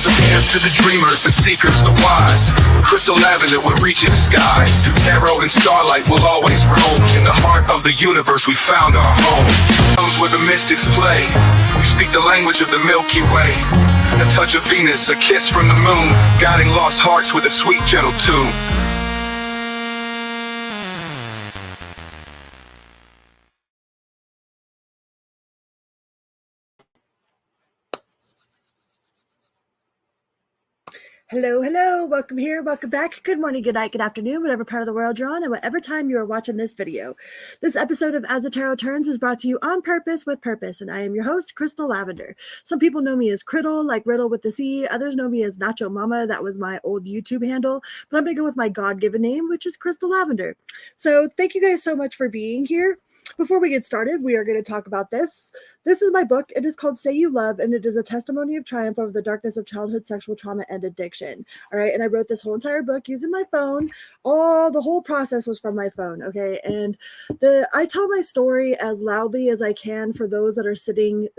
So here's to the dreamers, the seekers, the wise. Crystal lavender will reach in the skies. Through tarot and starlight will always roam. In the heart of the universe we found our home. Comes where the mystics play. We speak the language of the Milky Way. A touch of Venus, a kiss from the moon, guiding lost hearts with a sweet gentle tune. Hello, hello, welcome here, welcome back. Good morning, good night, good afternoon, whatever part of the world you're on, and whatever time you are watching this video. This episode of As the Tarot Turns is brought to you on purpose with purpose, and I am your host, Crystal Lavender. Some people know me as Criddle, like Riddle with the C. Others know me as Nacho Mama. That was my old YouTube handle, but I'm going to go with my God-given name, which is Crystal Lavender. So thank you guys so much for being here. Before we get started, we are going to talk about this. This is my book. It is called Say You Love, and it is a testimony of triumph over the darkness of childhood sexual trauma and addiction. All right, and I wrote this whole entire book using my phone. The whole process was from my phone, okay? And I tell my story as loudly as I can for those that are sitting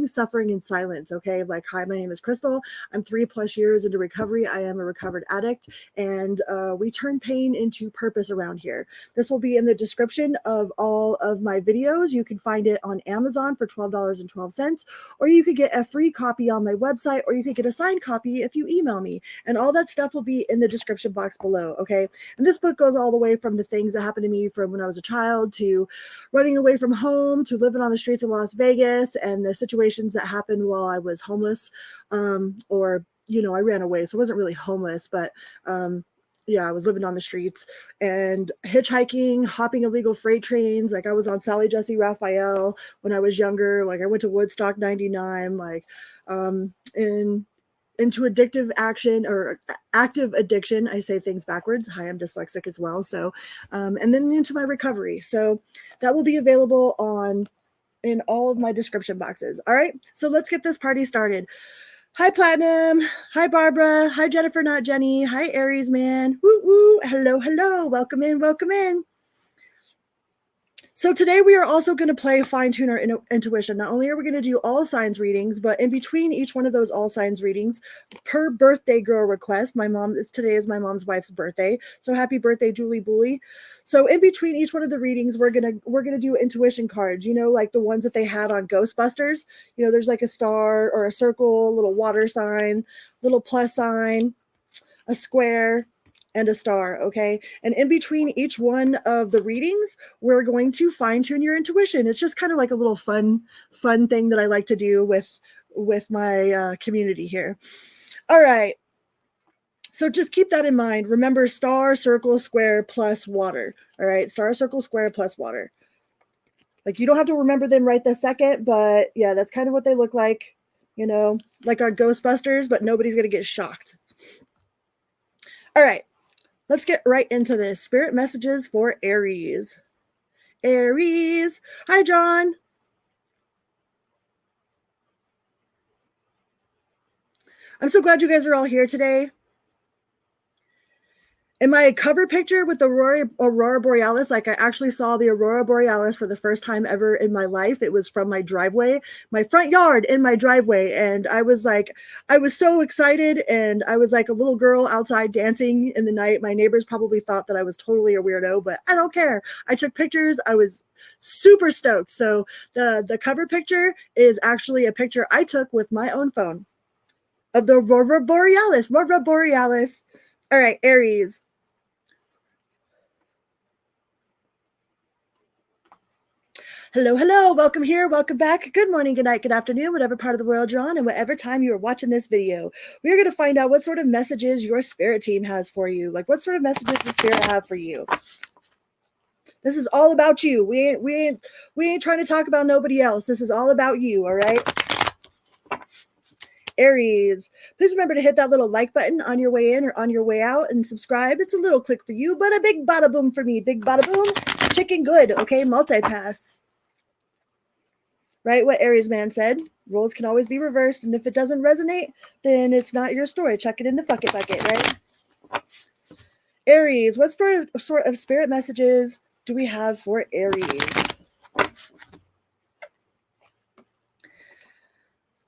suffering in silence, okay? Like, hi, my name is Crystal. I'm 3+ years into recovery. I am a recovered addict, and we turn pain into purpose around here. This will be in the description of all of my videos. You can find it on Amazon for $12.12, or you could get a free copy on my website, or you could get a signed copy if you email me, and all that stuff will be in the description box below, okay? And this book goes all the way from the things that happened to me from when I was a child, to running away from home, to living on the streets of Las Vegas, and the situations that happened while I was homeless, or, you know, I ran away, so I wasn't really homeless, but yeah, I was living on the streets and hitchhiking, hopping illegal freight trains. Like, I was on Sally Jesse Raphael when I was younger. Like, I went to Woodstock 99, like, into addictive action or active addiction. I say things backwards. Hi, I'm dyslexic as well. So, and then into my recovery. So that will be available in all of my description boxes. All right. So let's get this party started. Hi, Platinum. Hi, Barbara. Hi, Jennifer, not Jenny. Hi, Aries, man. Woo, woo. Hello, hello. Welcome in, welcome in. So today we are also going to play fine-tune our intuition. Not only are we going to do all signs readings, but in between each one of those all signs readings, per birthday girl request, today is my mom's wife's birthday. So happy birthday, Julie Booley. So in between each one of the readings, we're gonna do intuition cards, you know, like the ones that they had on Ghostbusters. You know, there's like a star or a circle, a little water sign, little plus sign, a square, and a star, okay? And in between each one of the readings, we're going to fine-tune your intuition. It's just kind of like a little fun thing that I like to do with my community here. All right. So just keep that in mind. Remember, star, circle, square, plus water. All right, star, circle, square, plus water. Like, you don't have to remember them right this second, but yeah, that's kind of what they look like, you know, like our Ghostbusters, but nobody's going to get shocked. All right. Let's get right into this. Spirit messages for Aries. Aries. Hi, John. I'm so glad you guys are all here today. In my cover picture with the Aurora Borealis, like, I actually saw the Aurora Borealis for the first time ever in my life. It was from my driveway, my front yard in my driveway. And I was so excited. And I was like a little girl outside dancing in the night. My neighbors probably thought that I was totally a weirdo, but I don't care. I took pictures. I was super stoked. So the cover picture is actually a picture I took with my own phone of the Aurora Borealis. Aurora Borealis. All right, Aries. Hello, hello. Welcome here. Welcome back. Good morning, good night, good afternoon, whatever part of the world you're on, and whatever time you are watching this video. We're going to find out what sort of messages your spirit team has for you. Like, what sort of messages the spirit have for you. This is all about you. We ain't trying to talk about nobody else. This is all about you, all right? Aries, please remember to hit that little like button on your way in or on your way out, and subscribe. It's a little click for you, but a big bada boom for me. Big bada boom, chicken good, okay? Multipass. Right? What Aries man said. Roles can always be reversed, and if it doesn't resonate, then it's not your story. Chuck it in the fuck it bucket, right? Aries, what sort of spirit messages do we have for Aries?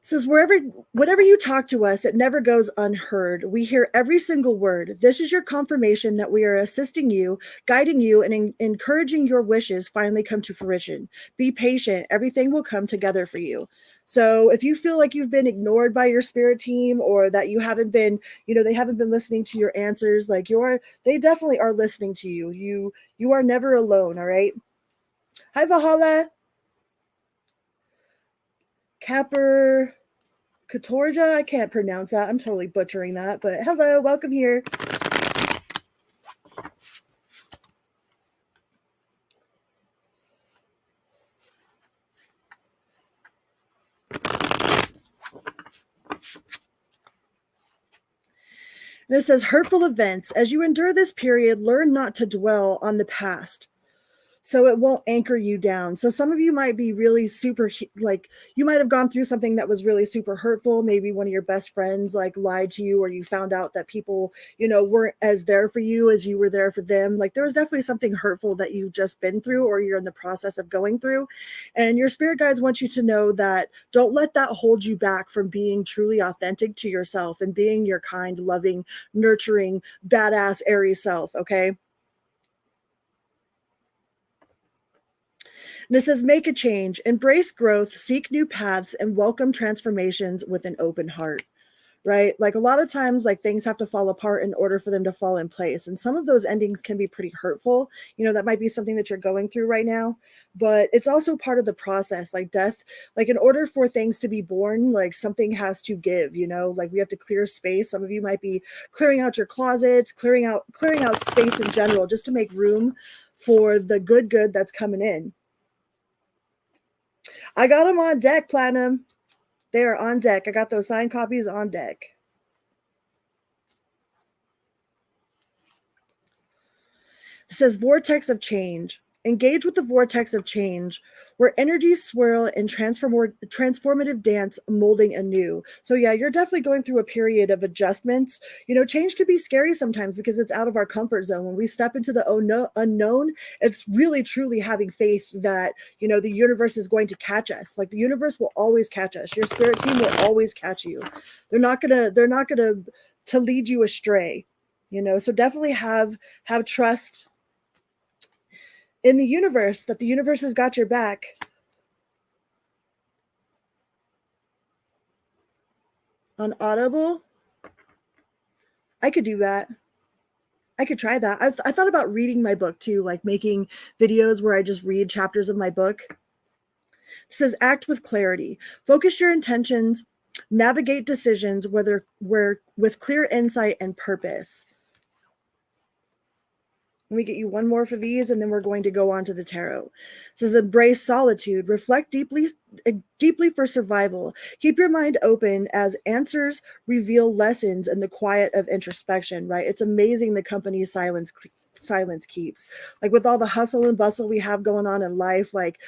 Says, whenever you talk to us, it never goes unheard. We hear every single word. This is your confirmation that we are assisting you, guiding you, and encouraging your wishes finally come to fruition. Be patient. Everything will come together for you. So if you feel like you've been ignored by your spirit team, or that you haven't been, they haven't been listening to your answers, like they definitely are listening to you. You are never alone. All right. Hi, Valhalla. Katorja, I can't pronounce that. I'm totally butchering that, but hello, welcome here. And it says, hurtful events. As you endure this period, learn not to dwell on the past, so it won't anchor you down. So some of you might be really super, like, you might have gone through something that was really super hurtful. Maybe one of your best friends like lied to you, or you found out that people, weren't as there for you as you were there for them. Like, there was definitely something hurtful that you've just been through, or you're in the process of going through. And your spirit guides want you to know that don't let that hold you back from being truly authentic to yourself and being your kind, loving, nurturing, badass Aries self. Okay. And it says, make a change, embrace growth, seek new paths, and welcome transformations with an open heart, right? Like, a lot of times, like, things have to fall apart in order for them to fall in place. And some of those endings can be pretty hurtful. That might be something that you're going through right now, but it's also part of the process. Like death, like, in order for things to be born, like, something has to give, like, we have to clear space. Some of you might be clearing out your closets, clearing out space in general, just to make room for the good that's coming in. I got them on deck, Platinum. They are on deck. I got those signed copies on deck. It says, vortex of change. Engage with the vortex of change, where energies swirl in transformative dance, molding anew. So yeah, you're definitely going through a period of adjustments. Change can be scary sometimes because it's out of our comfort zone. When we step into the unknown, it's really truly having faith that, the universe is going to catch us. Like, the universe will always catch us. Your spirit team will always catch you. They're not gonna to lead you astray. So definitely have trust in the universe, that the universe has got your back. On Audible, I could do that. I could try that. I thought about reading my book too, like making videos where I just read chapters of my book. It says, act with clarity. Focus your intentions. Navigate decisions with clear insight and purpose. Let me get you one more for these, and then we're going to go on to the tarot. It says, embrace solitude. Reflect deeply for survival. Keep your mind open as answers reveal lessons in the quiet of introspection, right? It's amazing the company silence keeps. Like, with all the hustle and bustle we have going on in life, like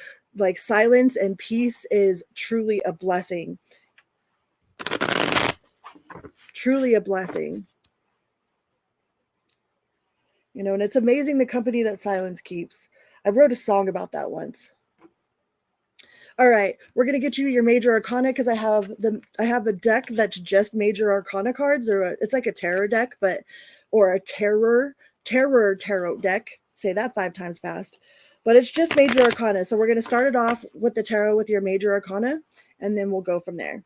silence and peace is truly a blessing. Truly a blessing. And it's amazing the company that silence keeps. I wrote a song about that once. All right, we're gonna get you your major arcana, because I have a deck that's just major arcana cards. It's like a terror deck, or a terror tarot deck. Say that 5 times fast. But it's just major arcana. So we're gonna start it off with the tarot with your major arcana, and then we'll go from there.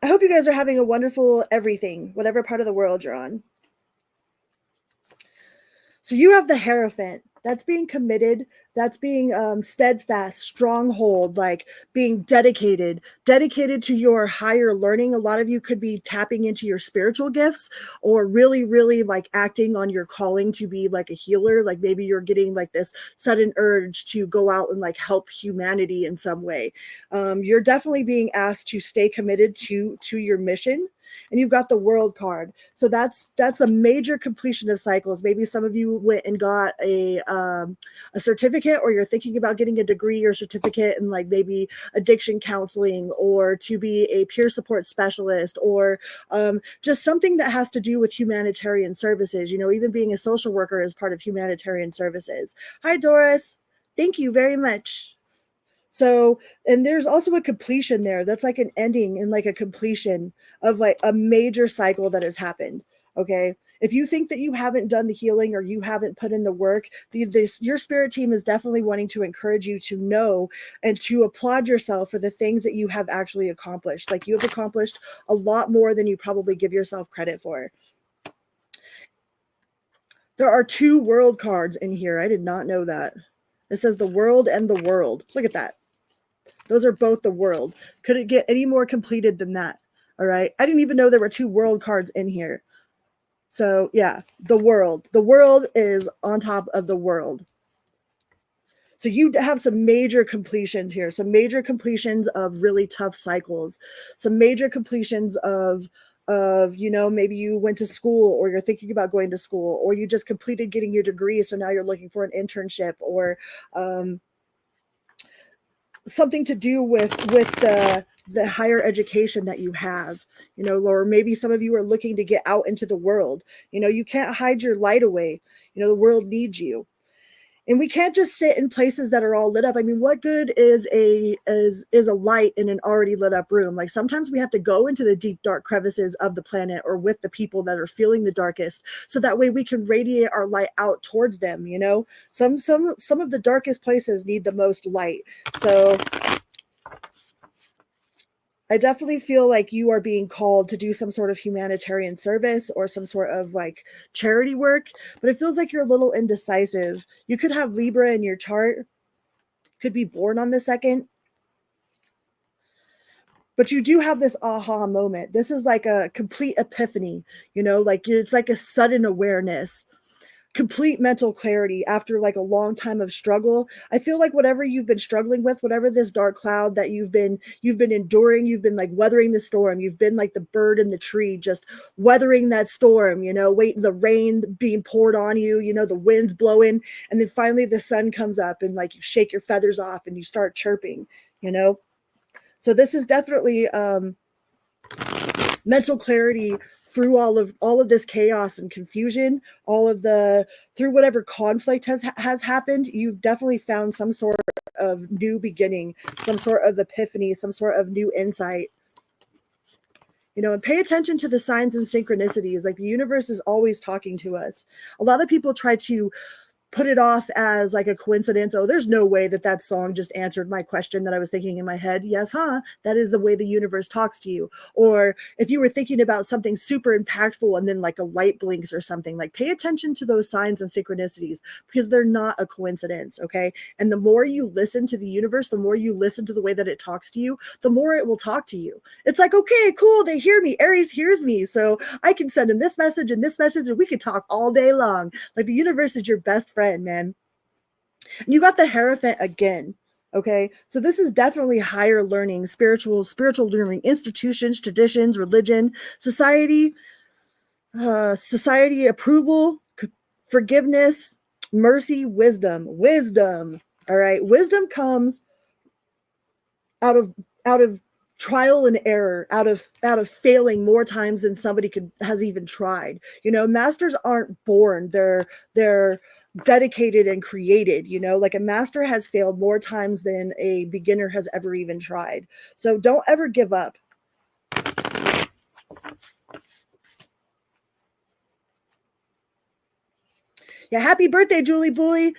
I hope you guys are having a wonderful everything, whatever part of the world you're on. So you have the Hierophant. That's being committed. That's being steadfast, stronghold, like being dedicated to your higher learning. A lot of you could be tapping into your spiritual gifts, or really, really like acting on your calling to be like a healer. Like, maybe you're getting like this sudden urge to go out and like help humanity in some way. You're definitely being asked to stay committed to your mission. And you've got the World card. So that's a major completion of cycles. Maybe some of you went and got a certificate, or you're thinking about getting a degree or certificate in like maybe addiction counseling, or to be a peer support specialist, or just something that has to do with humanitarian services. Even being a social worker is part of humanitarian services. Hi, Doris. Thank you very much. So, and there's also a completion there. That's like an ending and like a completion of like a major cycle that has happened. Okay. If you think that you haven't done the healing or you haven't put in the work, your spirit team is definitely wanting to encourage you to know and to applaud yourself for the things that you have actually accomplished. Like, you have accomplished a lot more than you probably give yourself credit for. There are 2 world cards in here. I did not know that. It says the world and the world. Look at that. Those are both the world. Could it get any more completed than that? All right. I didn't even know there were 2 world cards in here. So yeah, the world. The world is on top of the world. So you have some major completions here, some major completions of really tough cycles, some major completions of, you know, maybe you went to school or you're thinking about going to school, or you just completed getting your degree. So now you're looking for an internship, or something to do with the higher education that you have, you know, or maybe some of you are looking to get out into the world. You know, you can't hide your light away. You know, the world needs you. And we can't just sit in places that are all lit up. I mean, what good is a light in an already lit up room? Like, sometimes we have to go into the deep, dark crevices of the planet, or with the people that are feeling the darkest, so that way we can radiate our light out towards them. You know, some of the darkest places need the most light. So I definitely feel like you are being called to do some sort of humanitarian service or some sort of like charity work, but it feels like you're a little indecisive. You could have Libra in your chart, could be born on the 2nd, but you do have this aha moment. This is like a complete epiphany, you know, like it's like a sudden awareness, complete mental clarity after like a long time of struggle. I feel like whatever you've been struggling with, whatever this dark cloud that you've been enduring, you've been like weathering the storm. You've been like the bird in the tree, just weathering that storm, you know, waiting the rain being poured on you, you know, the wind's blowing, and then finally the sun comes up and like you shake your feathers off and you start chirping, you know. So this is definitely mental clarity through all of this chaos and confusion, through whatever conflict has happened. You've definitely found some sort of new beginning, some sort of epiphany, some sort of new insight. You know, and pay attention to the signs and synchronicities. Like, the universe is always talking to us. A lot of people try to put it off as like a coincidence. Oh, there's no way that song just answered my question that I was thinking in my head. Yes, huh? That is the way the universe talks to you. Or if you were thinking about something super impactful and then like a light blinks or something, like, pay attention to those signs and synchronicities, because they're not a coincidence. Okay. And the more you listen to the universe, the more you listen to the way that it talks to you, the more it will talk to you. It's like, okay, cool. They hear me. Aries hears me. So I can send him this message and this message, and we could talk all day long. Like, the universe is your best friend, man. And you got the Hierophant again. Okay, so this is definitely higher learning, spiritual learning, institutions, traditions, religion, society approval, forgiveness, mercy, wisdom. All right, wisdom comes out of trial and error, out of failing more times than somebody has even tried. You know, masters aren't born, they're dedicated and created. You know, like, a master has failed more times than a beginner has ever even tried. So don't ever give up. Yeah, happy birthday, Julie Bully.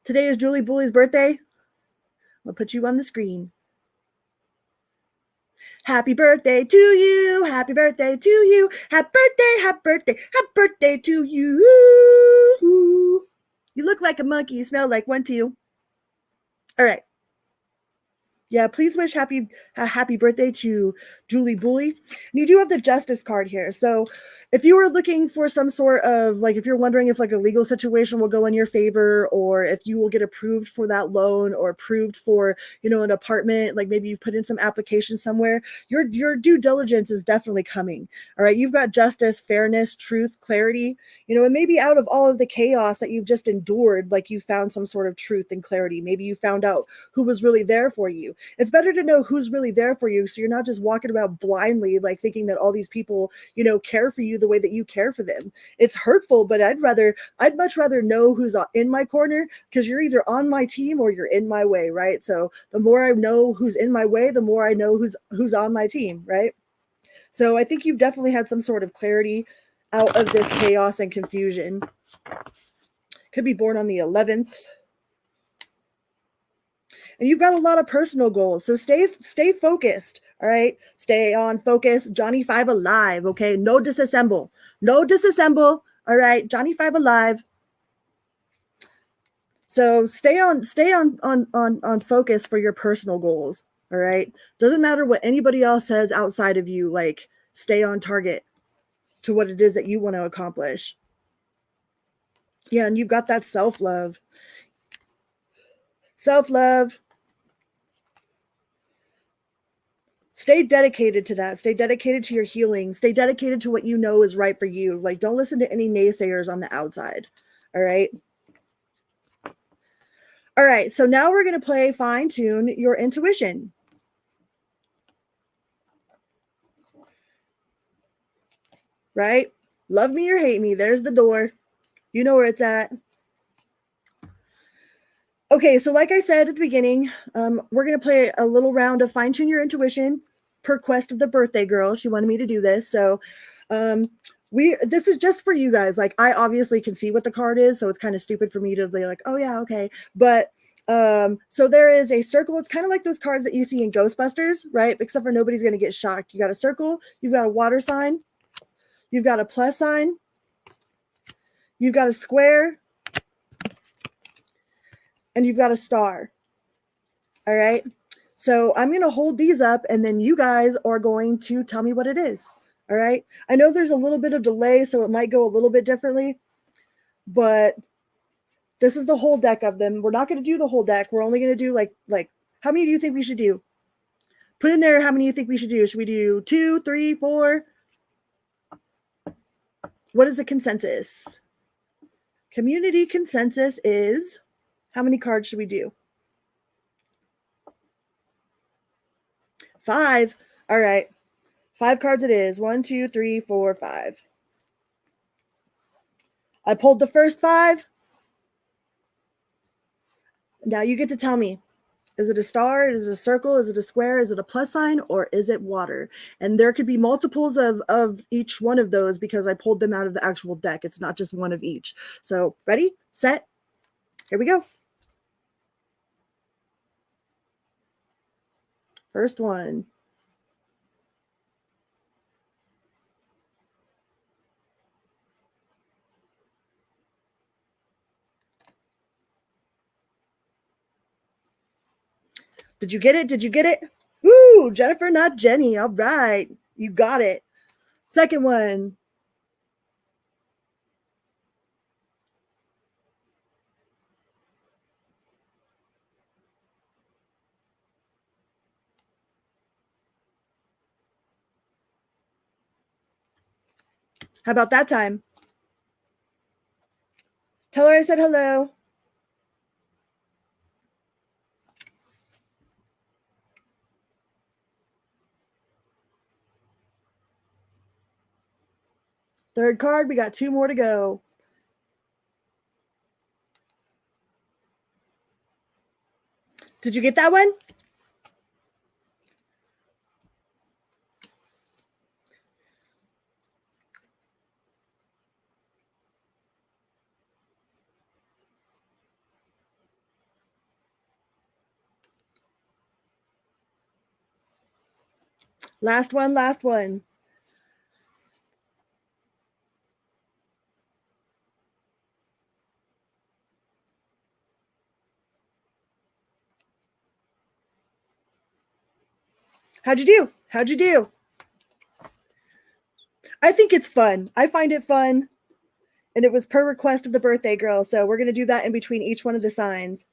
Today is Julie Bully's birthday. I'll put you on the screen. Happy birthday to you. Happy birthday to you. Happy birthday, happy birthday, happy birthday to you. You look like a monkey. You smell like one too. All right. Yeah, please wish happy birthday to Julie Bully. And you do have the Justice card here. So if you were looking for some sort of, like, if you're wondering if like a legal situation will go in your favor, or if you will get approved for that loan, or approved for, you know, an apartment, like maybe you've put in some application somewhere, your due diligence is definitely coming. All right. You've got justice, fairness, truth, clarity, you know, and maybe out of all of the chaos that you've just endured, like, you found some sort of truth and clarity. Maybe you found out who was really there for you. It's better to know who's really there for you, so you're not just walking about blindly, like thinking that all these people, you know, care for you the way that you care for them. It's hurtful, but I'd much rather know who's in my corner, because you're either on my team or you're in my way, right? So the more I know who's in my way, the more I know who's on my team, right? So I think you've definitely had some sort of clarity out of this chaos and confusion. Could be born on the 11th. And you've got a lot of personal goals. So stay focused. All right. Stay on focus. Johnny 5 alive. Okay. No disassemble. No disassemble. All right. Johnny 5 alive. So stay on focus for your personal goals. All right. Doesn't matter what anybody else says outside of you. Like, stay on target to what it is that you want to accomplish. Yeah. And you've got that self-love. Self-love. Stay dedicated to that. Stay dedicated to your healing. Stay dedicated to what you know is right for you. Like, don't listen to any naysayers on the outside. All right. All right. So now we're going to play fine tune your intuition. Right? Love me or hate me. There's the door. You know where it's at. Okay. So like I said at the beginning, we're going to play a little round of fine tune your intuition per quest of the birthday girl. She wanted me to do this. So, this is just for you guys. Like, I obviously can see what the card is, so it's kind of stupid for me to be like, oh yeah, okay. But so there is a circle. It's kind of like those cards that you see in Ghostbusters, right? Except for nobody's going to get shocked. You got a circle, you've got a water sign, you've got a plus sign, you've got a square, and you've got a star. All right. So I'm going to hold these up, and then you guys are going to tell me what it is. All right. I know there's a little bit of delay, so it might go a little bit differently, but this is the whole deck of them. We're not going to do the whole deck. We're only going to do like, how many do you think we should do? Put in there how many you think we should do. Should we do 2, 3, 4? What is the consensus? Community consensus is, how many cards should we do? 5. All right. 5 cards it is. 1, 2, 3, 4, 5. I pulled the first 5. Now you get to tell me, is it a star? Is it a circle? Is it a square? Is it a plus sign? Or is it water? And there could be multiples of each one of those because I pulled them out of the actual deck. It's not just one of each. So ready, set, here we go. First one. Did you get it? Did you get it? Woo, Jennifer, not Jenny. All right. You got it. Second one. How about that time? Tell her I said hello. Third card. We got 2 more to go. Did you get that one? Last one, last one. How'd you do? How'd you do? I think it's fun. I find it fun. And it was per request of the birthday girl. So we're going to do that in between each one of the signs.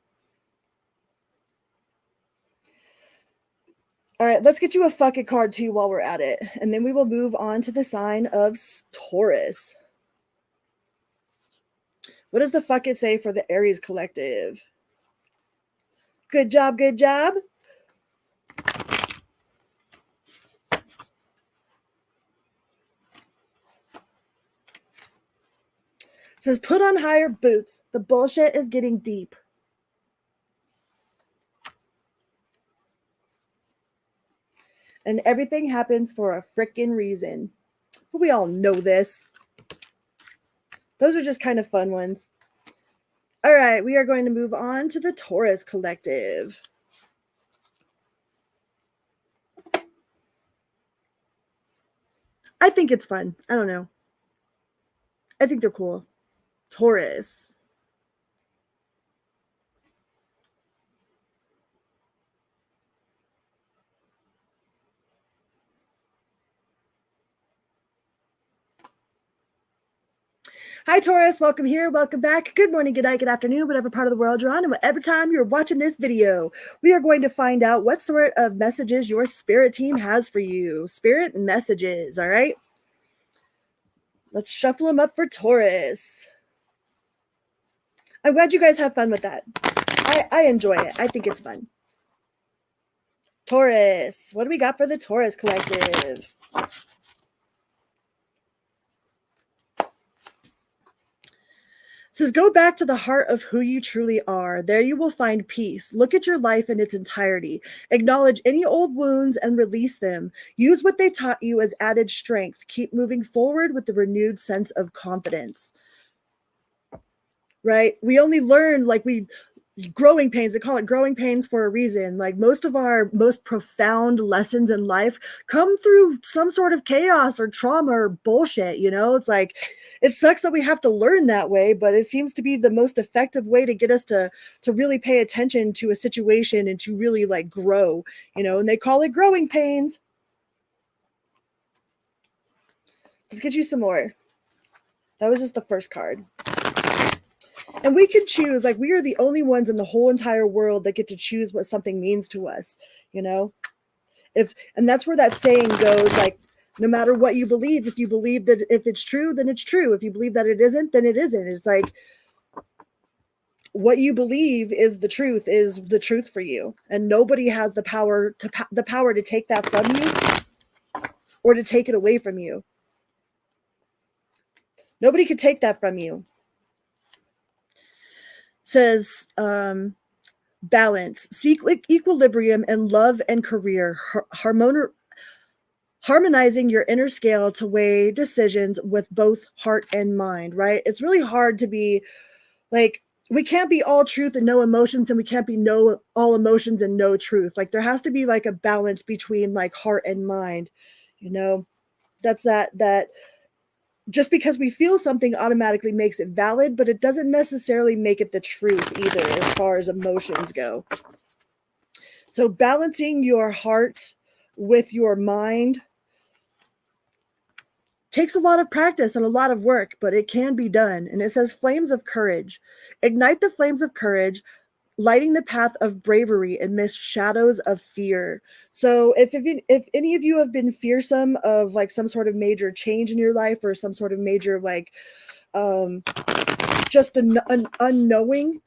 All right, let's get you a fuck it card too while we're at it. And then we will move on to the sign of Taurus. What does the fuck it say for the Aries collective? Good job, good job. says, put on higher boots. The bullshit is getting deep. And everything happens for a frickin' reason. We all know this. Those are just kind of fun ones. All right, we are going to move on to the Taurus collective. I think it's fun. I don't know. I think they're cool. Taurus. Hi, Taurus. Welcome here. Welcome back. Good morning, good night, good afternoon, whatever part of the world you're on, and whatever time you're watching this video. We are going to find out what sort of messages your spirit team has for you. Spirit messages, all right? Let's shuffle them up for Taurus. I'm glad you guys have fun with that. I enjoy it. I think it's fun. Taurus. What do we got for the Taurus collective? It says, go back to the heart of who you truly are. There you will find peace. Look at your life in its entirety. Acknowledge any old wounds and release them. Use what they taught you as added strength. Keep moving forward with the renewed sense of confidence. Right? We only learn growing pains. They call it growing pains for a reason. Like most of our most profound lessons in life come through some sort of chaos or trauma or bullshit. You know, it's like, it sucks that we have to learn that way, but it seems to be the most effective way to get us to really pay attention to a situation and to really like grow, you know, and they call it growing pains. Let's get you some more. That was just the first card. And we can choose, like, we are the only ones in the whole entire world that get to choose what something means to us, you know? And that's where that saying goes, like, no matter what you believe, if you believe that if it's true, then it's true. If you believe that it isn't, then it isn't. It's like, what you believe is the truth for you. And nobody has the power to take that from you or to take it away from you. Nobody could take that from you. Says, balance, seek equilibrium in love and career, harmonizing your inner scale to weigh decisions with both heart and mind, right? It's really hard to be like, we can't be all truth and no emotions, and we can't be all emotions and no truth. Like there has to be like a balance between like heart and mind, you know? That's that just because we feel something automatically makes it valid, but it doesn't necessarily make it the truth either as far as emotions go. So balancing your heart with your mind takes a lot of practice and a lot of work, but it can be done. And it says flames of courage. Ignite the flames of courage, lighting the path of bravery amidst shadows of fear. So if any of you have been fearsome of like some sort of major change in your life or some sort of major like just an unknowing,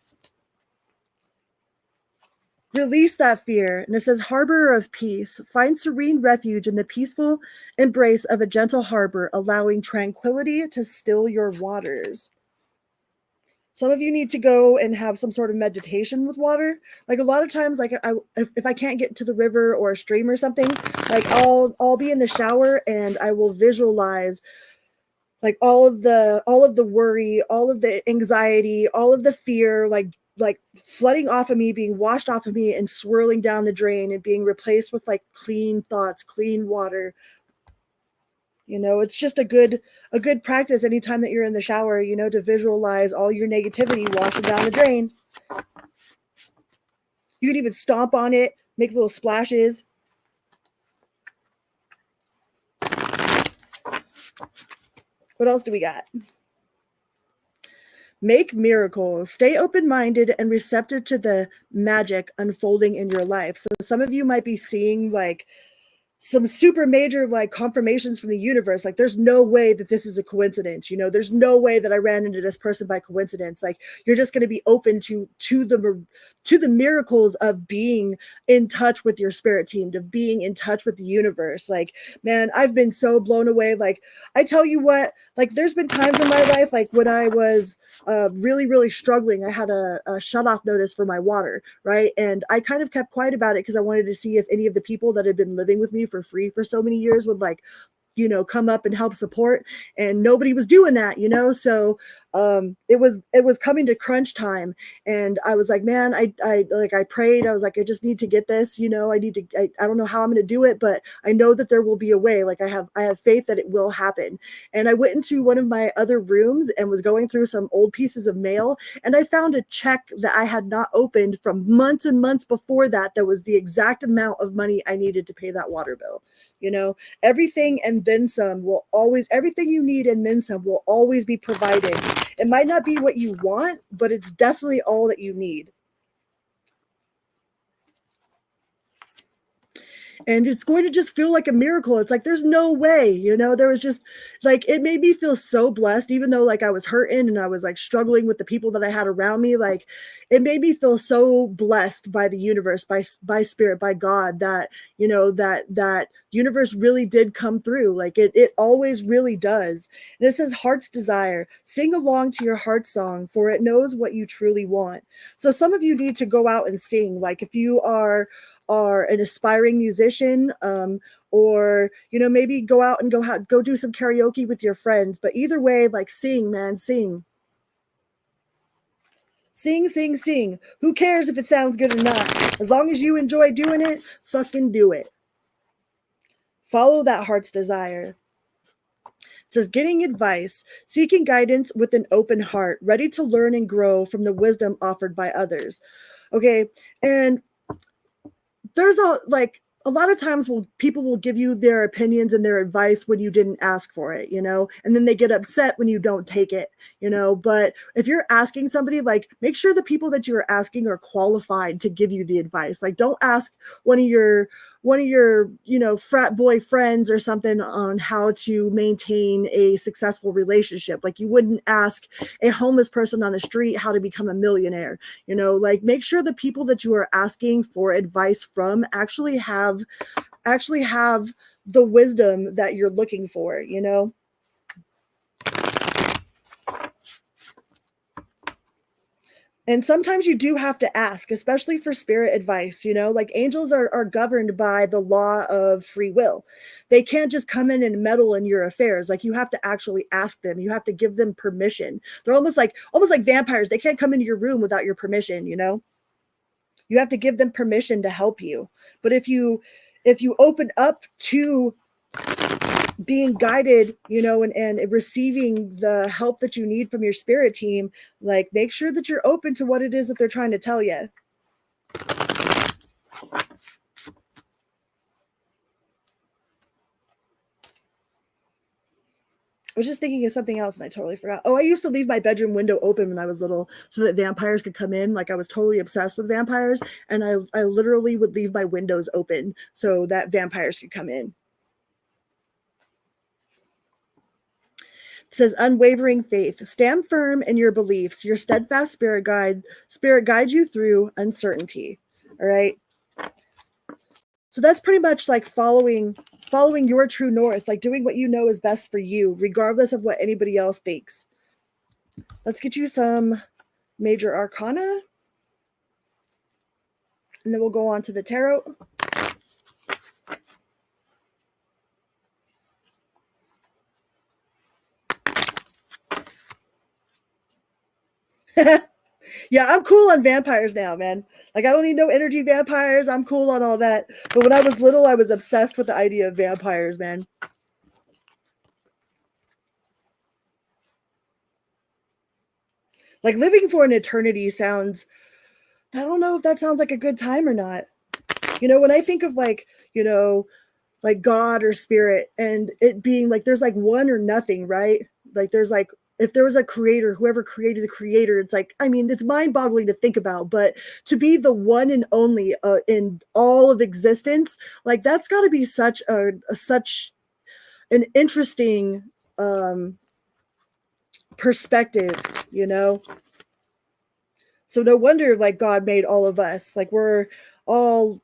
release that fear. And it says, harborer of peace, find serene refuge in the peaceful embrace of a gentle harbor, allowing tranquility to still your waters. Some of you need to go and have some sort of meditation with water. Like a lot of times, like if I can't get to the river or a stream or something, like I'll be in the shower and I will visualize like all of the worry, all of the anxiety, all of the fear, like flooding off of me, being washed off of me and swirling down the drain and being replaced with like clean thoughts, clean water. You know, it's just a good practice anytime that you're in the shower, you know, to visualize all your negativity washing down the drain. You can even stomp on it, make little splashes. What else do we got? Make miracles. Stay open-minded and receptive to the magic unfolding in your life. So some of you might be seeing like some super major like confirmations from the universe. Like there's no way that this is a coincidence, you know, there's no way that I ran into this person by coincidence. Like you're just going to be open to the miracles of being in touch with your spirit team, of being in touch with the universe. Like, man, I've been so blown away. Like I tell you what, like there's been times in my life, like when I was really struggling, I had a shut off notice for my water, right? And I kind of kept quiet about it because I wanted to see if any of the people that had been living with me for free for so many years would like, you know, come up and help support, and nobody was doing that, you know. So it was coming to crunch time, and I was like, man, I prayed. I was like, I just need to get this, you know. I don't know how I'm going to do it, but I know that there will be a way. Like I have faith that it will happen. And I went into one of my other rooms and was going through some old pieces of mail, and I found a check that I had not opened from months and months before that was the exact amount of money I needed to pay that water bill. You know, everything and then some will always, everything you need and then some will always be provided. It might not be what you want, but it's definitely all that you need. And it's going to just feel like a miracle. It's like, there's no way, you know. There was just like, it made me feel so blessed, even though like I was hurting and I was like struggling with the people that I had around me. Like it made me feel so blessed by the universe, by spirit, by God, that, you know, that universe really did come through. Like it always really does. And it says heart's desire, sing along to your heart song, for it knows what you truly want. So some of you need to go out and sing. Like if you are an aspiring musician, or, you know, maybe go out and go do some karaoke with your friends. But either way, like sing, man, sing. Sing. Who cares if it sounds good or not? As long as you enjoy doing it, fucking do it. Follow that heart's desire. It says getting advice, seeking guidance with an open heart, ready to learn and grow from the wisdom offered by others. Okay. And there's a lot of times people will give you their opinions and their advice when you didn't ask for it, you know, and then they get upset when you don't take it, you know. But if you're asking somebody, like make sure the people that you're asking are qualified to give you the advice. Like don't ask one of your, you know, frat boy friends or something on how to maintain a successful relationship. Like you wouldn't ask a homeless person on the street how to become a millionaire, you know. Like make sure the people that you are asking for advice from actually have the wisdom that you're looking for, you know. And sometimes you do have to ask, especially for spirit advice, you know, like angels are governed by the law of free will. They can't just come in and meddle in your affairs. Like you have to actually ask them. You have to give them permission. They're almost like vampires. They can't come into your room without your permission, you know. You have to give them permission to help you. But if you open up to being guided, you know, and receiving the help that you need from your spirit team, like make sure that you're open to what it is that they're trying to tell you. I was just thinking of something else and I totally forgot. Oh, I used to leave my bedroom window open when I was little so that vampires could come in. Like I was totally obsessed with vampires, and I literally would leave my windows open so that vampires could come in. It says unwavering faith. Stand firm in your beliefs. Your steadfast spirit guides you through uncertainty. All right. So that's pretty much like following your true north, like doing what you know is best for you, regardless of what anybody else thinks. Let's get you some major arcana, and then we'll go on to the tarot. Yeah, I'm cool on vampires now, man. Like, I don't need no energy vampires. I'm cool on all that. But when I was little, I was obsessed with the idea of vampires, man. Like, living for an eternity sounds, I don't know if that sounds like a good time or not. You know, when I think of like, you know, like God or spirit, and it being like there's like one or nothing, right? Like there's like if there was a creator, whoever created the creator, it's like, I mean, it's mind-boggling to think about, but to be the one and only in all of existence, like that's got to be such such an interesting perspective, you know? So no wonder like God made all of us. Like we're all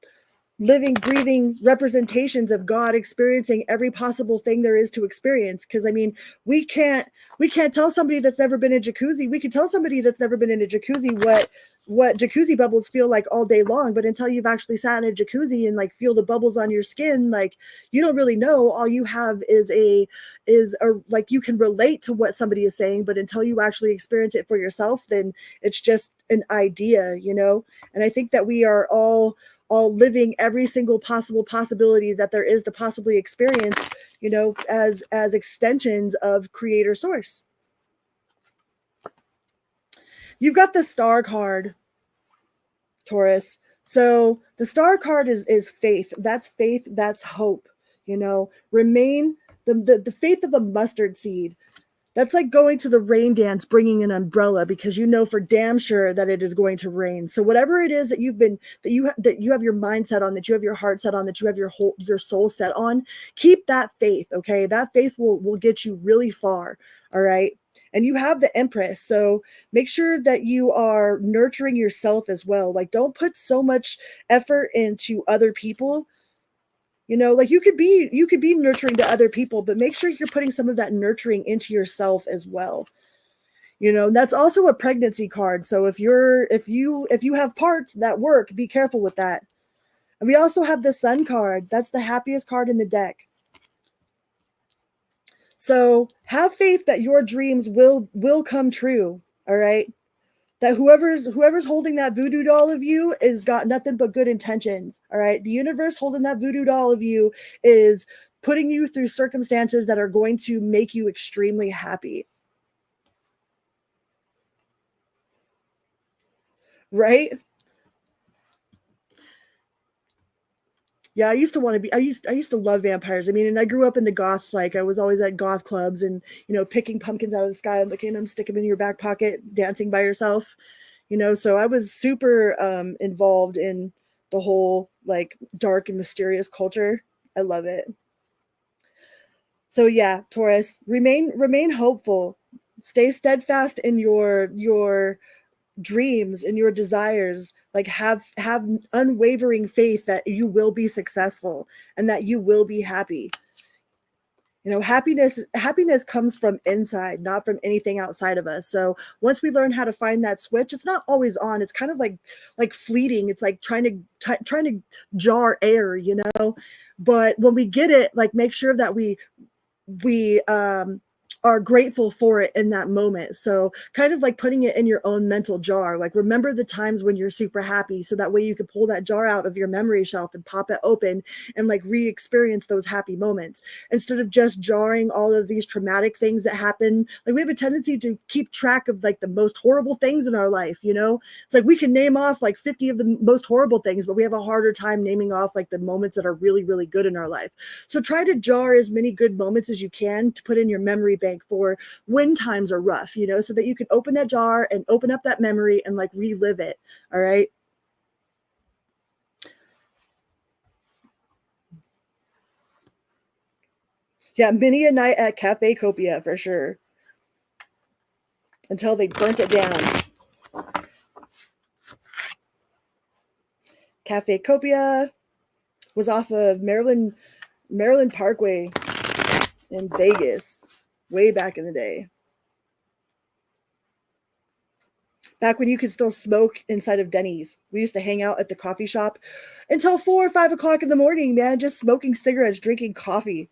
living, breathing representations of God, experiencing every possible thing there is to experience. Because I mean, we can't tell somebody that's never been in a jacuzzi. We can tell somebody that's never been in a jacuzzi what jacuzzi bubbles feel like all day long, but until you've actually sat in a jacuzzi and like feel the bubbles on your skin, like you don't really know. All you have is a like you can relate to what somebody is saying, but until you actually experience it for yourself, then it's just an idea, you know. And I think that we are all living every single possible possibility that there is to possibly experience, you know, as extensions of creator source. You've got the star card, Taurus. So the star card is faith. That's faith. That's hope. You know, remain the faith of a mustard seed. That's like going to the rain dance, bringing an umbrella because you know for damn sure that it is going to rain. So whatever it is that that you have your mind set on, that you have your heart set on, that you have your soul set on, keep that faith. Okay, that faith will get you really far. All right. And you have the Empress. So make sure that you are nurturing yourself as well. Like don't put so much effort into other people. You know, like you could be nurturing to other people, but make sure you're putting some of that nurturing into yourself as well. You know, that's also a pregnancy card. So if you have parts that work, be careful with that. And we also have the Sun card. That's the happiest card in the deck. So have faith that your dreams will come true. All right. That whoever's holding that voodoo doll of you is got nothing but good intentions. All right. The universe holding that voodoo doll of you is putting you through circumstances that are going to make you extremely happy. Right? Yeah, I used to love vampires. I mean, and I grew up in the goth, like I was always at goth clubs and, you know, picking pumpkins out of the sky and looking at them, stick them in your back pocket, dancing by yourself, you know, so I was super involved in the whole like dark and mysterious culture. I love it. So yeah, Taurus, remain hopeful. Stay steadfast in your dreams and your desires. Like have unwavering faith that you will be successful and that you will be happy. You know, happiness comes from inside, not from anything outside of us. So once we learn how to find that switch, it's not always on. It's kind of like fleeting. It's like trying to jar air, you know. But when we get it, like make sure that we are grateful for it in that moment. So kind of like putting it in your own mental jar, like remember the times when you're super happy. So that way you can pull that jar out of your memory shelf and pop it open and like re-experience those happy moments instead of just jarring all of these traumatic things that happen. Like we have a tendency to keep track of like the most horrible things in our life. You know, it's like we can name off like 50 of the most horrible things, but we have a harder time naming off like the moments that are really, really good in our life. So try to jar as many good moments as you can to put in your memory bank for when times are rough, you know, so that you can open that jar and open up that memory and like relive it. All right. Yeah, many a night at Cafe Copia for sure. Until they burnt it down. Cafe Copia was off of Maryland Parkway in Vegas way back in the day. Back when you could still smoke inside of Denny's. We used to hang out at the coffee shop until 4 or 5 o'clock in the morning, man, just smoking cigarettes, drinking coffee.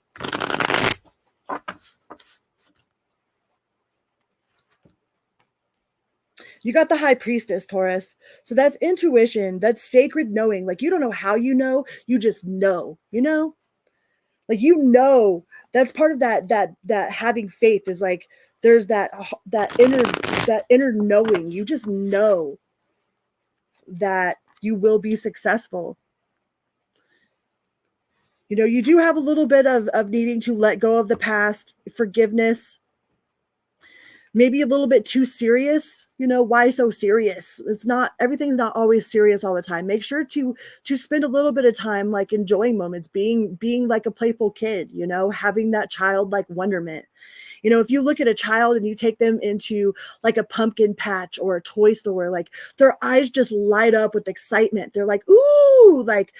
You got the High Priestess, Taurus. So that's intuition. That's sacred knowing. Like you don't know how you know, you just know, you know? Like you know, that's part of that having faith is like there's that inner knowing. You just know that you will be successful. You know, you do have a little bit of needing to let go of the past, forgiveness. maybe a little bit too serious. You know, why so serious? It's not, everything's not always serious all the time. Make sure to spend a little bit of time like enjoying moments, being like a playful kid, you know, having that childlike wonderment. You know, if you look at a child and you take them into like a pumpkin patch or a toy store, like their eyes just light up with excitement. They're like, ooh, like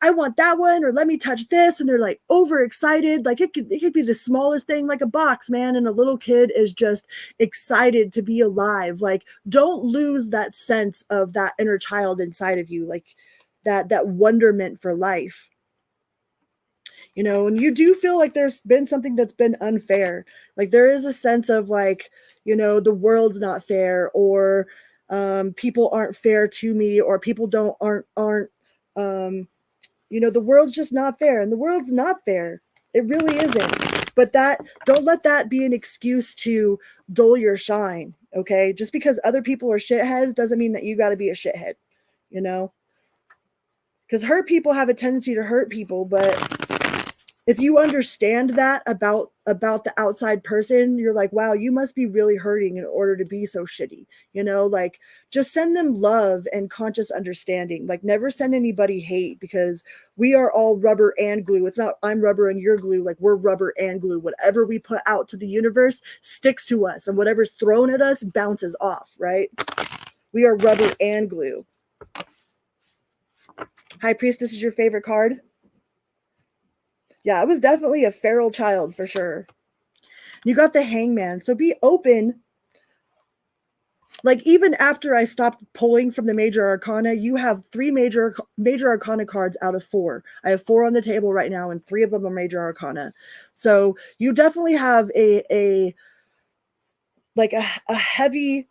I want that one, or let me touch this. And they're like overexcited. Like it could be the smallest thing, like a box, man. And a little kid is just excited to be alive. Like, don't lose that sense of that inner child inside of you, like that wonderment for life. You know, and you do feel like there's been something that's been unfair. Like there is a sense of like, you know, the world's not fair, or people aren't fair to me, or people aren't you know, the world's just not fair, and the world's not fair. It really isn't. But don't let that be an excuse to dull your shine. Okay. Just because other people are shitheads doesn't mean that you got to be a shithead, you know, because hurt people have a tendency to hurt people. But if you understand that about the outside person, you're like, wow, you must be really hurting in order to be so shitty. You know, like just send them love and conscious understanding. Like never send anybody hate, because we are all rubber and glue. It's not I'm rubber and you're glue. Like we're rubber and glue. Whatever we put out to the universe sticks to us, and whatever's thrown at us bounces off, right? We are rubber and glue. High Priestess is your favorite card? Yeah, it was definitely a feral child for sure. You got the Hangman. So be open. Like even after I stopped pulling from the major arcana, you have 3 major arcana cards out of 4. I have 4 on the table right now, and 3 of them are major arcana. So you definitely have a heavy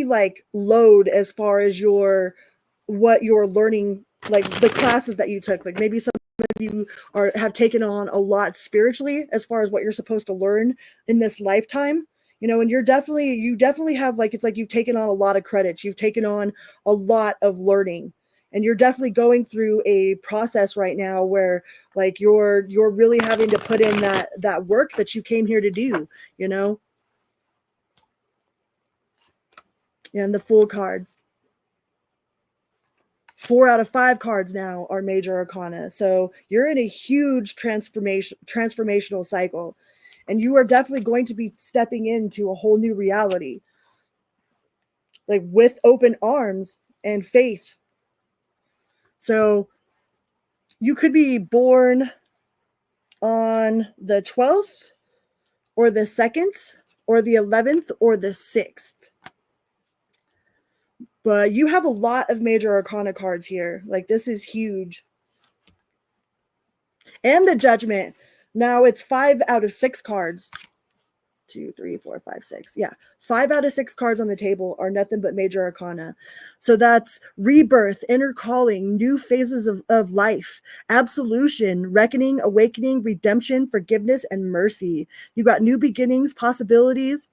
like load as far as what you're learning, like the classes that you took. Like maybe some of you have taken on a lot spiritually as far as what you're supposed to learn in this lifetime, you know, and you definitely have, like, it's like you've taken on a lot of credits, you've taken on a lot of learning, and you're definitely going through a process right now where like you're really having to put in that work that you came here to do, you know. And the Fool card. 4 out of 5 cards now are major arcana. So you're in a huge transformational cycle, and you are definitely going to be stepping into a whole new reality, like with open arms and faith. So you could be born on the 12th or the 2nd or the 11th or the 6th. But you have a lot of major arcana cards here. Like this is huge. And the Judgment. Now it's 5 out of 6 cards. 2, 3, 4, 5, 6. Yeah. 5 out of 6 cards on the table are nothing but major arcana. So that's rebirth, inner calling, new phases of life, absolution, reckoning, awakening, redemption, forgiveness, and mercy. You got new beginnings, possibilities,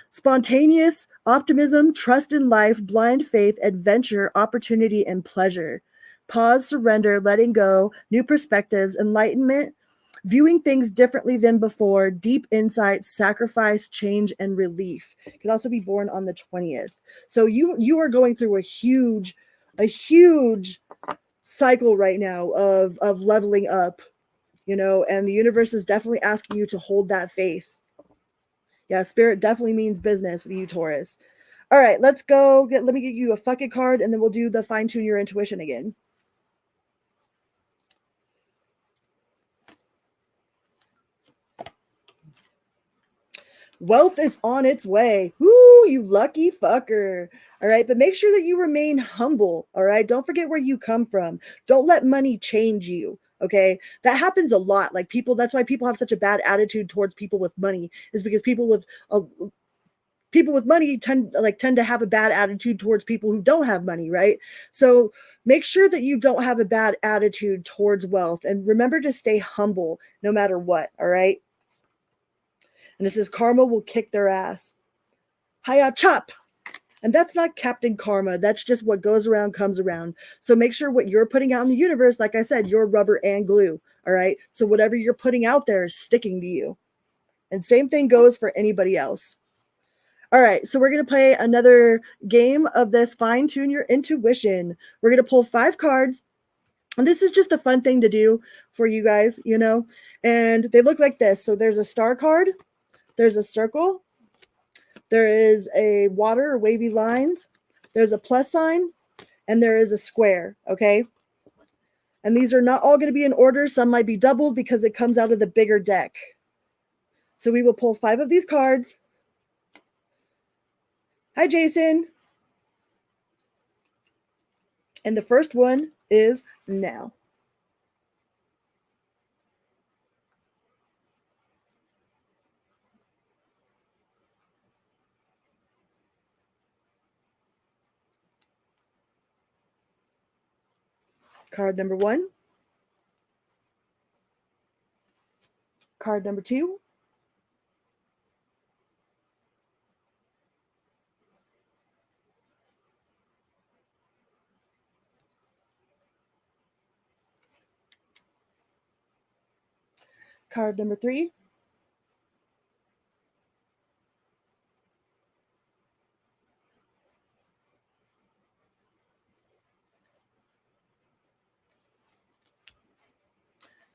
spontaneous optimism, trust in life, blind faith, adventure, opportunity, and pleasure. Pause, surrender, letting go, new perspectives, enlightenment, viewing things differently than before, deep insight, sacrifice, change, and relief. You could also be born on the 20th. So you are going through a huge cycle right now of leveling up, you know, and the universe is definitely asking you to hold that faith. Yeah, spirit definitely means business with you, Taurus. All right, let's go. Let me get you a fuck it card, and then we'll do the fine tune your intuition again. Wealth is on its way. Woo, you lucky fucker. All right, but make sure that you remain humble. All right, don't forget where you come from. Don't let money change you. Okay, that happens a lot. Like people, that's why people have such a bad attitude towards people with money, is because people with money tend to have a bad attitude towards people who don't have money, right? So make sure that you don't have a bad attitude towards wealth, and remember to stay humble no matter what. All right. And it says karma will kick their ass. Hiya chop. And that's not Captain Karma. That's just what goes around comes around. So make sure what you're putting out in the universe, like I said, you're rubber and glue. All right. So whatever you're putting out there is sticking to you. And same thing goes for anybody else. All right, so we're going to play another game of this Fine Tune Your Intuition. We're going to pull 5 cards. And this is just a fun thing to do for you guys, you know. And they look like this. So there's a star card. There's a circle. There is a water or wavy lines. There's a plus sign. And there is a square, okay? And these are not all going to be in order. Some might be doubled because it comes out of the bigger deck. So we will pull 5 of these cards. Hi, Jason. And the first one is now. Card number 1. Card number 2. Card number 3.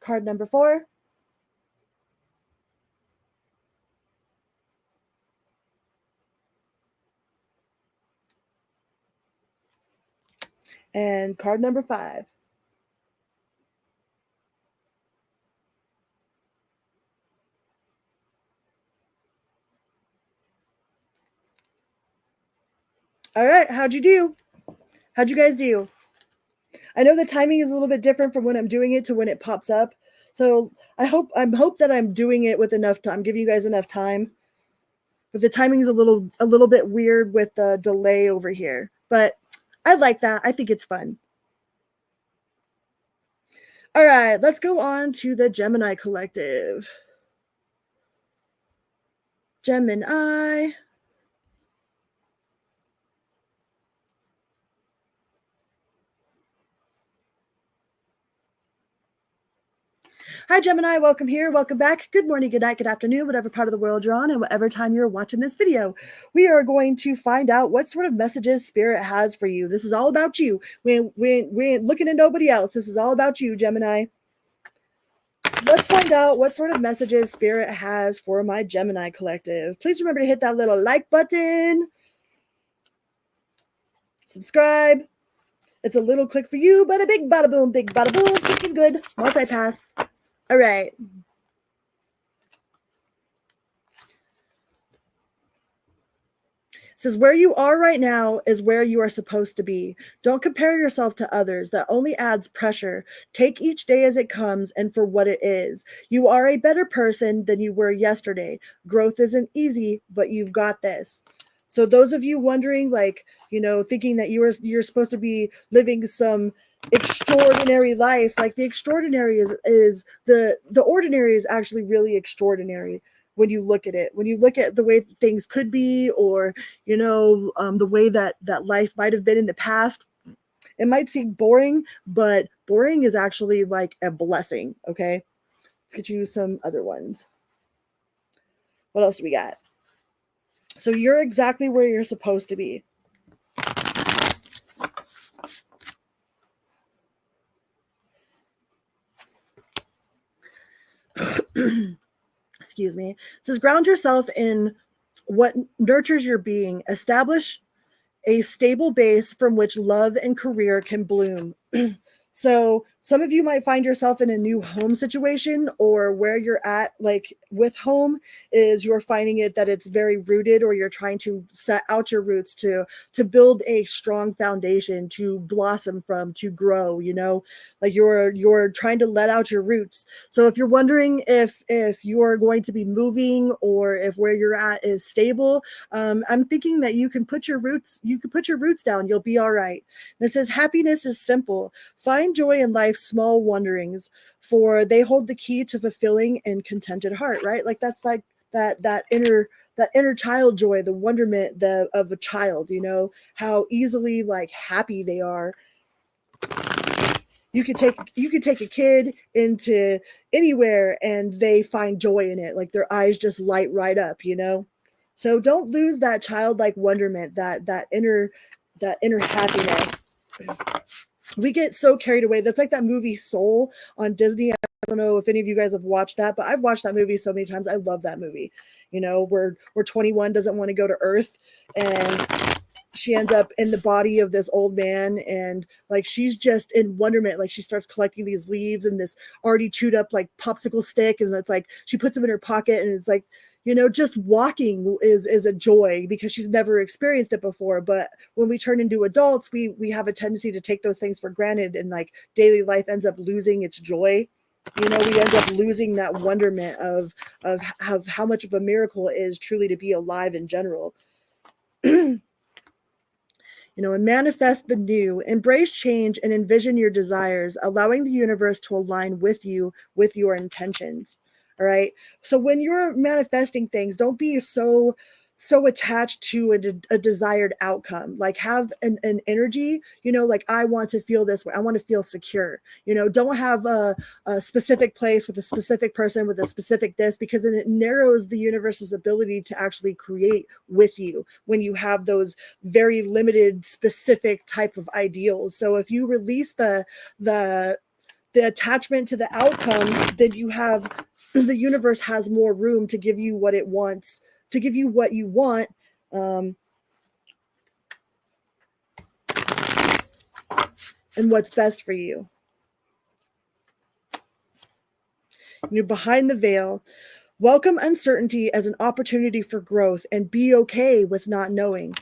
Card number 4. And card number 5. All right, how'd you do? How'd you guys do? I know the timing is a little bit different from when I'm doing it to when it pops up. So I hope that I'm doing it with enough time. I'm giving you guys enough time. But the timing is a little bit weird with the delay over here. But I like that. I think it's fun. All right, let's go on to the Gemini collective. Gemini. Hi, Gemini. Welcome here. Welcome back. Good morning, good night, good afternoon, whatever part of the world you're on and whatever time you're watching this video. We are going to find out what sort of messages Spirit has for you. This is all about you. We ain't looking at nobody else. This is all about you, Gemini. Let's find out what sort of messages Spirit has for my Gemini collective. Please remember to hit that little like button. Subscribe. It's a little click for you, but a big bada boom, looking good. Multi-pass. All right. It says, where you are right now is where you are supposed to be. Don't compare yourself to others. That only adds pressure. Take each day as it comes and for what it is. You are a better person than you were yesterday. Growth isn't easy, but you've got this. So those of you wondering, like, you know, thinking that you're supposed to be living some extraordinary life, like the extraordinary is the ordinary is actually really extraordinary. When you look at it, when you look at the way things could be, or, you know, the way that life might have been in the past, it might seem boring, but boring is actually like a blessing. Okay. Let's get you some other ones. What else do we got? So you're exactly where you're supposed to be. Excuse me. It says, ground yourself in what nurtures your being. Establish a stable base from which love and career can bloom. So some of you might find yourself in a new home situation, or where you're at, like with home, is you're finding it that it's very rooted, or you're trying to set out your roots to build a strong foundation to blossom from, to grow, you know, like you're trying to let out your roots. So if you're wondering if you're going to be moving, or if where you're at is stable, I'm thinking that you can put your roots down. You'll be all right. And it says, happiness is simple. Find joy in life's small wonderings, for they hold the key to fulfilling and contented heart, right? Like that's like that inner child joy, the wonderment of a child, you know, how easily like happy they are. You could take a kid into anywhere and they find joy in it. Like their eyes just light right up, you know? So don't lose that childlike wonderment, that inner happiness. We get so carried away. That's like that movie Soul on Disney. I don't know if any of you guys have watched that, but I've watched that movie so many times. I love that movie. You know, where 21 doesn't want to go to Earth and she ends up in the body of this old man, and like she's just in wonderment. Like she starts collecting these leaves and this already chewed up like popsicle stick, and it's like she puts them in her pocket, and it's like, you know, just walking is a joy because she's never experienced it before. But when we turn into adults, we have a tendency to take those things for granted, and like daily life ends up losing its joy. You know, we end up losing that wonderment of how much of a miracle it is truly to be alive in general. You know, and manifest the new, embrace change, and envision your desires, allowing the universe to align with you, with your intentions. All right. So when you're manifesting things, don't be so attached to a desired outcome. Like have an energy, you know, like I want to feel this way. I want to feel secure. You know, don't have a specific place with a specific person with a specific this, because then it narrows the universe's ability to actually create with you when you have those very limited, specific type of ideals. So if you release the attachment to the outcome, then you have, the universe has more room to give you what it wants, to give you what you want. And what's best for you. You know, behind the veil, welcome uncertainty as an opportunity for growth and be okay with not knowing.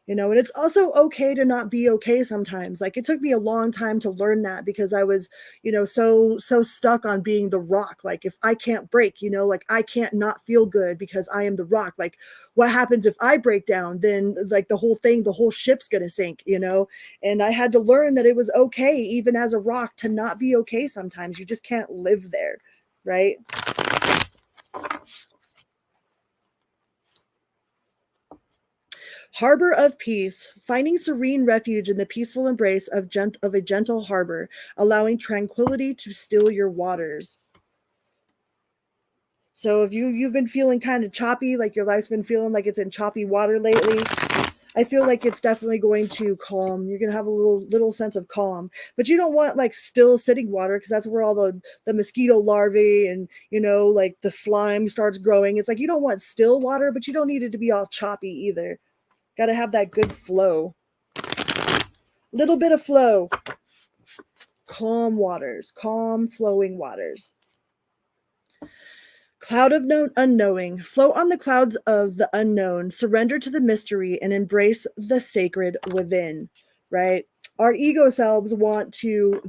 You know, and it's also okay to not be okay sometimes. Like it took me a long time to learn that because I was, you know, so stuck on being the rock. Like if I can't break, you know, like I can't not feel good because I am the rock. Like what happens if I break down? Then like the whole ship's going to sink, you know? And I had to learn that it was okay, even as a rock, to not be okay sometimes. You just can't live there, right? Harbor of peace, finding serene refuge in the peaceful embrace of a gentle harbor, allowing tranquility to still your waters. So if you've been feeling kind of choppy, like your life's been feeling like it's in choppy water lately, I feel like it's definitely going to calm. You're going to have a little sense of calm, but you don't want like still sitting water, because that's where all the mosquito larvae and, you know, like the slime starts growing. It's like you don't want still water, but you don't need it to be all choppy either. Got to have that good flow. Little bit of flow. Calm waters. Calm flowing waters. Cloud of unknowing. Float on the clouds of the unknown. Surrender to the mystery and embrace the sacred within. Right? Our ego selves want to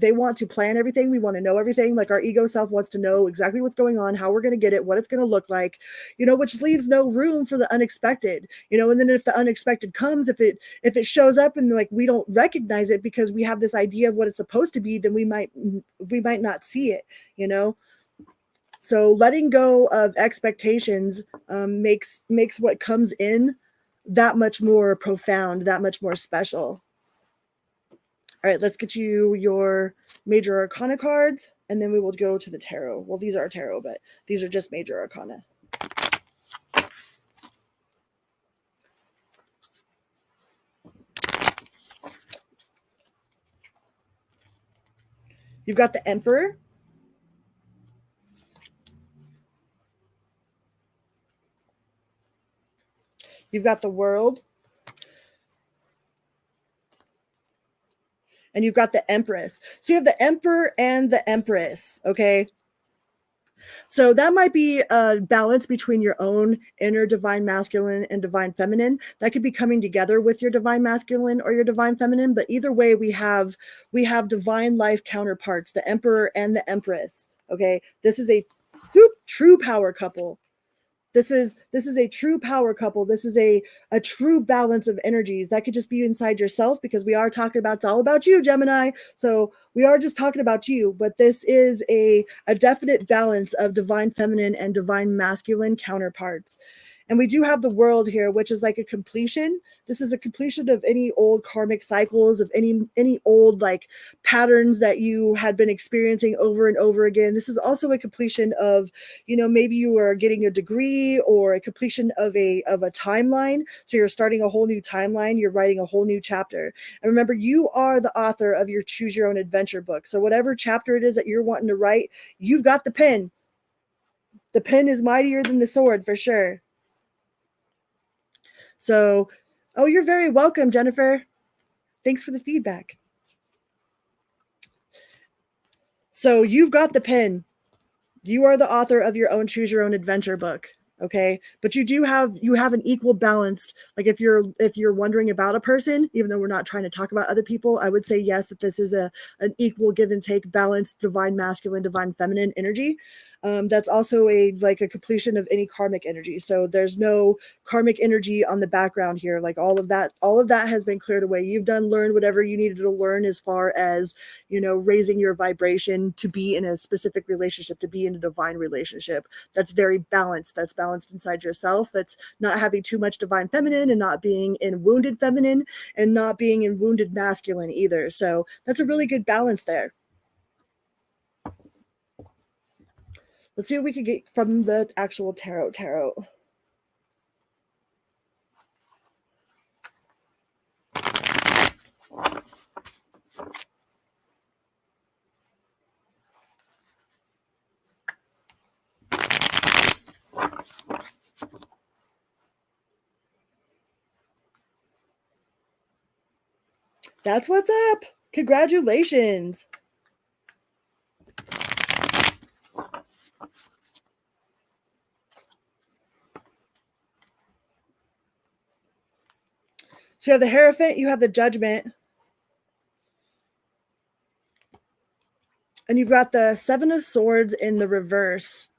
plan everything. We want to know everything. Like our ego self wants to know exactly what's going on, how we're going to get it, what it's going to look like, you know, which leaves no room for the unexpected, you know. And then if the unexpected comes, if it shows up and like we don't recognize it because we have this idea of what it's supposed to be, then we might not see it, you know. So letting go of expectations makes what comes in that much more profound, that much more special. All right, let's get you your major arcana cards, and then we will go to the tarot. Well, these are tarot, but these are just major arcana. You've got the Emperor. You've got the World. And you've got the Empress. So you have the Emperor and the Empress, okay? So that might be a balance between your own inner divine masculine and divine feminine. That could be coming together with your divine masculine or your divine feminine. But either way, we have divine life counterparts, the Emperor and the Empress. Okay, this is a true power couple. This is a true power couple. This is a true balance of energies. That could just be inside yourself, because we are talking about, it's all about you, Gemini. So we are just talking about you, but this is a definite balance of divine feminine and divine masculine counterparts. And we do have the World here, which is like a completion. This is a completion of any old karmic cycles, of any old like patterns that you had been experiencing over and over again. This is also a completion of, you know, maybe you are getting a degree or a completion of a timeline. So you're starting a whole new timeline. You're writing a whole new chapter. And remember, you are the author of your Choose Your Own Adventure book. So whatever chapter it is that you're wanting to write, you've got the pen. The pen is mightier than the sword for sure. So, oh, you're very welcome, Jennifer. Thanks for the feedback. So you've got the pen. You are the author of your own Choose Your Own Adventure book. Okay. But you have an equal balanced, like if you're wondering about a person, even though we're not trying to talk about other people, I would say yes, that this is an equal give and take, balanced, divine masculine, divine feminine energy. That's also a completion of any karmic energy. So there's no karmic energy on the background here. Like all of that has been cleared away. You've learned whatever you needed to learn as far as, you know, raising your vibration to be in a specific relationship, to be in a divine relationship. That's very balanced. That's balanced inside yourself. That's not having too much divine feminine and not being in wounded feminine and not being in wounded masculine either. So that's a really good balance there. Let's see what we can get from the actual tarot. That's what's up. Congratulations. So you have the Hierophant, you have the Judgment, and you've got the Seven of Swords in the reverse.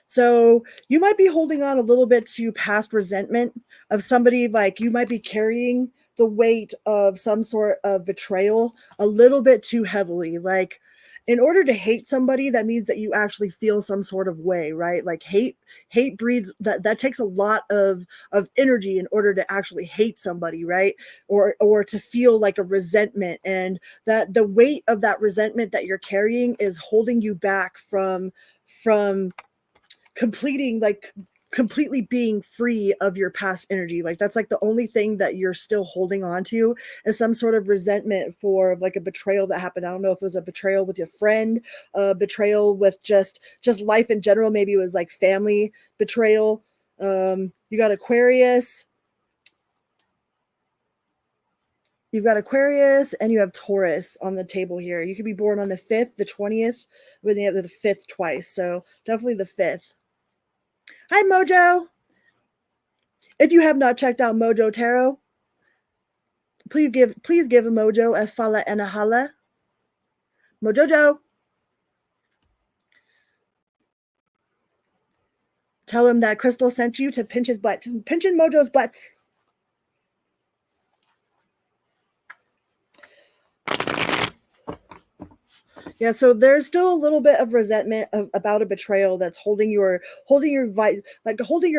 So you might be holding on a little bit to past resentment of somebody, like you might be carrying the weight of some sort of betrayal a little bit too heavily. Like in order to hate somebody, that means that you actually feel some sort of way, right? Like hate breeds that takes a lot of energy in order to actually hate somebody, right? Or to feel like a resentment, and that the weight of that resentment that you're carrying is holding you back from completely being free of your past energy. Like that's like the only thing that you're still holding on to is some sort of resentment for like a betrayal that happened. I don't know if it was a betrayal with your friend, betrayal with just life in general. Maybe it was like family betrayal. You got Aquarius. You've got Aquarius and you have Taurus on the table here. You could be born on the 5th, the 20th, but then you have the 5th twice. So definitely the 5th. Hi, Mojo. If you have not checked out Mojo Tarot, please give a Mojo a follow and a holla. Mojojo. Tell him that Crystal sent you to pinch his butt. Pinching Mojo's butt. Yeah, so there's still a little bit of resentment about a betrayal that's holding your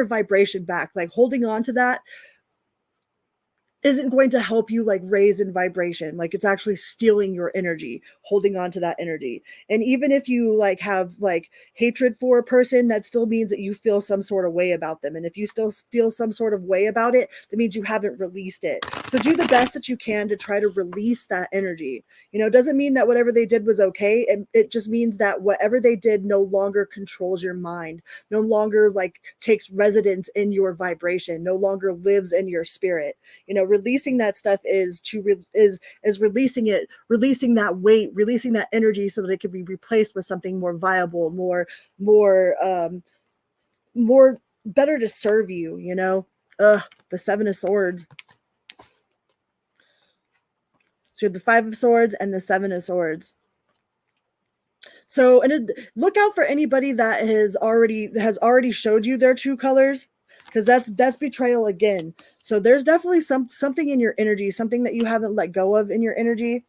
vibration back, like holding on to that isn't going to help you like raise in vibration. Like it's actually stealing your energy, holding on to that energy. And even if you like have like hatred for a person, that still means that you feel some sort of way about them. And if you still feel some sort of way about it, that means you haven't released it. So do the best that you can to try to release that energy. You know, it doesn't mean that whatever they did was okay. It just means that whatever they did no longer controls your mind, no longer like takes residence in your vibration, no longer lives in your spirit. You know, releasing that stuff is releasing it, releasing that weight, releasing that energy so that it can be replaced with something more viable, more better to serve you, you know. The 7 of Swords. So you have the 5 of Swords and the 7 of Swords. So, and look out for anybody that has already showed you their true colors, because that's betrayal again. So there's definitely something in your energy, something that you haven't let go of in your energy.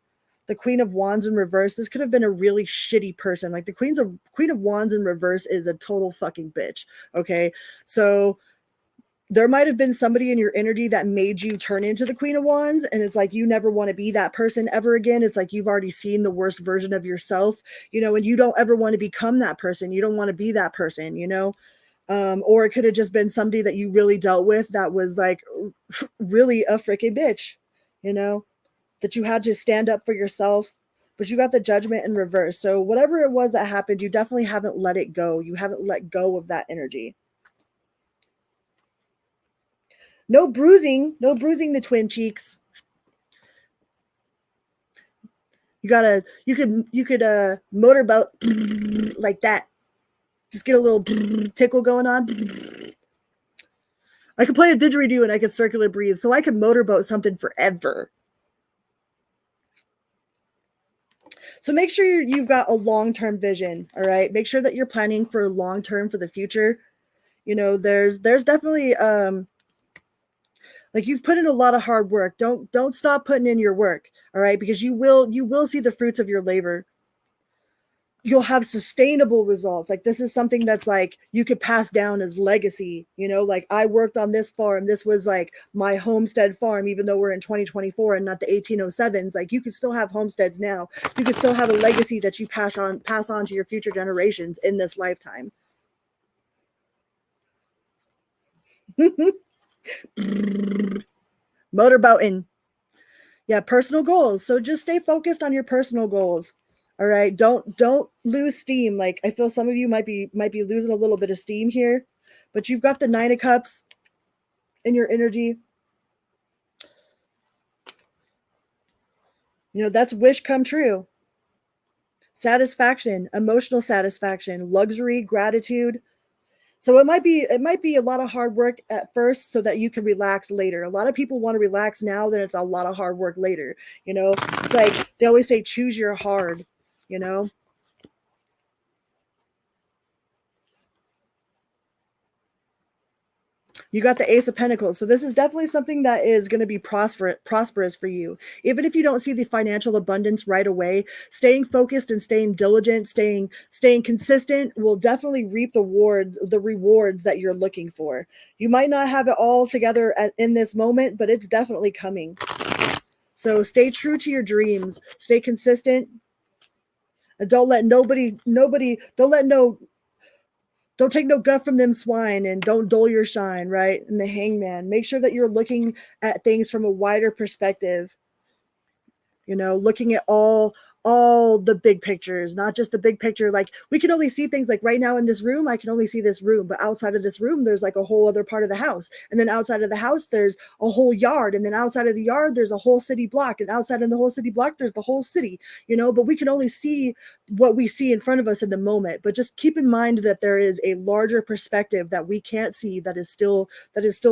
The Queen of Wands in reverse. This could have been a really shitty person. Like the Queen of Wands in reverse is a total fucking bitch. Okay, so there might have been somebody in your energy that made you turn into the Queen of Wands, and it's like you never want to be that person ever again. It's like you've already seen the worst version of yourself, you know, and you don't ever want to become that person. You don't want to be that person, you know. Or it could have just been somebody that you really dealt with that was like really a freaking bitch, you know, that you had to stand up for yourself, but you got the Judgment in reverse. So whatever it was that happened, you definitely haven't let it go. You haven't let go of that energy. No bruising the twin cheeks. You could motorboat like that. Just get a little tickle going on. I could play a didgeridoo and I could circular breathe, so I could motorboat something forever. So make sure you've got a long-term vision, all right? Make sure that you're planning for long-term for the future. You know, there's definitely like you've put in a lot of hard work. Don't stop putting in your work, all right? Because you will see the fruits of your labor. You'll have sustainable results. Like this is something that's like you could pass down as legacy, you know, like I worked on this farm. This was like my homestead farm, even though we're in 2024 and not the 1807s. Like you can still have homesteads now. You can still have a legacy that you pass on to your future generations in this lifetime. Motorboating. Yeah, personal goals. So just stay focused on your personal goals. All right. Don't lose steam. Like I feel some of you might be losing a little bit of steam here, but you've got the 9 of Cups in your energy. You know, that's wish come true. Satisfaction, emotional satisfaction, luxury, gratitude. So it might be a lot of hard work at first so that you can relax later. A lot of people want to relax now, then it's a lot of hard work later. You know, it's like they always say, choose your hard, you know. You got the Ace of Pentacles. So this is definitely something that is going to be prosperous for you. Even if you don't see the financial abundance right away, staying focused and staying diligent, staying consistent will definitely reap the rewards that you're looking for. You might not have it all together in this moment, but it's definitely coming. So stay true to your dreams, stay consistent, and don't take no guff from them swine, and don't dull your shine, right? And the Hangman. Make sure that you're looking at things from a wider perspective. You know, looking at all the big pictures, not just the big picture. Like we can only see things like right now in this room, I can only see this room, but outside of this room, there's like a whole other part of the house. And then outside of the house, there's a whole yard. And then outside of the yard, there's a whole city block. And outside of the whole city block, there's the whole city, you know, but we can only see what we see in front of us in the moment. But just keep in mind that there is a larger perspective that we can't see that is still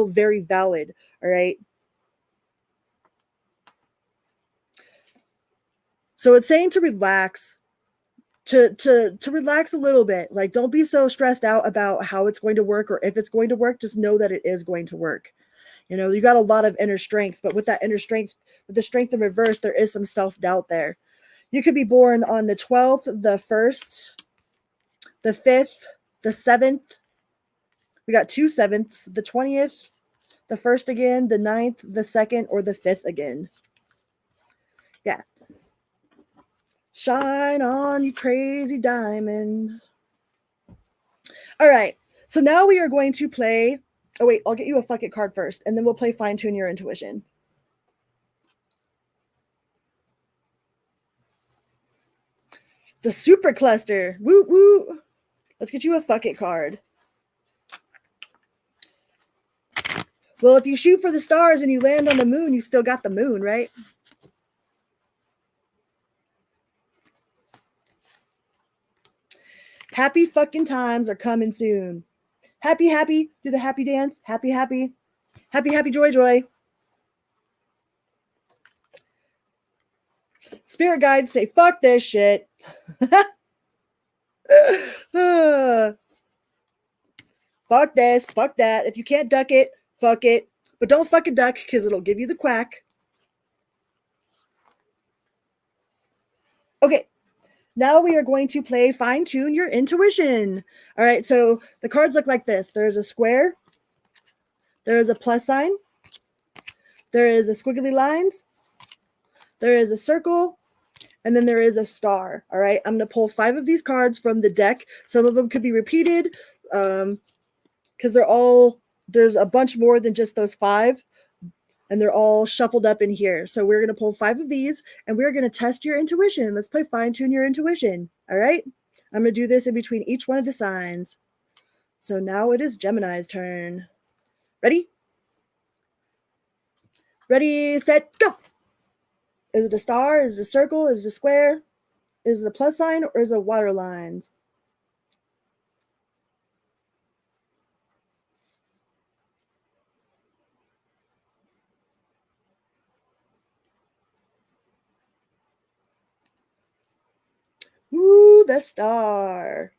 very valid. All right. So it's saying to relax, to relax a little bit. Like, don't be so stressed out about how it's going to work or if it's going to work. Just know that it is going to work. You know, you got a lot of inner strength, but with that inner strength, with the strength in reverse, there is some self-doubt there. You could be born on the 12th, the 1st, the 5th, the 7th. We got 2 7ths, the 20th, the 1st again, the 9th, the 2nd, or the 5th again. Yeah. Shine on, you crazy diamond. All right. So now we are going to play. Oh, wait. I'll get you a fuck it card first, and then we'll play Fine Tune Your Intuition. The super cluster. Woo woo. Let's get you a fuck it card. Well, if you shoot for the stars and you land on the moon, you still got the moon, right? Happy fucking times are coming soon. Happy, happy. Do the happy dance. Happy, happy. Happy, happy, joy, joy. Spirit guides say, fuck this shit. Fuck this. Fuck that. If you can't duck it, fuck it. But don't fucking duck because it'll give you the quack. Okay. Now we are going to play Fine Tune Your Intuition. All right, so the cards look like this. There's a square, There is a plus sign. There is a squiggly lines. There is a circle. And then there is a star. All right. I'm going to pull 5 of these cards from the deck. Some of them could be repeated because there's a bunch more than just those 5. And they're all shuffled up in here. So we're going to pull 5 of these and we're going to test your intuition. Let's play fine tune your intuition. All right. I'm going to do this in between each one of the signs. So now it is Gemini's turn. Ready? Ready, set, go. Is it a star? Is it a circle? Is it a square? Is it a plus sign or is it water lines? Ooh, the star.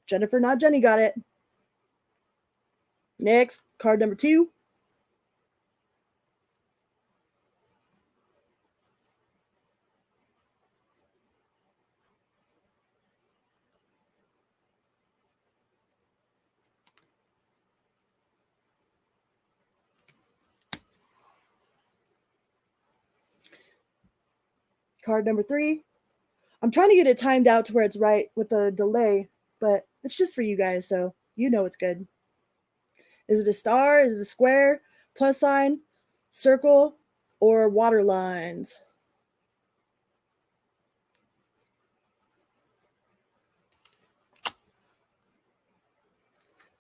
Jennifer, not Jenny, got it. Next, card number 2. Card number 3. I'm trying to get it timed out to where it's right with the delay, but it's just for you guys, so you know it's good. Is it a star? Is it a square? Plus sign? Circle? Or water lines?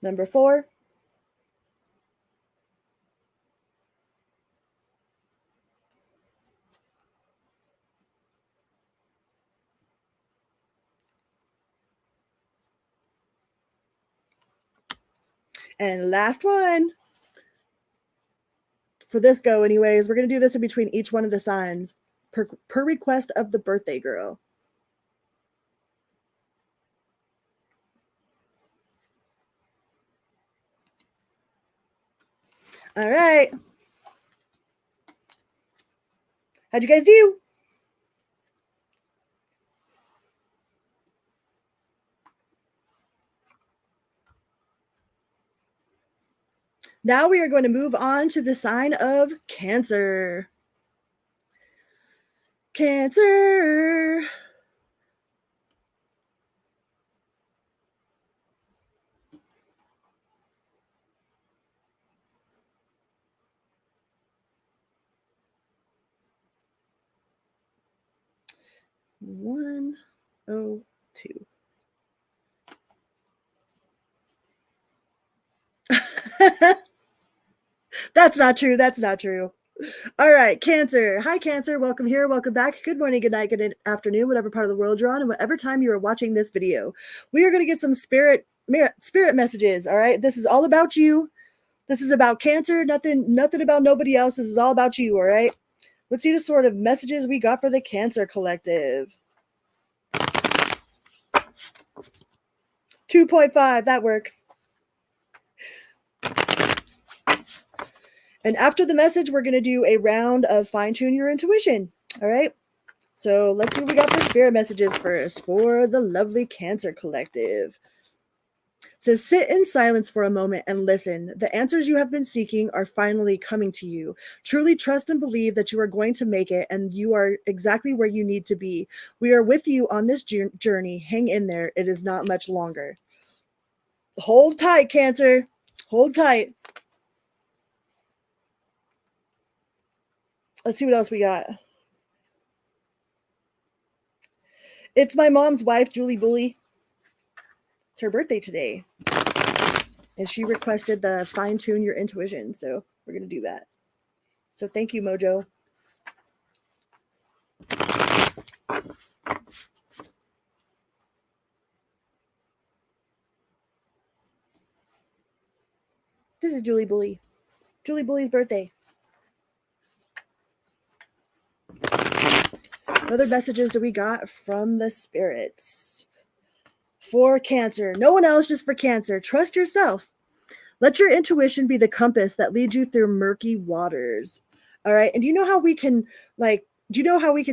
Number 4. And last one. For this go anyways, we're going to do this in between each one of the signs per request of the birthday girl. All right. How'd you guys do? Now we are going to move on to the sign of Cancer. Cancer. One, oh, 2. That's not true. That's not true. All right, Cancer. Hi, Cancer. Welcome here. Welcome back. Good morning, good night, good afternoon, whatever part of the world you're on, and whatever time you are watching this video. We are going to get some spirit messages. All right. This is all about you. This is about Cancer. Nothing about nobody else. This is all about you. All right. Let's see the sort of messages we got for the Cancer collective. 2.5. That works. And after the message, we're going to do a round of fine-tune your intuition. All right. So let's see what we got for spirit messages first for the lovely Cancer collective. It says, sit in silence for a moment and listen. The answers you have been seeking are finally coming to you. Truly trust and believe that you are going to make it and you are exactly where you need to be. We are with you on this journey. Hang in there. It is not much longer. Hold tight, Cancer. Hold tight. Let's see what else we got. It's my mom's wife, Julie Bully. It's her birthday today. And she requested the fine-tune your intuition. So we're going to do that. So thank you, Mojo. This is Julie Bully. It's Julie Bully's birthday. What other messages do we got from the spirits? For Cancer. No one else, just for Cancer. Trust yourself. Let your intuition be the compass that leads you through murky waters. All right. And do you know how we can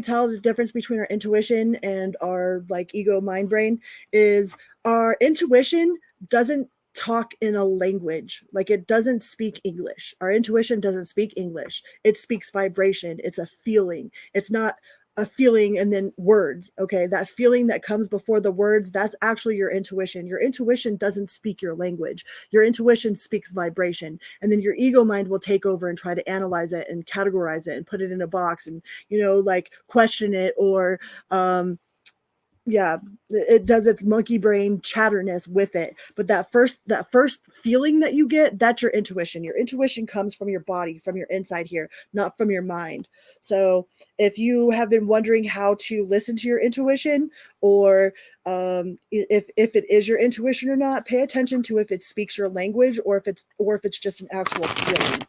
tell the difference between our intuition and our ego mind brain? Is our intuition doesn't talk in a language. Like, it doesn't speak English. Our intuition doesn't speak English. It speaks vibration. It's a feeling. It's not a feeling and then words. Okay. That feeling that comes before the words, that's actually your intuition. Your intuition doesn't speak your language. Your intuition speaks vibration. And then your ego mind will take over and try to analyze it and categorize it and put it in a box and, like question it, or, yeah, it does its monkey brain chatterness with it. But that first feeling that you get, that's your intuition. Your intuition comes from your body, from your inside here, not from your mind. So if you have been wondering how to listen to your intuition, or if it is your intuition or not, pay attention to if it speaks your language, or if it's just an actual feeling.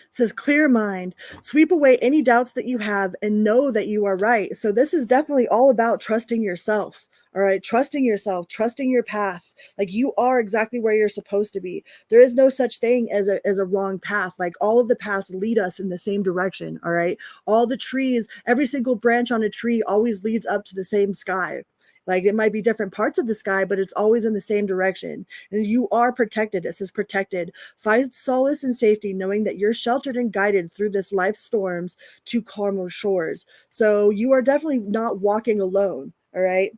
It says, clear mind, sweep away any doubts that you have and know that you are right. So this is definitely all about trusting yourself. All right. Trusting yourself, trusting your path. Like, you are exactly where you're supposed to be. There is no such thing as a wrong path. Like, all of the paths lead us in the same direction. All right. All the trees, every single branch on a tree always leads up to the same sky. Like, it might be different parts of the sky, but it's always in the same direction. And you are protected. It says protected. Find solace and safety knowing that you're sheltered and guided through this life's storms to calmer shores. So you are definitely not walking alone. All right.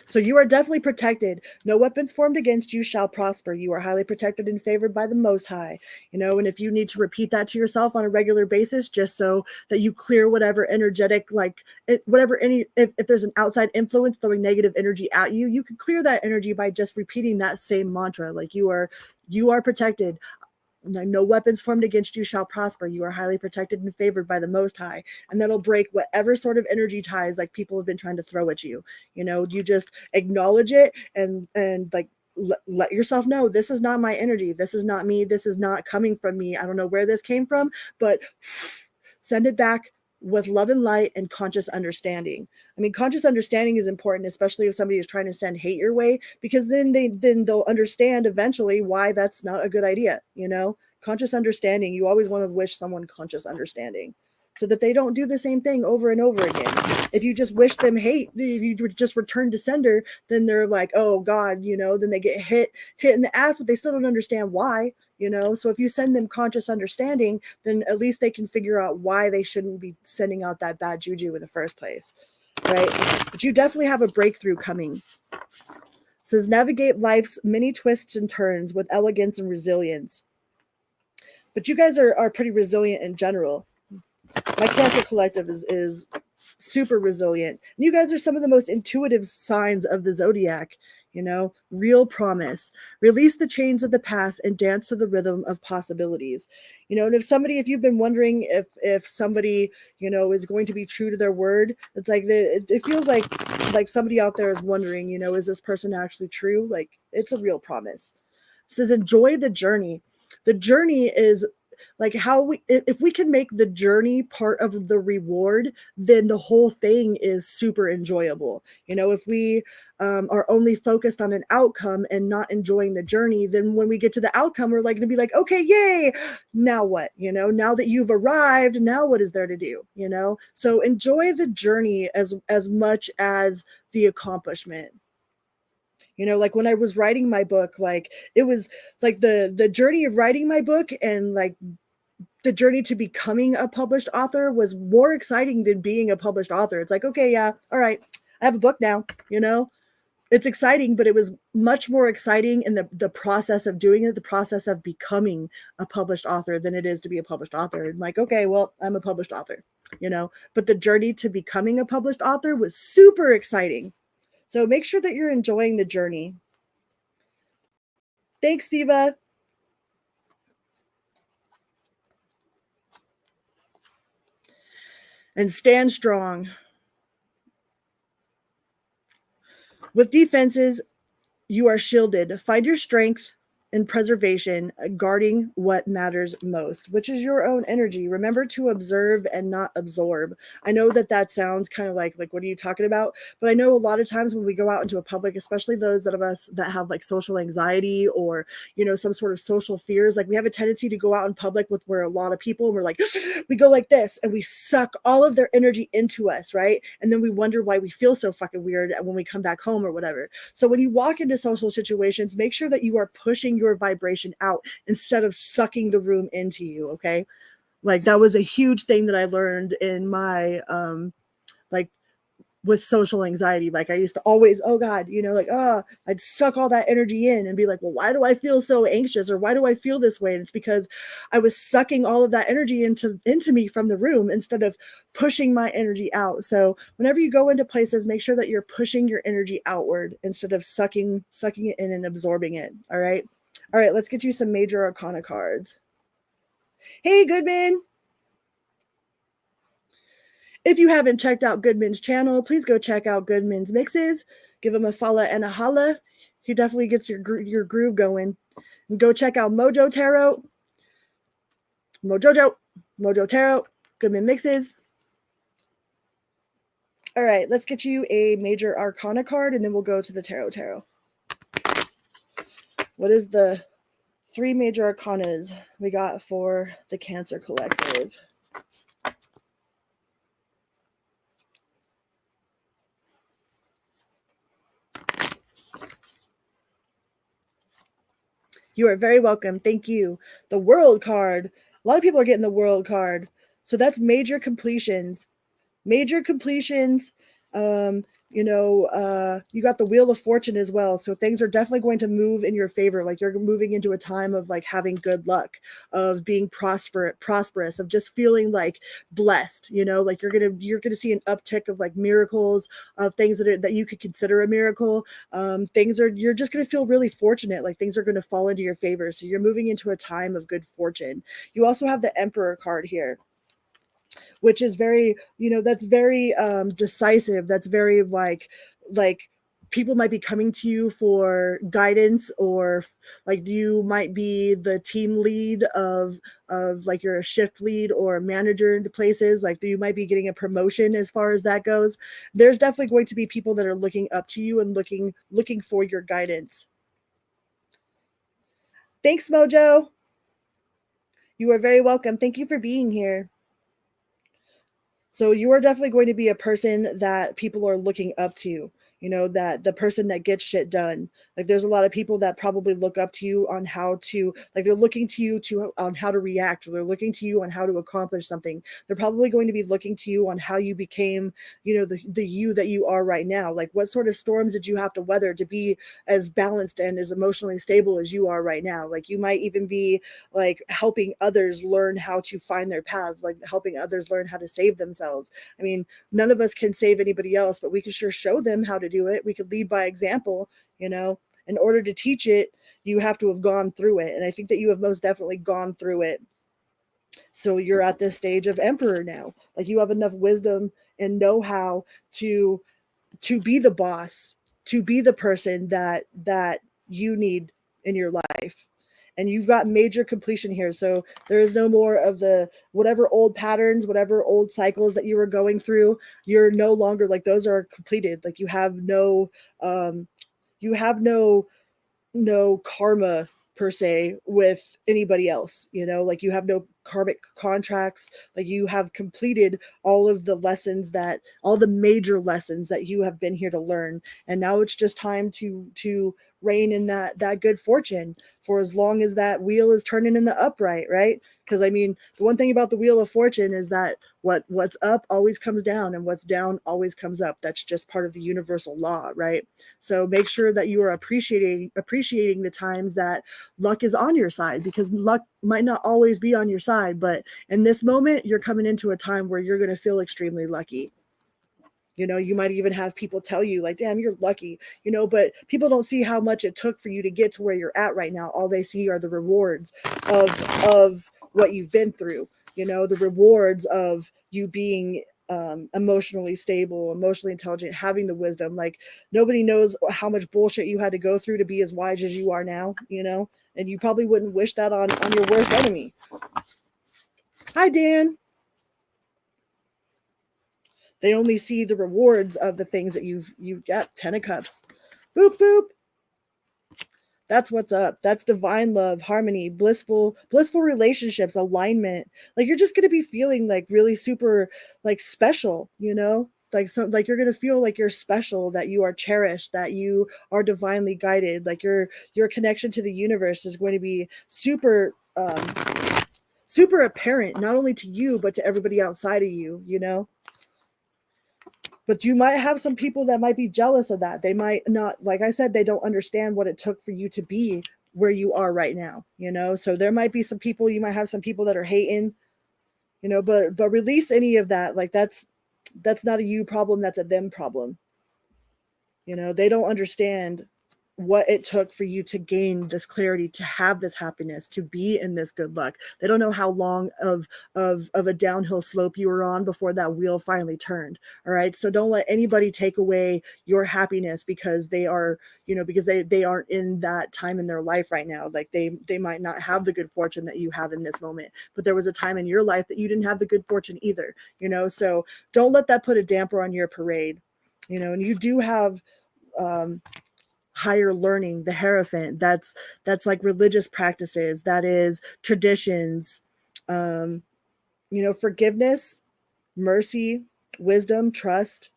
So you are definitely protected. No weapons formed against you shall prosper. You are highly protected and favored by the Most High. And if you need to repeat that to yourself on a regular basis, just so that you clear whatever energetic, if there's an outside influence throwing negative energy at you, you can clear that energy by just repeating that same mantra. Like, you are protected. No weapons formed against you shall prosper. You are highly protected and favored by the Most High. And that'll break whatever sort of energy ties like people have been trying to throw at you. You just acknowledge it and like let yourself know, this is not my energy. This is not me. This is not coming from me. I don't know where this came from, but send it back with love and light and conscious understanding. I mean, conscious understanding is important, especially if somebody is trying to send hate your way, because then they'll understand eventually why that's not a good idea. Conscious understanding. You always want to wish someone conscious understanding so that they don't do the same thing over and over again. If you just wish them hate, if you just return to sender, then they're like, oh God, then they get hit in the ass, but they still don't understand why. So if you send them conscious understanding, then at least they can figure out why they shouldn't be sending out that bad juju in the first place, right? But you definitely have a breakthrough coming. It says, navigate life's many twists and turns with elegance and resilience. But you guys are pretty resilient in general. My Cancer collective is super resilient. And you guys are some of the most intuitive signs of the zodiac. Real promise. Release the chains of the past and dance to the rhythm of possibilities. And if you've been wondering if somebody, is going to be true to their word, it's like it feels like somebody out there is wondering, is this person actually true? Like, it's a real promise. It says, enjoy the journey. The journey is like if we can make the journey part of the reward, then the whole thing is super enjoyable. If we are only focused on an outcome and not enjoying the journey, then when we get to the outcome, we're like going to be like, okay, yay, now what? Now that you've arrived, now what is there to do? So enjoy the journey as much as the accomplishment. Like, when I was writing my book, like, it was like the journey of writing my book and like the journey to becoming a published author was more exciting than being a published author. It's like, okay, yeah, all right, I have a book now, it's exciting, but it was much more exciting in the process of doing it, the process of becoming a published author, than it is to be a published author. And like, okay, well, I'm a published author, but the journey to becoming a published author was super exciting. So make sure that you're enjoying the journey. Thanks, Siva. And stand strong. With defenses, you are shielded. Find your strength and preservation, guarding what matters most, which is your own energy. Remember to observe and not absorb. I know that sounds kind of like what are you talking about? But I know a lot of times when we go out into a public, especially those of us that have like social anxiety or, you know, some sort of social fears, like we have a tendency to go out in public with where a lot of people and we're like, we go like this and we suck all of their energy into us, right? And then we wonder why we feel so fucking weird when we come back home or whatever. So when you walk into social situations, make sure that you are pushing your vibration out instead of sucking the room into you. Okay. Like that was a huge thing that I learned in my, like with social anxiety. Like I used to always, oh God, you know, like, I'd suck all that energy in and be like, well, why do I feel so anxious or why do I feel this way? And it's because I was sucking all of that energy into me from the room instead of pushing my energy out. So whenever you go into places, make sure that you're pushing your energy outward instead of sucking it in and absorbing it. All right. All right. Let's get you some major arcana cards. Hey, Goodman. If you haven't checked out Goodman's channel, please go check out Goodman's mixes. Give him a follow and a holla. He definitely gets your groove going. And go check out Mojo Tarot. Mojo Tarot. Goodman mixes. All right, let's get you a major arcana card and then we'll go to the tarot. What is the 3 major arcanas we got for the Cancer Collective? You are very welcome. Thank you. The World card. A lot of people are getting the World card. So that's major completions. Major completions. You got the Wheel of Fortune as well. So things are definitely going to move in your favor. Like you're moving into a time of like having good luck, of being prosperous, of just feeling like blessed, you know, like you're going to see an uptick of like miracles, of things that you could consider a miracle. You're just going to feel really fortunate. Like things are going to fall into your favor. So you're moving into a time of good fortune. You also have the Emperor card here, which is very, you know, that's very decisive. That's very like people might be coming to you for guidance, or like you might be the team lead of like you're a shift lead or a manager into places, like you might be getting a promotion as far as that goes. There's definitely going to be people that are looking up to you and looking for your guidance. Thanks, Mojo. You are very welcome. Thank you for being here. So you are definitely going to be a person that people are looking up to, you know, that the person that gets shit done. Like there's a lot of people that probably look up to you on how to, like they're looking to you on how to react, or they're looking to you on how to accomplish something. They're probably going to be looking to you on how you became, you know, the you that you are right now. Like what sort of storms did you have to weather to be as balanced and as emotionally stable as you are right now? Like you might even be like helping others learn how to find their paths, like helping others learn how to save themselves. I mean, none of us can save anybody else, but we can sure show them how to do it. We could lead by example. You know, in order to teach it, you have to have gone through it. And I think that you have most definitely gone through it. So you're at this stage of Emperor now. Like you have enough wisdom and know-how to be the boss, to be the person that you need in your life. And you've got major completion here. So there is no more of the whatever old patterns, whatever old cycles that you were going through. You're no longer, like, those are completed. Like you have no karma per se with anybody else, you know, like you have no karmic contracts. Like you have completed all of the lessons, that all the major lessons that you have been here to learn. And now it's just time to reign in that good fortune for as long as that wheel is turning in the upright, right? Because I mean, the one thing about the Wheel of Fortune is that what's up always comes down, and what's down always comes up. That's just part of the universal law, right? So make sure that you are appreciating the times that luck is on your side, because luck might not always be on your side, but in this moment, you're coming into a time where you're going to feel extremely lucky. You know, you might even have people tell you like, damn, you're lucky, you know, but people don't see how much it took for you to get to where you're at right now. All they see are the rewards of what you've been through, you know, the rewards of you being emotionally stable, emotionally intelligent, having the wisdom. Like nobody knows how much bullshit you had to go through to be as wise as you are now, you know, and you probably wouldn't wish that on your worst enemy. Hi, Dan. They only see the rewards of the things that you got. 10 of Cups. Boop, boop. That's what's up. That's divine love, harmony, blissful relationships, alignment. Like you're just going to be feeling like really super like special, you know? Like you're going to feel like you're special, that you are cherished, that you are divinely guided. Like your connection to the universe is going to be super super apparent, not only to you but to everybody outside of you, you know? But you might have some people that might be jealous of that. They might not, like I said, they don't understand what it took for you to be where you are right now, you know? So there might be some people, you might have some people that are hating, you know, but release any of that. Like that's not a you problem, that's a them problem. You know, they don't understand what it took for you to gain this clarity, to have this happiness, to be in this good luck. They don't know how long of a downhill slope you were on before that wheel finally turned. All right. So don't let anybody take away your happiness because they are, you know, because they aren't in that time in their life right now. Like they might not have the good fortune that you have in this moment, but there was a time in your life that you didn't have the good fortune either, you know? So don't let that put a damper on your parade, you know. And you do have, higher learning, the Hierophant. That's like religious practices, that is traditions, you know, forgiveness, mercy, wisdom, trust.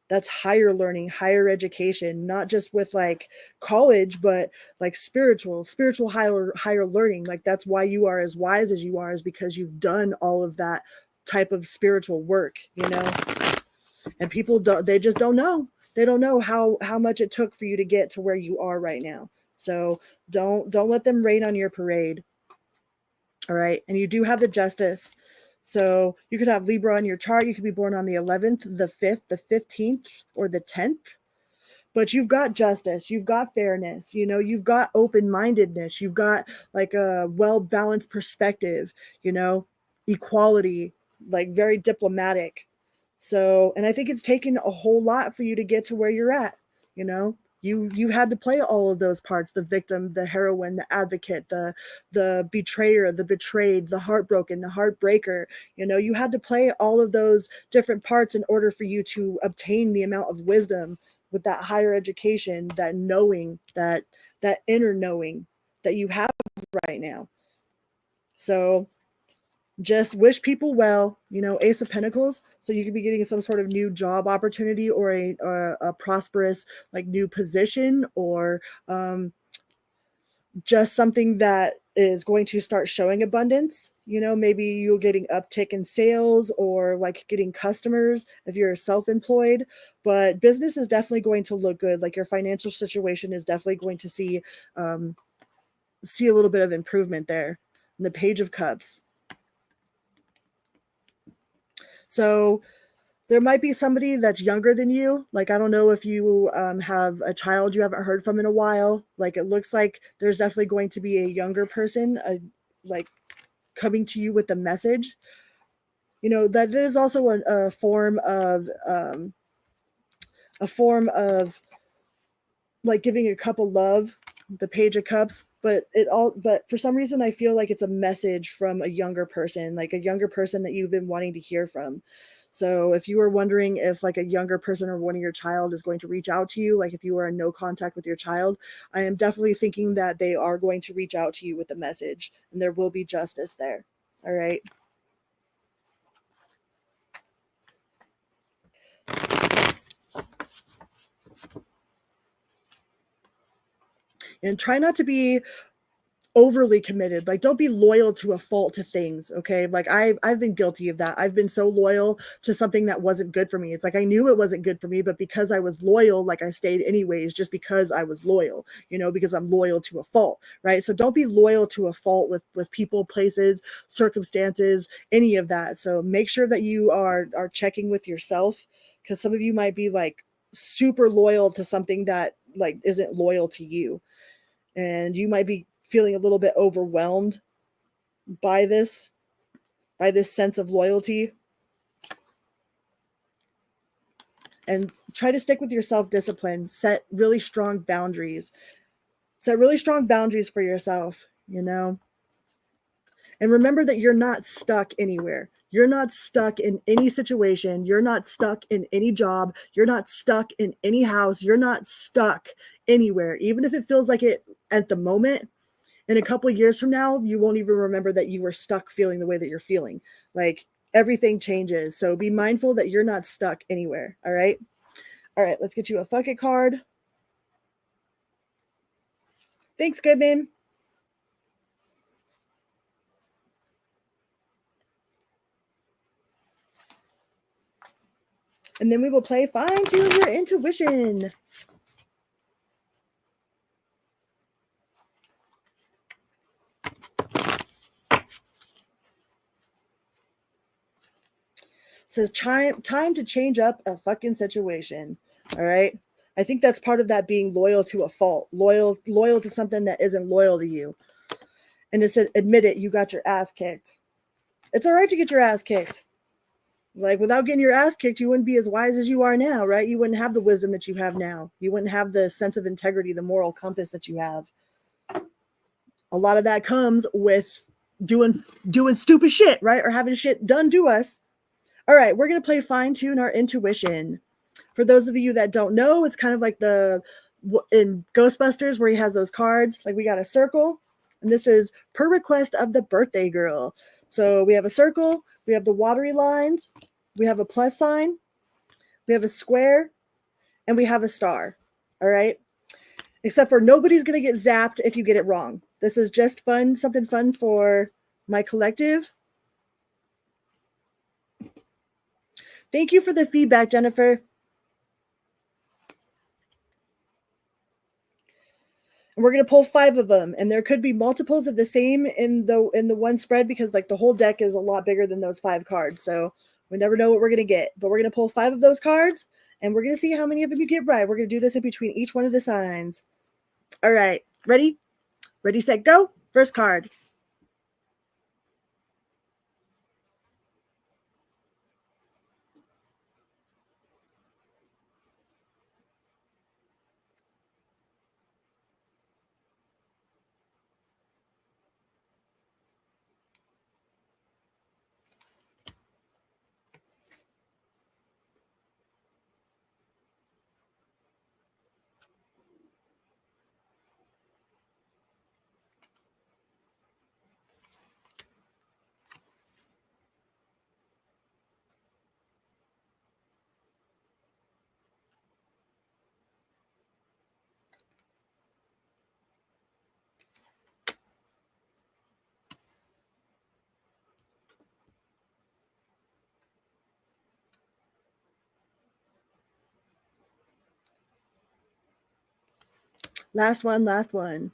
That's higher learning, higher education, not just with like college, but like spiritual higher learning. Like that's why you are as wise as you are, is because you've done all of that type of spiritual work, you know. And people don't, they just don't know. They don't know how much it took for you to get to where you are right now. So don't let them rain on your parade. All right. And you do have the Justice. So you could have Libra on your chart. You could be born on the 11th, the 5th, the 15th, or the 10th. But you've got justice, you've got fairness, you know, you've got open-mindedness, you've got like a well-balanced perspective, you know, equality, like very diplomatic. So, and I think it's taken a whole lot for you to get to where you're at, you know. You had to play all of those parts: the victim, the heroine, the advocate, the betrayer, the betrayed, the heartbroken, the heartbreaker. You know, you had to play all of those different parts in order for you to obtain the amount of wisdom, with that higher education, that knowing, that inner knowing that you have right now. So just wish people well, you know. Ace of Pentacles, so you could be getting some sort of new job opportunity, or a prosperous like new position, or just something that is going to start showing abundance. You know, maybe you're getting uptick in sales, or like getting customers if you're self-employed. But business is definitely going to look good. Like your financial situation is definitely going to see a little bit of improvement there. And the Page of Cups. So there might be somebody that's younger than you. Like, I don't know if you have a child you haven't heard from in a while. Like, it looks like there's definitely going to be a younger person, like coming to you with a message. You know, that is also a form of like giving a couple love, the Page of Cups. But for some reason I feel like it's a message from a younger person, like a younger person that you've been wanting to hear from. So if you were wondering if like a younger person or one of your child is going to reach out to you, like if you are in no contact with your child, I am definitely thinking that they are going to reach out to you with a message, and there will be justice there. All right. And try not to be overly committed. Like, don't be loyal to a fault to things. Okay. Like I've been guilty of that. I've been so loyal to something that wasn't good for me. It's like, I knew it wasn't good for me, but because I was loyal, like I stayed anyways, just because I was loyal, you know, because I'm loyal to a fault. Right. So don't be loyal to a fault with people, places, circumstances, any of that. So make sure that you are checking with yourself, because some of you might be like super loyal to something that like isn't loyal to you. And you might be feeling a little bit overwhelmed by this sense of loyalty. and try to stick with your self-discipline. Set really strong boundaries. Set really strong boundaries for yourself, you know? And remember that you're not stuck anywhere. You're not stuck in any situation. You're not stuck in any job. You're not stuck in any house. You're not stuck anywhere. Even if it feels like it at the moment, in a couple of years from now, you won't even remember that you were stuck feeling the way that you're feeling. Like everything changes. So be mindful that you're not stuck anywhere. All right. All right. Let's get you a fuck it card. Thanks, Goodman. And then we will play Fine Tune Your Intuition. Says time to change up a fucking situation. All right. I think that's part of that, being loyal to a fault, loyal to something that isn't loyal to you. And it said, admit it, you got your ass kicked. It's all right to get your ass kicked. Like, without getting your ass kicked, you wouldn't be as wise as you are now, right? You wouldn't have the wisdom that you have now. You wouldn't have the sense of integrity, the moral compass that you have. A lot of that comes with doing stupid shit, right? Or having shit done to us. All right, we're going to play Fine Tune Our Intuition. For those of you that don't know, it's kind of like in Ghostbusters where he has those cards. Like, we got a circle, and this is per request of the birthday girl. So we have a circle, we have the watery lines, we have a plus sign, we have a square, and we have a star. All right? Except for nobody's going to get zapped if you get it wrong. This is just fun, something fun for my collective. Thank you for the feedback, Jennifer. And we're going to pull 5 of them, and there could be multiples of the same in the one spread, because like the whole deck is a lot bigger than those 5 cards. So we never know what we're going to get, but we're going to pull 5 of those cards, and we're going to see how many of them you get right. We're going to do this in between each one of the signs. All right. Ready? Ready, set, go. First card. Last one, last one.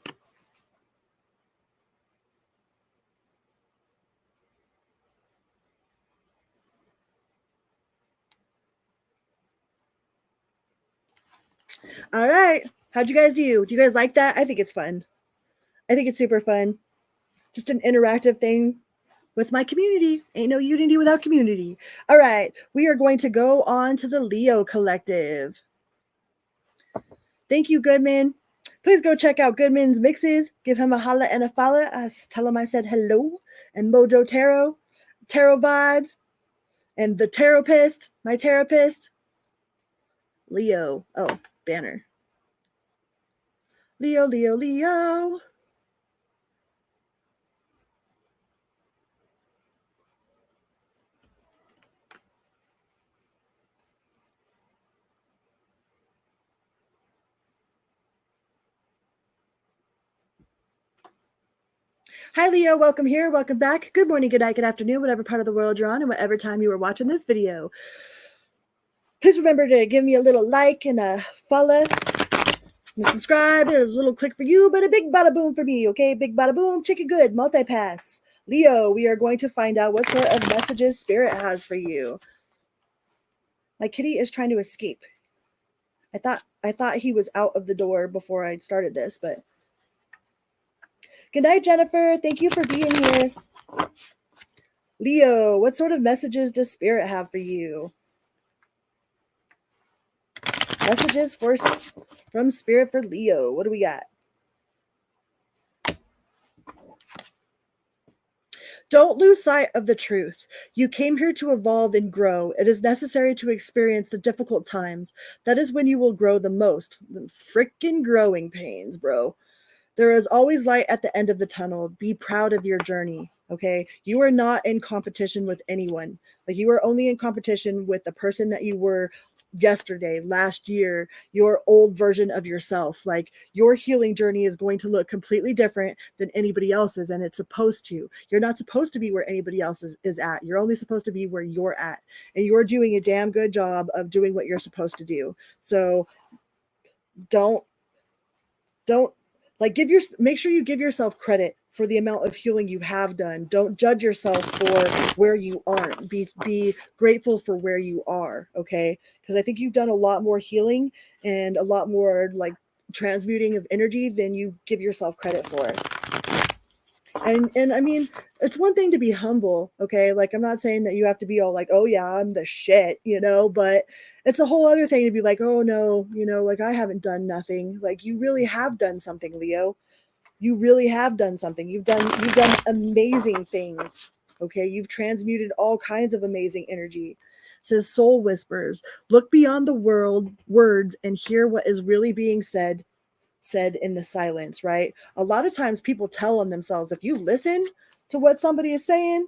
All right. How'd you guys do? Do you guys like that? I think it's fun. I think it's super fun. Just an interactive thing with my community. Ain't no unity without community. All right. We are going to go on to the Leo Collective. Thank you, Goodman. Please go check out Goodman's mixes. Give him a holla and a follow. Tell him I said hello. And Mojo Tarot vibes. And the Therapist, my therapist. Leo. Oh, banner. Leo, Leo, Leo. Hi, Leo. Welcome here. Welcome back. Good morning, good night, good afternoon, whatever part of the world you're on and whatever time you are watching this video. Please remember to give me a little like and a follow and subscribe. There's a little click for you, but a big bada boom for me, okay? Big bada boom, chicken good, multi-pass. Leo, we are going to find out what sort of messages Spirit has for you. My kitty is trying to escape. I thought he was out of the door before I started this, but... Good night, Jennifer. Thank you for being here. Leo, what sort of messages does Spirit have for you? Messages from Spirit for Leo. What do we got? Don't lose sight of the truth. You came here to evolve and grow. It is necessary to experience the difficult times. That is when you will grow the most. The freaking growing pains, bro. There is always light at the end of the tunnel. Be proud of your journey. Okay. You are not in competition with anyone. Like, you are only in competition with the person that you were yesterday, last year, your old version of yourself. Like, your healing journey is going to look completely different than anybody else's, and it's supposed to. You're not supposed to be where anybody else is at. You're only supposed to be where you're at, and you're doing a damn good job of doing what you're supposed to do. So don't like make sure you give yourself credit for the amount of healing you have done. Don't judge yourself for where you aren't. Be grateful for where you are, okay? Because I think you've done a lot more healing and a lot more like transmuting of energy than you give yourself credit for. And I mean, it's one thing to be humble, okay? Like, I'm not saying that you have to be all like, oh yeah, I'm the shit, but it's a whole other thing to be like, oh no, like, I haven't done nothing. Like, you really have done something, Leo. You really have done something. You've done amazing things, okay? You've transmuted all kinds of amazing energy. It says soul whispers. Look beyond the words and hear what is really being said in the silence, right? A lot of times people tell on themselves. If you listen to what somebody is saying,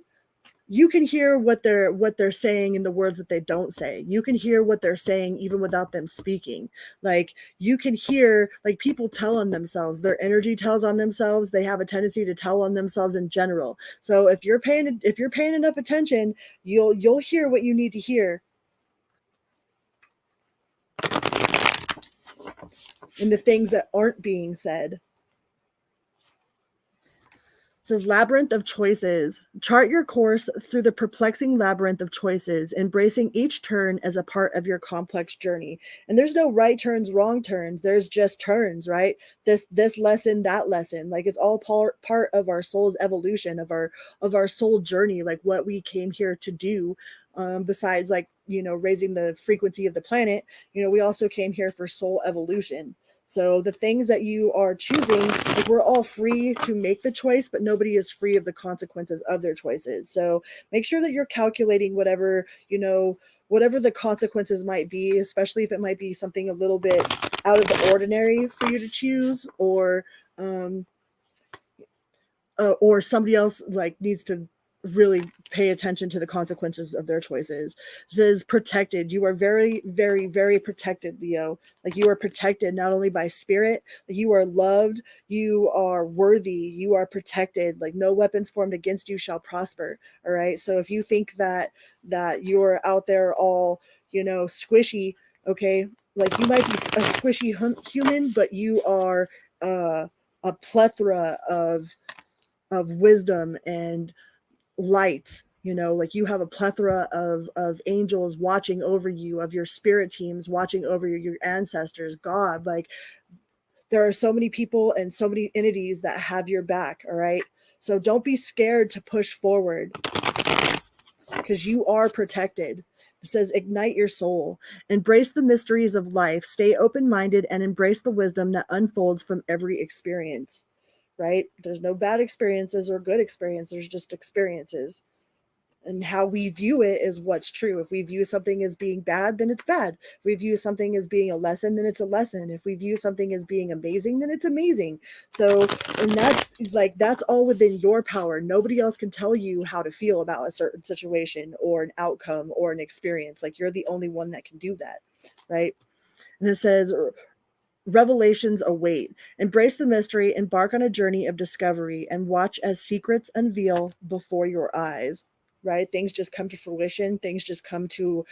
you can hear what they're saying in the words that they don't say. You can hear what they're saying even without them speaking. Like, you can hear, like, people tell on themselves. Their energy tells on themselves. They have a tendency to tell on themselves in general. So if you're paying enough attention, you'll hear what you need to hear. In the things that aren't being said. It says labyrinth of choices. Chart your course through the perplexing labyrinth of choices, embracing each turn as a part of your complex journey. And there's no right turns, wrong turns. There's just turns, right? This lesson, that lesson. Like, it's all part of our soul's evolution, of our soul journey, like what we came here to do. Besides, like, raising the frequency of the planet, we also came here for soul evolution. So the things that you are choosing, like, we're all free to make the choice, but nobody is free of the consequences of their choices. So make sure that you're calculating whatever the consequences might be, especially if it might be something a little bit out of the ordinary for you to choose, or somebody else like needs to really pay attention to the consequences of their choices. It says protected. You are very, very, very protected, Leo. Like, you are protected not only by spirit, like, you are loved, you are worthy, you are protected. Like, no weapons formed against you shall prosper. All right. So if you think that you're out there all, squishy, okay, like, you might be a squishy human, but you are a plethora of wisdom and light. Like, you have a plethora of angels watching over you, of your spirit teams watching over you, your ancestors, God. Like, there are so many people and so many entities that have your back. All right. So don't be scared to push forward, because you are protected. It says ignite your soul, embrace the mysteries of life, stay open-minded, and embrace the wisdom that unfolds from every experience. Right? There's no bad experiences or good experiences. There's just experiences. And how we view it is what's true. If we view something as being bad, then it's bad. If we view something as being a lesson, then it's a lesson. If we view something as being amazing, then it's amazing. So, and that's all within your power. Nobody else can tell you how to feel about a certain situation or an outcome or an experience. Like, you're the only one that can do that, right? And it says, revelations await. Embrace the mystery, embark on a journey of discovery, and watch as secrets unveil before your eyes. Right? Things just come to fruition. Things just come to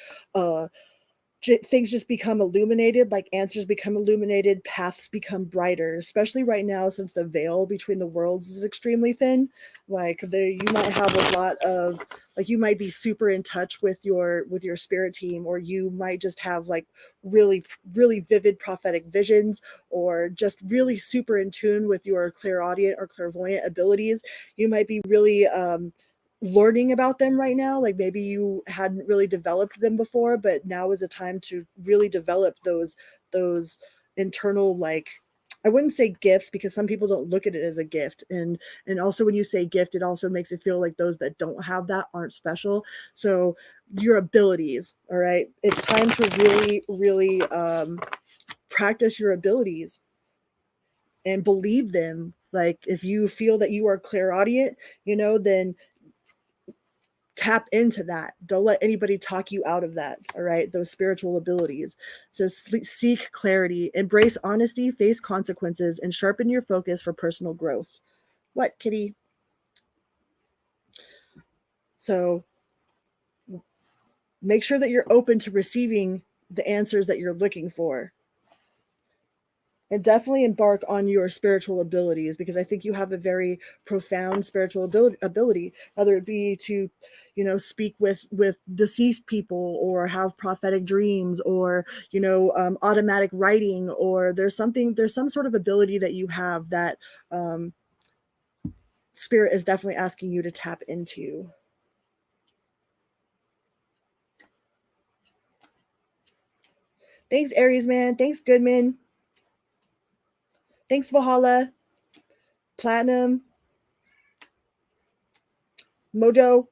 things just become illuminated, like answers become illuminated, paths become brighter, especially right now, since the veil between the worlds is extremely thin. Like, you might have a lot of, like, you might be super in touch with your spirit team, or you might just have like really, really vivid prophetic visions, or just really super in tune with your clairaudient or clairvoyant abilities. You might be really learning about them right now. Like, maybe you hadn't really developed them before, but now is a time to really develop those those internal, like, I wouldn't say gifts, because some people don't look at it as a gift. And also when you say gift, it also makes it feel like those that don't have that aren't special. So your abilities, all right? It's time to really, really practice your abilities and believe them. Like, if you feel that you are clairaudient, then tap into that. Don't let anybody talk you out of that. All right. Those spiritual abilities. It says seek clarity, embrace honesty, face consequences, and sharpen your focus for personal growth. What, kitty? So make sure that you're open to receiving the answers that you're looking for. And definitely embark on your spiritual abilities, because I think you have a very profound spiritual ability, whether it be to, speak with deceased people, or have prophetic dreams, or, automatic writing, or there's some sort of ability that you have that spirit is definitely asking you to tap into. Thanks, Aries, man. Thanks, Goodman. Thanks, Valhalla. Platinum. Mojo.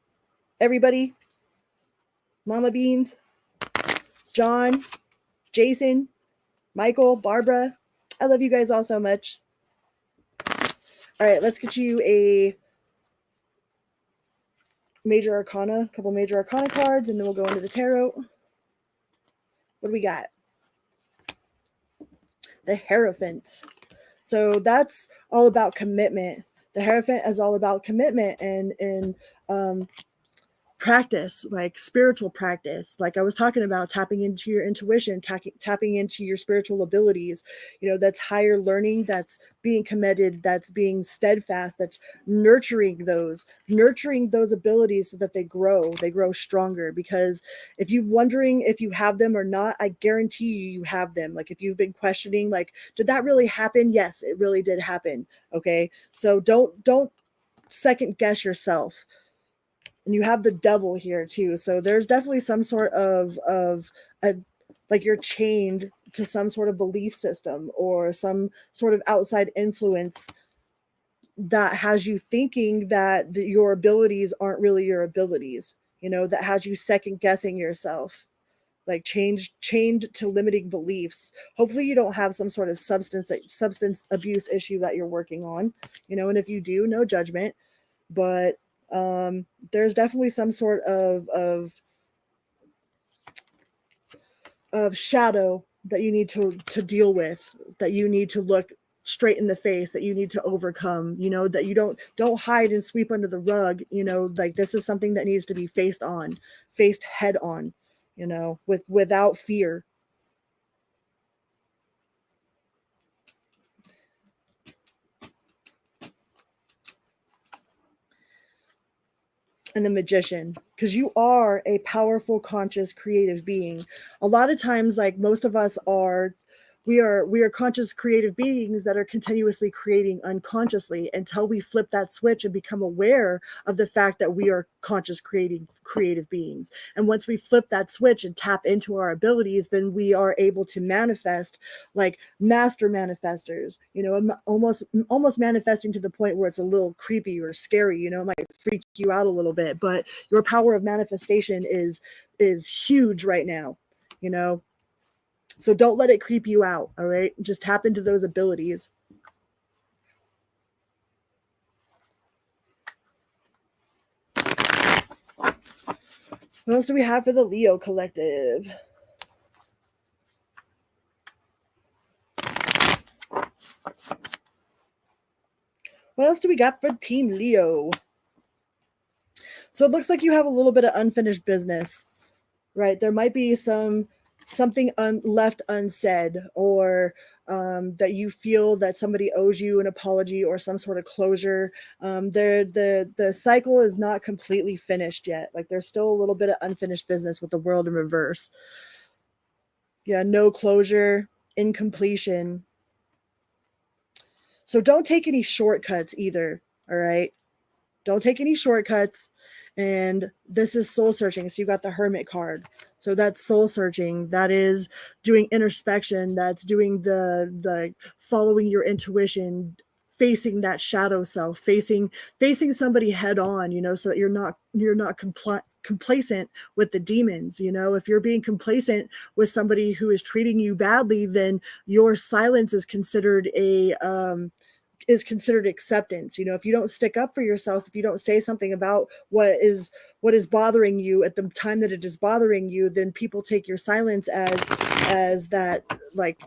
Everybody. Mama Beans. John. Jason. Michael. Barbara. I love you guys all so much. All right, let's get you a major arcana, a couple major arcana cards, and then we'll go into the tarot. What do we got? The Hierophant. So that's all about commitment. The Hierophant is all about commitment and practice, like spiritual practice. Like I was talking about, tapping into your intuition, tapping into your spiritual abilities. That's higher learning, that's being committed, that's being steadfast, that's nurturing those abilities so that they grow stronger. Because if you're wondering if you have them or not, I guarantee you have them. Like, if you've been questioning, like, did that really happen? Yes, it really did happen. Okay. So don't second guess yourself. And you have the devil here too. So there's definitely some sort of like, you're chained to some sort of belief system or some sort of outside influence that has you thinking that your abilities aren't really your abilities, that has you second guessing yourself, like chained to limiting beliefs. Hopefully you don't have some sort of substance abuse issue that you're working on, and if you do, no judgment. But there's definitely some sort of shadow that you need to deal with, that you need to look straight in the face, that you need to overcome, that you don't hide and sweep under the rug. Like, this is something that needs to be faced head on, without fear. And the Magician, because you are a powerful, conscious, creative being. A lot of times, like, most of us are, we are conscious, creative beings that are continuously creating unconsciously, until we flip that switch and become aware of the fact that we are conscious, creating creative beings. And once we flip that switch and tap into our abilities, then we are able to manifest like master manifestors, almost manifesting to the point where it's a little creepy or scary, it might freak you out a little bit, but your power of manifestation is huge right now, so don't let it creep you out. All right. Just tap into those abilities. What else do we have for the Leo collective? What else do we got for Team Leo? So it looks like you have a little bit of unfinished business, right? There might be something left unsaid, or that you feel that somebody owes you an apology or some sort of closure. The cycle is not completely finished yet. Like, there's still a little bit of unfinished business with the World in reverse. Yeah, no closure, incompletion. So don't take any shortcuts either, all right? Don't take any shortcuts. And this is soul searching. So you got the Hermit card. So that's soul searching. That is doing introspection. That's doing the following your intuition, facing that shadow self, facing somebody head on, you know, so that you're not complacent with the demons. You know, if you're being complacent with somebody who is treating you badly, then your silence is considered acceptance. You know, if you don't stick up for yourself, if you don't say something about what is bothering you at the time that it is bothering you, then people take your silence as that, like,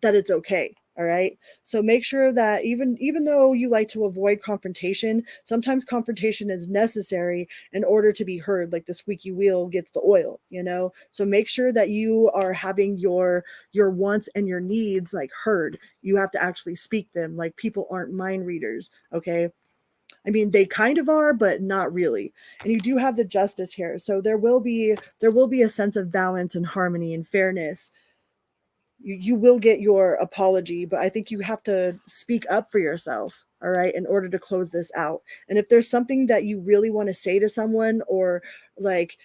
that it's okay. All right. So make sure that even though you like to avoid confrontation, sometimes confrontation is necessary in order to be heard. Like the squeaky wheel gets the oil, you know? So make sure that you are having your wants and your needs like heard. You have to actually speak them. Like, people aren't mind readers. Okay. I mean, they kind of are, but not really. And you do have the Justice here. So there will be a sense of balance and harmony and fairness. You will get your apology, but I think you have to speak up for yourself, all right, in order to close this out. And if there's something that you really want to say to someone, or like,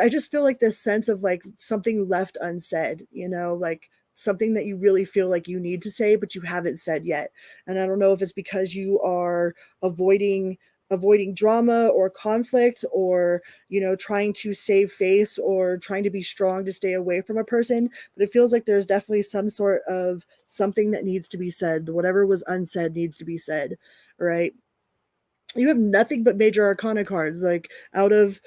I just feel like this sense of like something left unsaid, you know, like something that you really feel like you need to say, but you haven't said yet. And I don't know if it's because you are avoiding drama or conflict, or, you know, trying to save face or trying to be strong to stay away from a person, but it feels like there's definitely some sort of something that needs to be said. Whatever was unsaid needs to be said, right? You have nothing but major arcana cards. Like, out of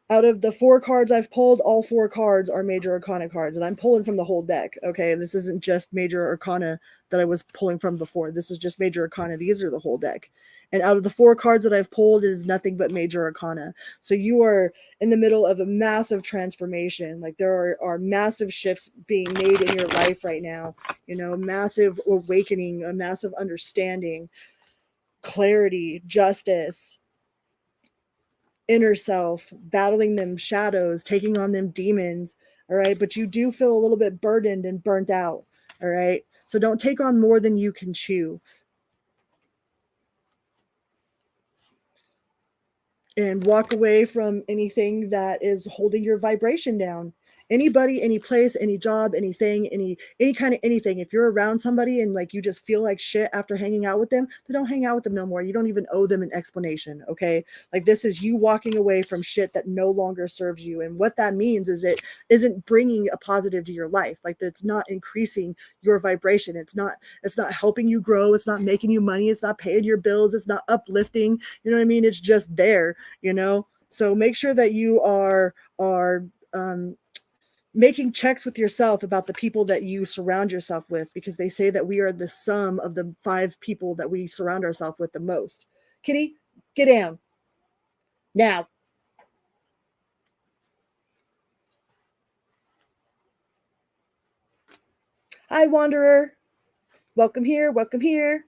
the 4 cards I've pulled, all 4 cards are major arcana cards, and I'm pulling from the whole deck. Okay, this isn't just major arcana that I was pulling from before. This is just major arcana. These are the whole deck. And out of the 4 cards that I've pulled, it is nothing but major arcana. So you are in the middle of a massive transformation. Like, there are massive shifts being made in your life right now. You know, massive awakening, a massive understanding, clarity, justice, inner self, battling them shadows, taking on them demons. All right. But you do feel a little bit burdened and burnt out. All right. So don't take on more than you can chew. And walk away from anything that is holding your vibration down. Anybody, any place, any job, anything, any kind of anything. If you're around somebody and like you just feel like shit after hanging out with them, then don't hang out with them no more. You don't even owe them an explanation. Okay. Like, this is you walking away from shit that no longer serves you. And what that means is it isn't bringing a positive to your life. Like, it's not increasing your vibration. It's not helping you grow. It's not making you money. It's not paying your bills. It's not uplifting. You know what I mean? It's just there, you know? So make sure that you are making checks with yourself about the people that you surround yourself with, because they say that we are the sum of the 5 people that we surround ourselves with the most. Kitty, get down. Now. Hi, Wanderer. Welcome here. Welcome here.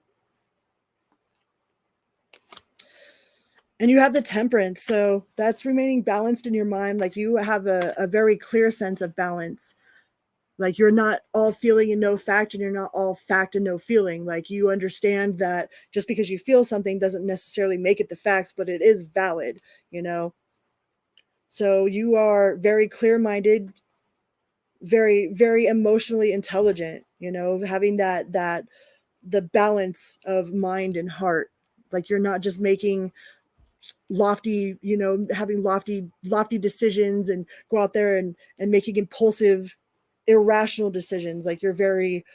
And you have the Temperance. So that's remaining balanced in your mind. Like, you have a very clear sense of balance. Like, you're not all feeling and no fact, and you're not all fact and no feeling. Like, you understand that just because you feel something doesn't necessarily make it the facts, but it is valid, you know? So you are very clear-minded, very, very emotionally intelligent, you know, having the balance of mind and heart. Like, you're not just making lofty, you know, having lofty decisions and go out there and making impulsive, irrational decisions. Like, you're very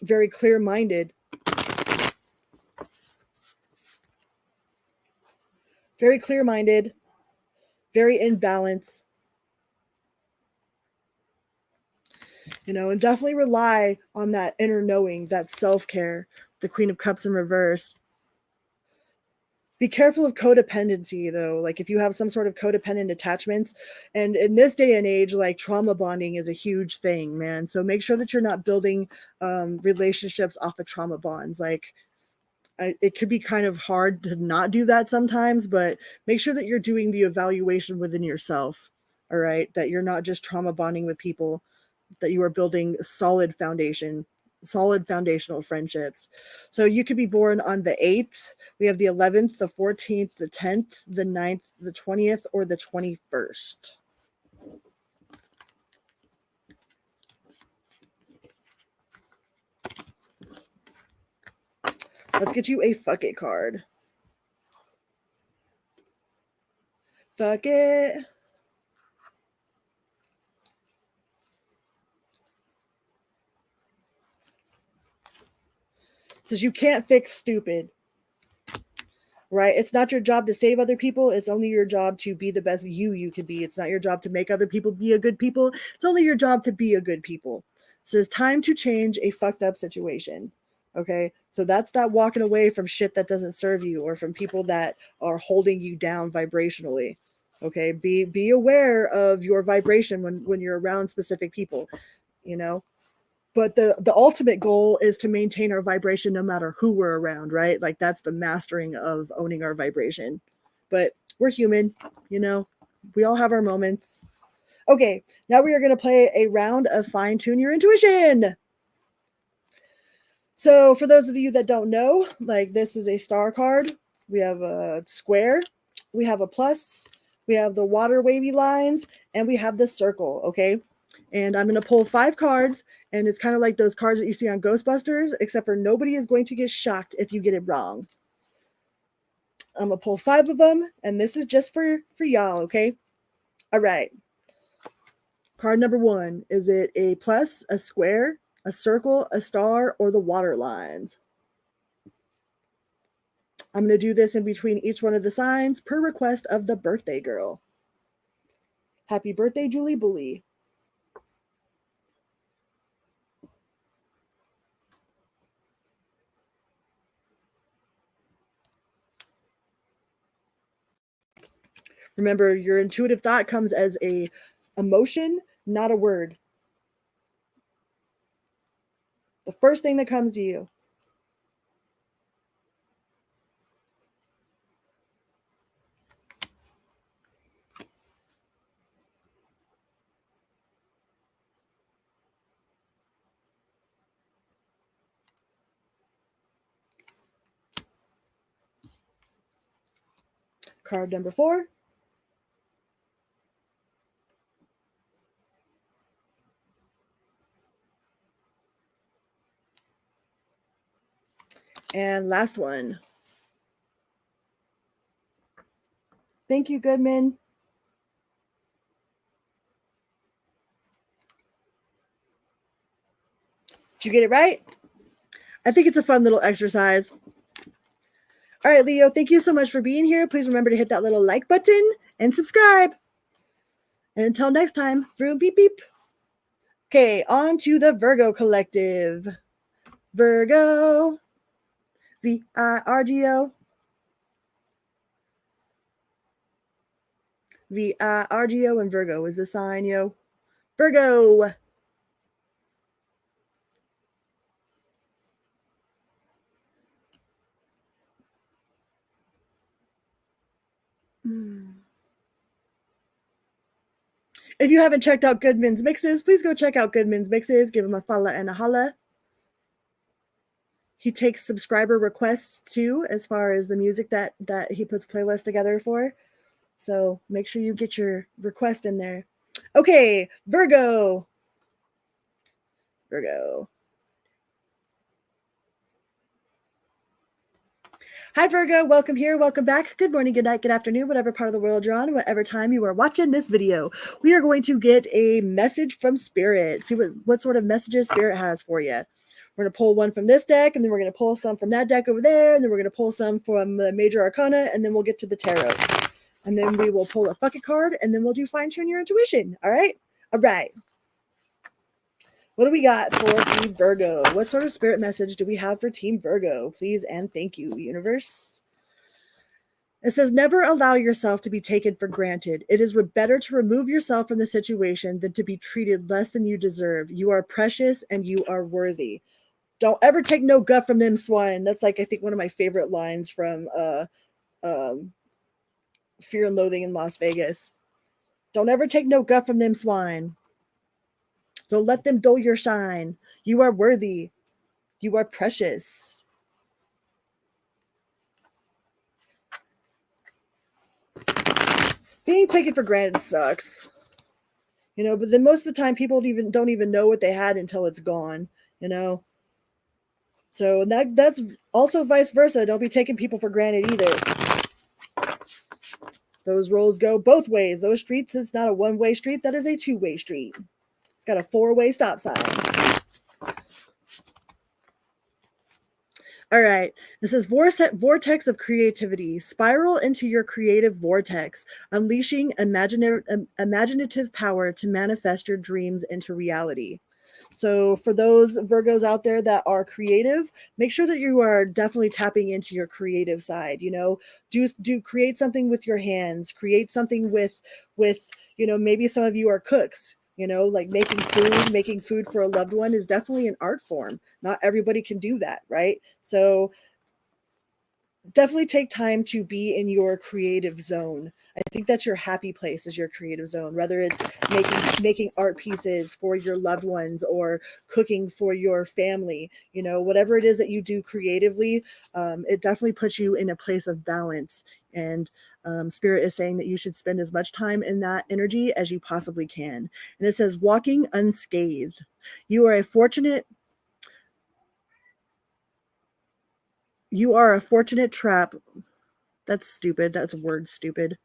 very clear-minded, very clear-minded, very in balance, you know, and definitely rely on that inner knowing, that self-care. The Queen of Cups in reverse. Be careful of codependency, though. Like, if you have some sort of codependent attachments, and in this day and age, like, trauma bonding is a huge thing, man. So make sure that you're not building relationships off of trauma bonds. Like, it could be kind of hard to not do that sometimes, but make sure that you're doing the evaluation within yourself. All right. That you're not just trauma bonding with people, that you are building a solid foundation, solid foundational friendships. So you could be born on the 8th. We have the 11th, the 14th, the 10th, the 9th, the 20th, or the 21st. Let's get you a fuck it card. Fuck it. Says you can't fix stupid. Right? It's not your job to save other people. It's only your job to be the best you can be. It's not your job to make other people be a good people. It's only your job to be a good people. So it's time to change a fucked up situation. Okay? So that's that walking away from shit that doesn't serve you or from people that are holding you down vibrationally. Okay? Be aware of your vibration when you're around specific people, you know? But the ultimate goal is to maintain our vibration no matter who we're around, right? Like that's the mastering of owning our vibration. But we're human, you know, we all have our moments. Okay, now we are going to play a round of fine tune your intuition. So for those of you that don't know, like this is a star card. We have a square, we have a plus, we have the water wavy lines, and we have the circle, okay? And I'm going to pull 5 cards, and it's kind of like those cards that you see on Ghostbusters, except for nobody is going to get shocked if you get it wrong. I'm going to pull 5 of them, and this is just for y'all, okay? All right. Card number 1. Is it a plus, a square, a circle, a star, or the water lines? I'm going to do this in between each one of the signs per request of the birthday girl. Happy birthday, Julie Bully. Remember, your intuitive thought comes as a emotion, not a word. The first thing that comes to you. Card number 4. And last one. Thank you, Goodman. Did you get it right? I think it's a fun little exercise. All right, Leo, thank you so much for being here. Please remember to hit that little like button and subscribe. And until next time, vroom beep beep. Okay, on to the Virgo collective. Virgo. Virgo. Virgo and Virgo is the sign, yo. Virgo. If you haven't checked out Goodman's Mixes, please go check out Goodman's Mixes. Give him a follow and a holla. He takes subscriber requests too, as far as the music that he puts playlists together for. So make sure you get your request in there. Okay, Virgo. Virgo. Hi, Virgo. Welcome here. Welcome back. Good morning, good night, good afternoon, whatever part of the world you're on, whatever time you are watching this video. We are going to get a message from Spirit. See what sort of messages Spirit has for you. We're going to pull one from this deck, and then we're going to pull some from that deck over there, and then we're going to pull some from the Major Arcana, and then we'll get to the Tarot. And then we will pull a fuck it card, and then we'll do fine tune your intuition. All right? All right. What do we got for Team Virgo? What sort of spirit message do we have for Team Virgo? Please and thank you, universe. It says, never allow yourself to be taken for granted. It is better to remove yourself from the situation than to be treated less than you deserve. You are precious and you are worthy. Don't ever take no gut from them swine. That's like, I think, one of my favorite lines from Fear and Loathing in Las Vegas. Don't ever take no gut from them swine. Don't let them dull your shine. You are worthy. You are precious. Being taken for granted sucks. You know, but then most of the time people don't even know what they had until it's gone, you know. So that's also vice versa. Don't be taking people for granted either. Those roles go both ways. Those streets, it's not a one-way street, that is a two-way street. It's got a four-way stop sign. All right. This is vortex of creativity. Spiral into your creative vortex, unleashing imaginative power to manifest your dreams into reality. So for those Virgos out there that are creative, make sure that you are definitely tapping into your creative side. You know, do create something with your hands. Create something with you know, maybe some of you are cooks. You know, like making food for a loved one is definitely an art form. Not everybody can do that, right? So definitely take time to be in your creative zone. I think that's your happy place, is your creative zone, whether it's making art pieces for your loved ones or cooking for your family. You know, whatever it is that you do creatively, it definitely puts you in a place of balance. And Spirit is saying that you should spend as much time in that energy as you possibly can. And it says, walking unscathed. You are a fortunate trap. That's stupid. That's a word, stupid.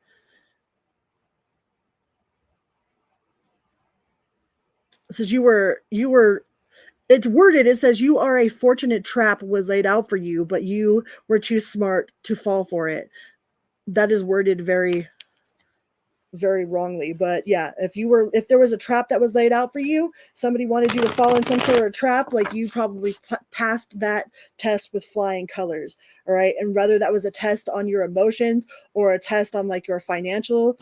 It says you were it's worded, it says you are a fortunate trap was laid out for you, but you were too smart to fall for it. That is worded very, very wrongly. But yeah, if there was a trap that was laid out for you, somebody wanted you to fall in some sort of trap, like you probably passed that test with flying colors. All right. And whether that was a test on your emotions or a test on like your financial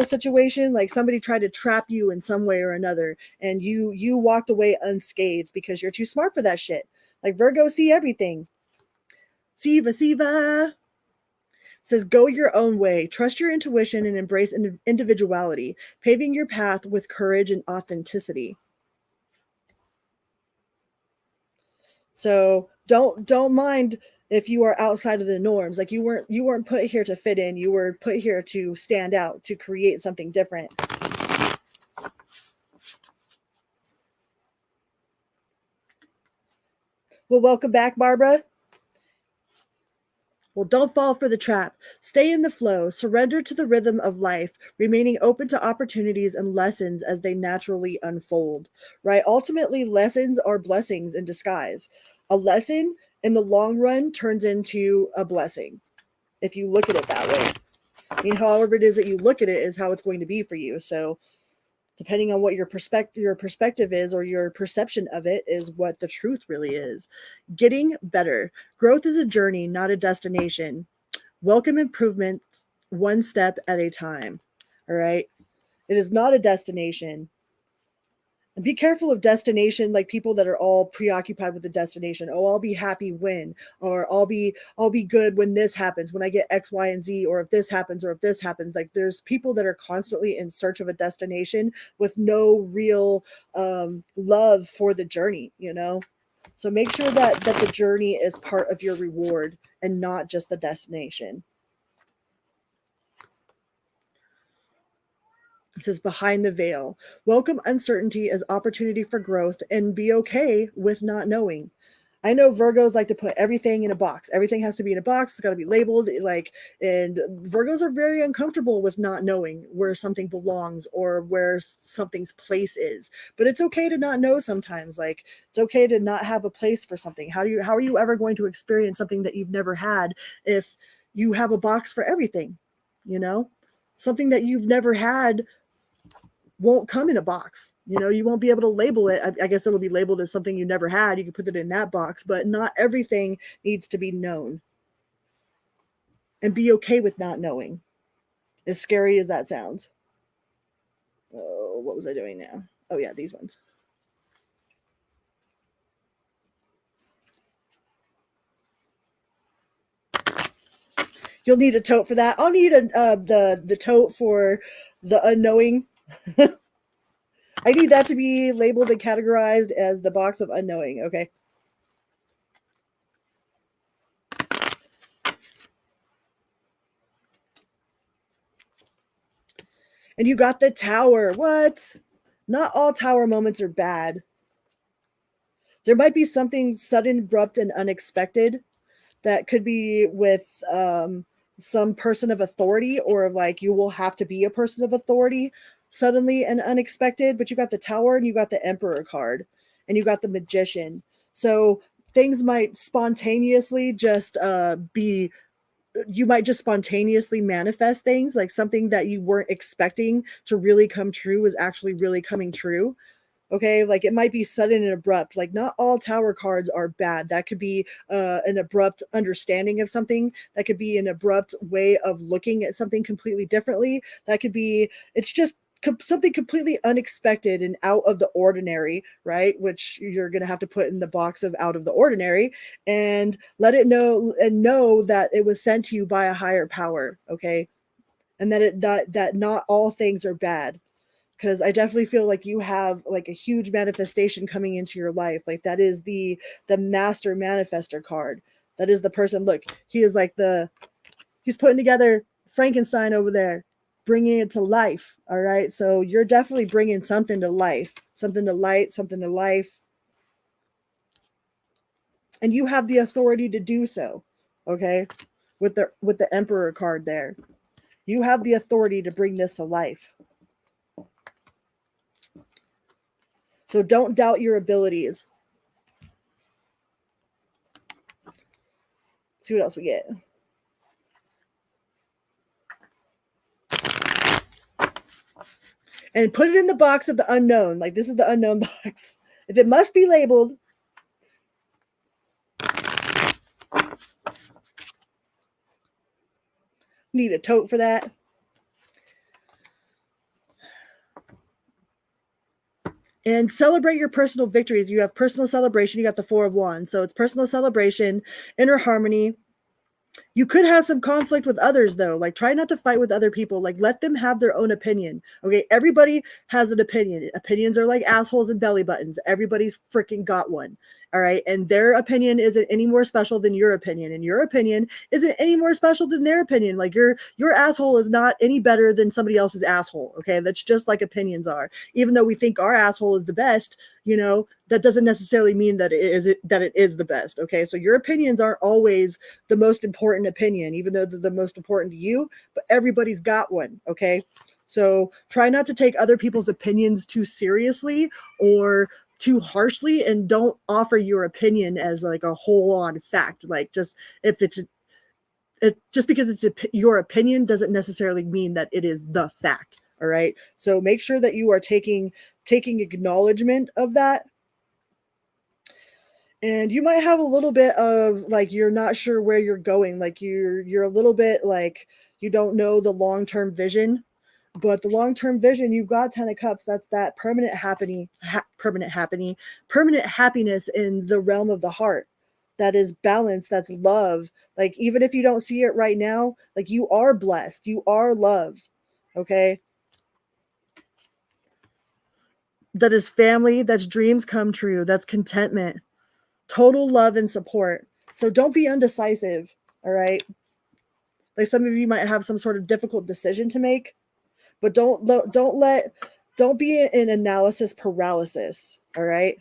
situation, like somebody tried to trap you in some way or another, and you walked away unscathed because you're too smart for that shit. Like Virgo see everything. Siva says, go your own way, trust your intuition, and embrace individuality, paving your path with courage and authenticity. So don't mind if you are outside of the norms. Like you weren't put here to fit in. You were put here to stand out, to create something different. Well, welcome back, Barbara. Well, don't fall for the trap. Stay in the flow. Surrender to the rhythm of life, remaining open to opportunities and lessons as they naturally unfold, right? Ultimately, lessons are blessings in disguise. A lesson in the long run turns into a blessing if you look at it that way. I mean, however it is that you look at it is how it's going to be for you. So depending on what your perspective is, or your perception of it, is what the truth really is. Getting better. Growth is a journey, not a destination. Welcome improvement one step at a time. All right. It is not a destination. And be careful of destination, like people that are all preoccupied with the destination. Oh, I'll be happy when, or I'll be good when this happens, when I get X, Y, and Z, or if this happens, or if this happens. Like there's people that are constantly in search of a destination with no real love for the journey, you know? So make sure that the journey is part of your reward and not just the destination. It says, behind the veil. Welcome uncertainty as opportunity for growth, and be okay with not knowing. I know Virgos like to put everything in a box. Everything has to be in a box. It's got to be labeled. And Virgos are very uncomfortable with not knowing where something belongs or where something's place is. But it's okay to not know sometimes. Like it's okay to not have a place for something. How are you ever going to experience something that you've never had if you have a box for everything? You know, something that you've never had won't come in a box. You know, you won't be able to label it. I guess it'll be labeled as something you never had. You can put it in that box, but not everything needs to be known. And be okay with not knowing, as scary as that sounds. Oh, what was I doing now? Oh yeah, these ones. You'll need a tote for that. I'll need the tote for the unknowing. I need that to be labeled and categorized as the box of unknowing. Okay. And you got the Tower. What? Not all Tower moments are bad. There might be something sudden, abrupt, and unexpected that could be with some person of authority, or like you will have to be a person of authority suddenly and unexpected. But you got the Tower and you got the Emperor card and you got the Magician. So things might spontaneously just you might just spontaneously manifest things, like something that you weren't expecting to really come true is actually really coming true. Okay, like it might be sudden and abrupt. Like not all Tower cards are bad. That could be an abrupt understanding of something. That could be an abrupt way of looking at something completely differently. That could be, it's just something completely unexpected and out of the ordinary, right? Which you're going to have to put in the box of out of the ordinary and let it know and know that it was sent to you by a higher power. Okay. And that not all things are bad. Because I definitely feel like you have like a huge manifestation coming into your life. Like that is the master manifester card. That is the person. Look, he is like he's putting together Frankenstein over there, bringing it to life. All right. So you're definitely bringing something to life, something to light, something to life. And you have the authority to do so. Okay. With the Emperor card there, you have the authority to bring this to life. So don't doubt your abilities. Let's see what else we get. And put it in the box of the unknown. Like this is the unknown box. If it must be labeled, need a tote for that. And celebrate your personal victories. You have personal celebration. You got the Four of Wands. So it's personal celebration, inner harmony. You could have some conflict with others, though. Like, try not to fight with other people. Like, let them have their own opinion. Okay, everybody has an opinion. Opinions are like assholes and belly buttons. Everybody's freaking got one. All right, and their opinion isn't any more special than your opinion, and your opinion isn't any more special than their opinion. Like, your asshole is not any better than somebody else's asshole. Okay, that's just like opinions are. Even though we think our asshole is the best, you know, that doesn't necessarily mean that it is the best. Okay, so your opinions aren't always the most important opinion, even though they're the most important to you, but everybody's got one. Okay, so try not to take other people's opinions too seriously or too harshly, and don't offer your opinion as like a whole on fact. Like, just if just because it's your opinion doesn't necessarily mean that it is the fact. All right, so make sure that you are taking acknowledgement of that. And you might have a little bit of like, you're not sure where you're going. Like you're a little bit like, you don't know the long-term vision, but the long-term vision, you've got 10 of Cups. That's that permanent happiness in the realm of the heart. That is balance. That's love. Like, even if you don't see it right now, like, you are blessed. You are loved. Okay. That is family. That's dreams come true. That's contentment. Total love and support. So don't be undecisive. All right. Like, some of you might have some sort of difficult decision to make, but don't be in analysis paralysis. All right.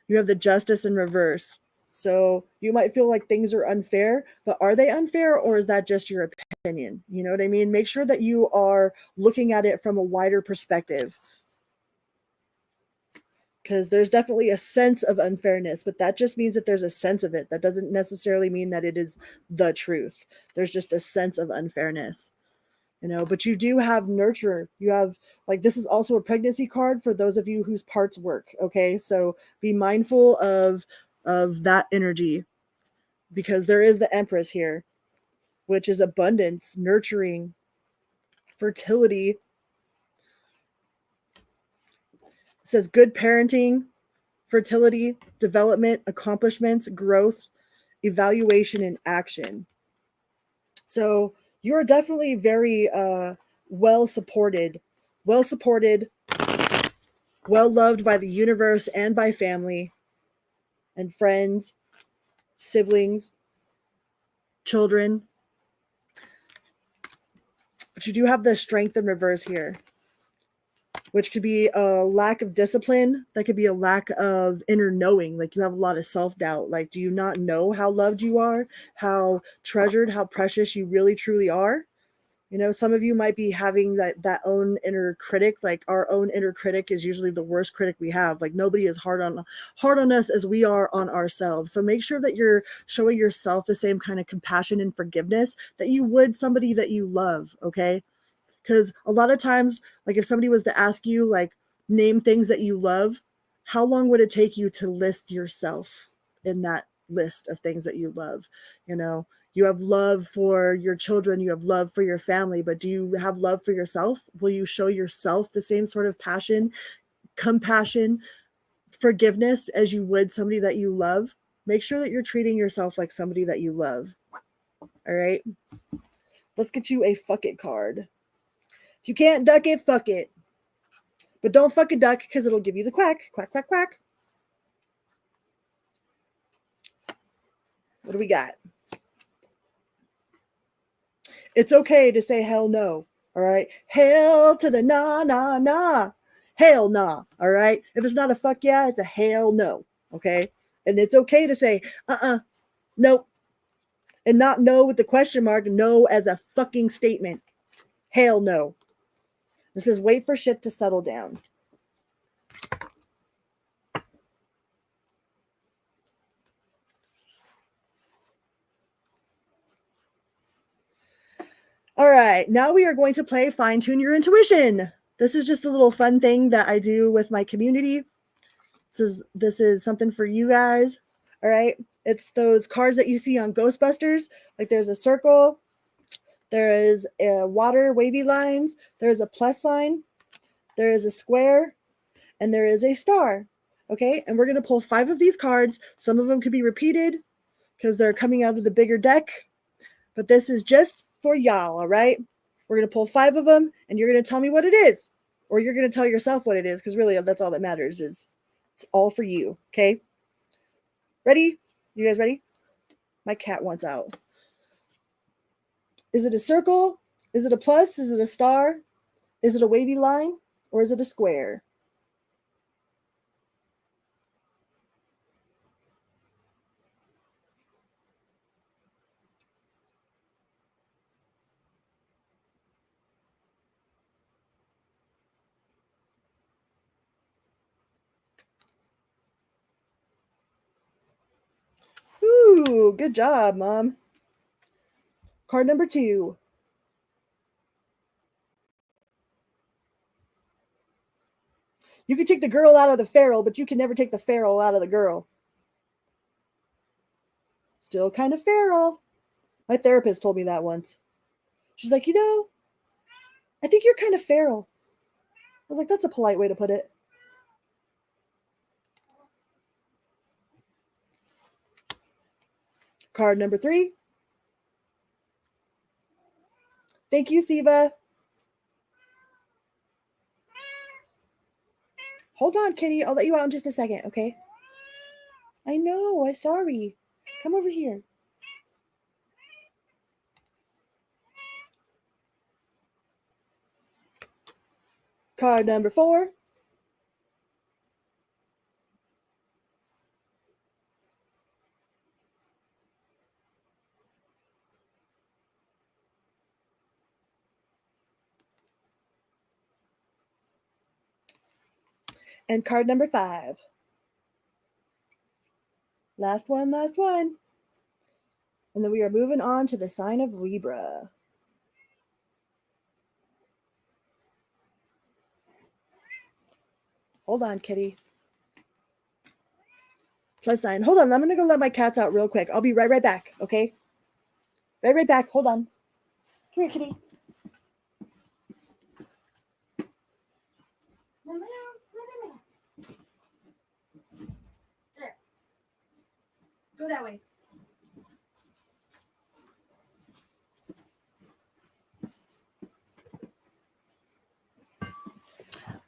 You have the Justice in reverse. So you might feel like things are unfair, but are they unfair, or is that just your opinion? You know what I mean? Make sure that you are looking at it from a wider perspective, because there's definitely a sense of unfairness, but that just means that there's a sense of it. That doesn't necessarily mean that it is the truth. There's just a sense of unfairness, you know. But you do have nurture. You have, like, this is also a pregnancy card for those of you whose parts work. Okay, so be mindful of that energy, because there is the Empress here, which is abundance, nurturing, fertility. It says good parenting, fertility, development, accomplishments, growth, evaluation, and action. So you're definitely very well supported, well loved by the universe and by family and friends. siblings, children. But you do have the strength in reverse here, which could be a lack of discipline. That could be a lack of inner knowing. Like you have a lot of self-doubt. Like, do you not know how loved you are, how treasured, how precious you really truly are? You know, some of you might be having that own inner critic. Like our own inner critic is usually the worst critic we have. Like nobody is hard on us as we are on ourselves. So make sure that you're showing yourself the same kind of compassion and forgiveness that you would somebody that you love. Okay. Because a lot of times, like if somebody was to ask you, like, name things that you love, how long would it take you to list yourself in that list of things that you love? You know, you have love for your children, you have love for your family, but do you have love for yourself? Will you show yourself the same sort of passion, compassion, forgiveness as you would somebody that you love? Make sure that you're treating yourself like somebody that you love. All right. Let's get you a fuck it card. If you can't duck it, fuck it. But don't fucking duck because it'll give you the quack. Quack, quack, quack. What do we got? It's okay to say hell no. All right. Hell to the nah, nah, nah. Hell nah. All right. If it's not a fuck yeah, it's a hell no. Okay. And it's okay to say nope. And not no with the question mark. No as a fucking statement. Hell no. This is wait for shit to settle down. All right, now we are going to play Fine Tune Your Intuition. This is just a little fun thing that I do with my community. This is something for you guys. All right, it's those cards that you see on Ghostbusters. Like there's a circle, there is a water wavy lines, there is a plus sign, there is a square, and there is a star. Okay, and we're going to pull 5 of these cards. Some of them could be repeated because they're coming out of the bigger deck. But this is just for y'all, all right? We're going to pull 5 of them, and you're going to tell me what it is. Or you're going to tell yourself what it is, because really that's all that matters. Is it's all for you, okay? Ready? You guys ready? My cat wants out. Is it a circle? Is it a plus? Is it a star? Is it a wavy line? Or is it a square? Ooh, good job, Mom. Card number 2. You can take the girl out of the feral, but you can never take the feral out of the girl. Still kind of feral. My therapist told me that once. She's like, I think you're kind of feral. I was like, that's a polite way to put it. Card number 3. Thank you, Siva. Hold on, kitty. I'll let you out in just a second, okay? I know. I'm sorry. Come over here. Card number 4. And card number 5. Last one, last one. And then we are moving on to the sign of Libra. Hold on, kitty. Plus sign. Hold on. I'm going to go let my cats out real quick. I'll be right back, okay? Right back. Hold on. Come here, kitty. There. Go that way.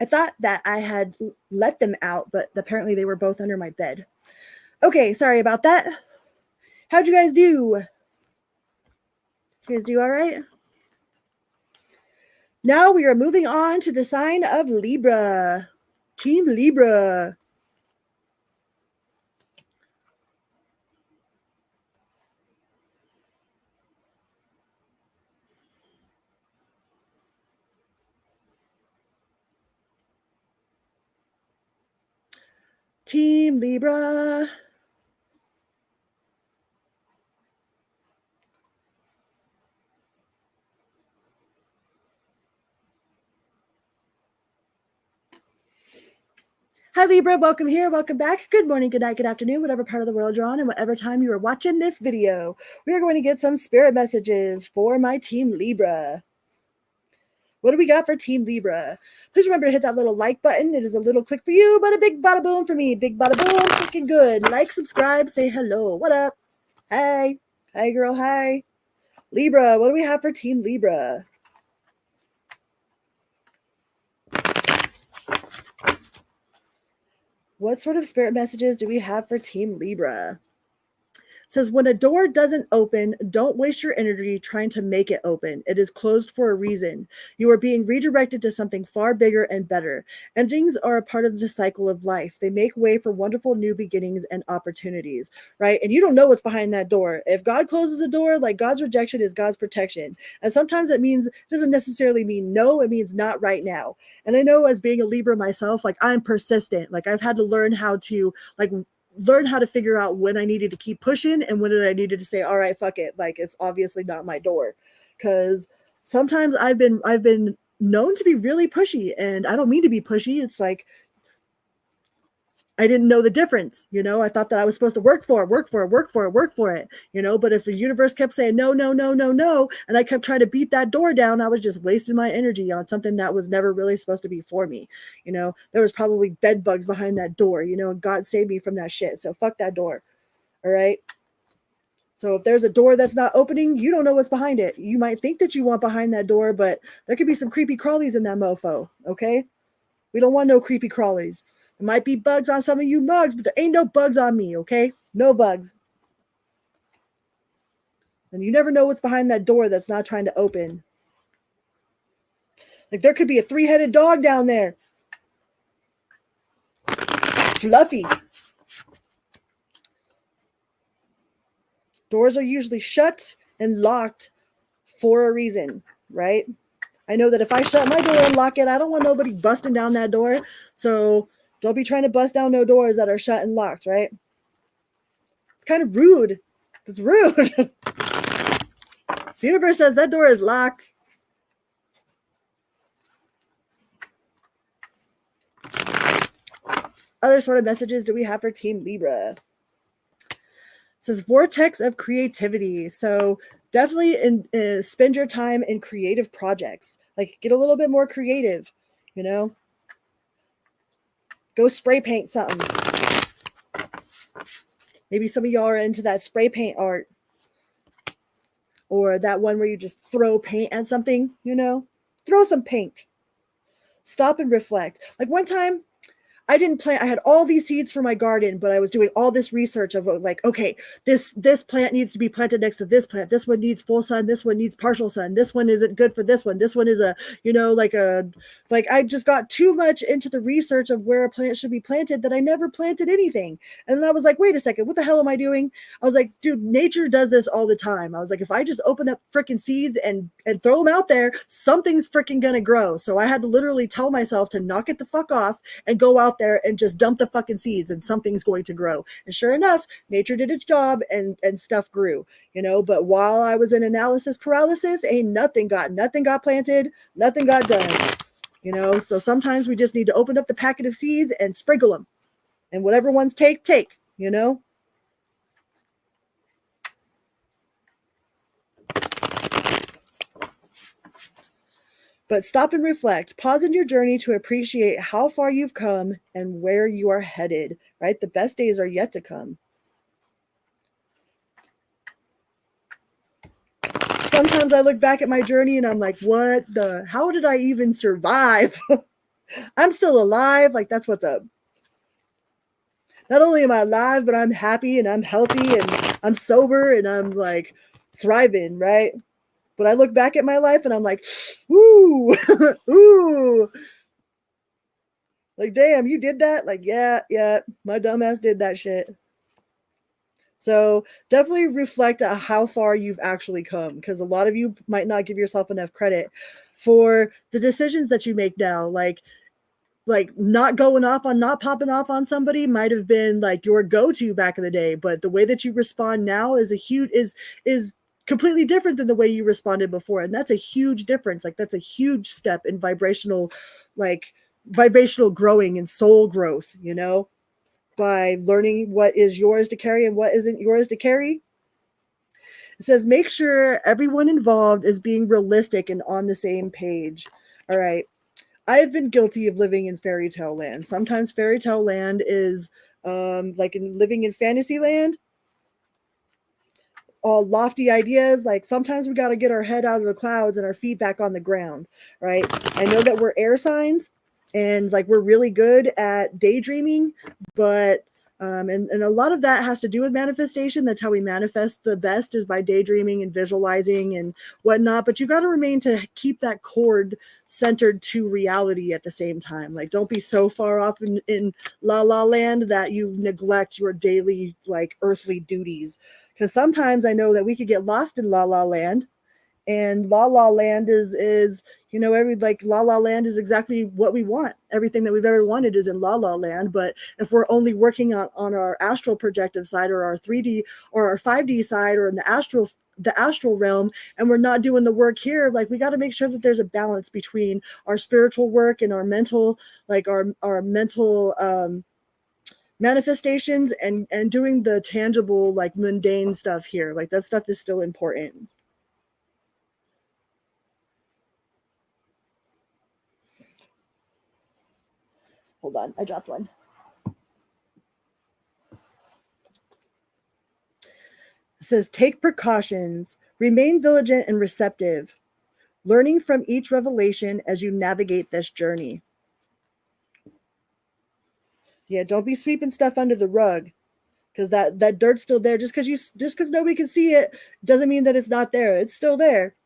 I thought that I had let them out, but apparently they were both under my bed. Okay, sorry about that. How'd you guys do? You guys do all right? Now we are moving on to the sign of Libra. Team Libra. Team Libra. Hi, Libra. Welcome here. Welcome back. Good morning, good night, good afternoon, whatever part of the world you're on and whatever time you are watching this video. We are going to get some spirit messages for my Team Libra. What do we got for Team Libra? Please remember to hit that little like button. It is a little click for you, but a big bada boom for me. Big bada boom, freaking good. Like, subscribe, say hello. What up? Hey. Hey, girl. Hi. Libra, what do we have for Team Libra? What sort of spirit messages do we have for Team Libra? It says, when a door doesn't open, don't waste your energy trying to make it open. It is closed for a reason. You are being redirected to something far bigger and better. Endings are a part of the cycle of life. They make way for wonderful new beginnings and opportunities, right? And you don't know what's behind that door. If God closes a door, like God's rejection is God's protection. And sometimes it doesn't necessarily mean no, it means not right now. And I know as being a Libra myself, like I'm persistent. Like I've had to learn how to figure out when I needed to keep pushing and when I needed to say, all right, fuck it. Like it's obviously not my door. Cause sometimes I've been known to be really pushy, and I don't mean to be pushy. It's like, I didn't know the difference. I thought that I was supposed to work for it, but if the universe kept saying, no, no, no, no, no, and I kept trying to beat that door down, I was just wasting my energy on something that was never really supposed to be for me. There was probably bed bugs behind that door, and God saved me from that shit. So fuck that door. All right. So if there's a door that's not opening, you don't know what's behind it. You might think that you want behind that door, but there could be some creepy crawlies in that mofo. Okay. We don't want no creepy crawlies. There might be bugs on some of you mugs, but there ain't no bugs on me, okay? No bugs. And you never know what's behind that door that's not trying to open. Like there could be a 3-headed dog down there. Fluffy. Doors are usually shut and locked for a reason, right? I know that if I shut my door and lock it, I don't want nobody busting down that door. So don't be trying to bust down no doors that are shut and locked, right? It's kind of rude. It's rude. The universe says that door is locked. Other sort of messages do we have for Team Libra? It says vortex of creativity. So definitely spend your time in creative projects. Like get a little bit more creative, Go spray paint something. Maybe some of y'all are into that spray paint art. Or that one where you just throw paint at something, Throw some paint. Stop and reflect. Like one time, I didn't plant. I had all these seeds for my garden, but I was doing all this research of like, okay, this plant needs to be planted next to this plant. This one needs full sun. This one needs partial sun. This one isn't good for this one. This one is like I just got too much into the research of where a plant should be planted that I never planted anything. And I was like, wait a second, what the hell am I doing? I was like, dude, nature does this all the time. I was like, if I just open up freaking seeds and throw them out there, something's freaking gonna grow. So I had to literally tell myself to knock it the fuck off and go out there and just dump the fucking seeds and something's going to grow. And sure enough, nature did its job and stuff grew, but while I was in analysis paralysis, nothing got planted, nothing got done, so sometimes we just need to open up the packet of seeds and sprinkle them, and whatever ones take, But stop and reflect. Pause in your journey to appreciate how far you've come and where you are headed, right? The best days are yet to come. Sometimes I look back at my journey and I'm like, how did I even survive? I'm still alive. Like, that's what's up. Not only am I alive, but I'm happy and I'm healthy and I'm sober and I'm like thriving, right? But I look back at my life and I'm like, ooh, ooh. Like, damn, you did that? Like, yeah, my dumbass did that shit. So definitely reflect on how far you've actually come, because a lot of you might not give yourself enough credit for the decisions that you make now. Like not popping off on somebody might have been like your go-to back in the day, but the way that you respond now is is completely different than the way you responded before. And that's a huge difference. Like that's a huge step in vibrational growing and soul growth, you know, by learning what is yours to carry and what isn't yours to carry. It says, make sure everyone involved is being realistic and on the same page. All right. I have been guilty of living in fairy tale land. Sometimes fairy tale land is like living in fantasy land. All lofty ideas. Like sometimes we got to get our head out of the clouds and our feet back on the ground, right? I know that we're air signs and like we're really good at daydreaming, but and a lot of that has to do with manifestation. That's how we manifest the best, is by daydreaming and visualizing and whatnot. But you got to remain to keep that cord centered to reality at the same time. Like don't be so far off in la la land that you neglect your daily like earthly duties. Because sometimes I know that we could get lost in la la land, and la la land is you know, la la land is exactly what we want. Everything that we've ever wanted is in la la land. But if we're only working on our astral projective side, or our 3D or our 5D side, or in the astral realm, and we're not doing the work here, like we got to make sure that there's a balance between our spiritual work and our mental, like our mental manifestations and doing the tangible, like mundane stuff here. Like that stuff is still important. Hold on, I dropped one. It says, take precautions, remain vigilant and receptive, learning from each revelation as you navigate this journey. Yeah, don't be sweeping stuff under the rug, because that dirt's still there. Just because nobody can see it doesn't mean that it's not there. It's still there.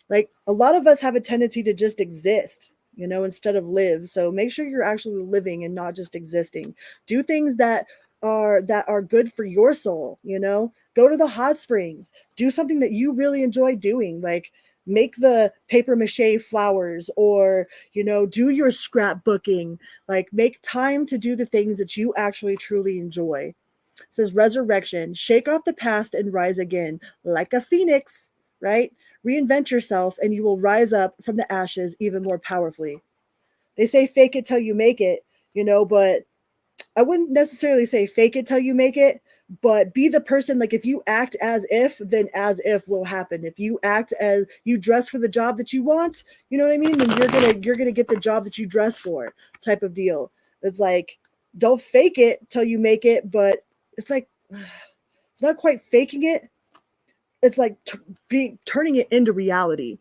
Like a lot of us have a tendency to just exist, you know, instead of live. So make sure you're actually living and not just existing. Do things that are good for your soul, you know. Go to the hot springs. Do something that you really enjoy doing, like make the paper mache flowers, or, you know, do your scrapbooking. Like make time to do the things that you actually truly enjoy. It says resurrection, shake off the past and rise again like a phoenix, right? Reinvent yourself and you will rise up from the ashes even more powerfully. They say fake it till you make it, you know, but I wouldn't necessarily say fake it till you make it, but be the person. Like if you act as if, then as if will happen. If you act as you dress for the job that you want, you know what I mean? Then you're gonna get the job that you dress for, type of deal. It's like, don't fake it till you make it, but it's like, it's not quite faking it. It's like turning it into reality.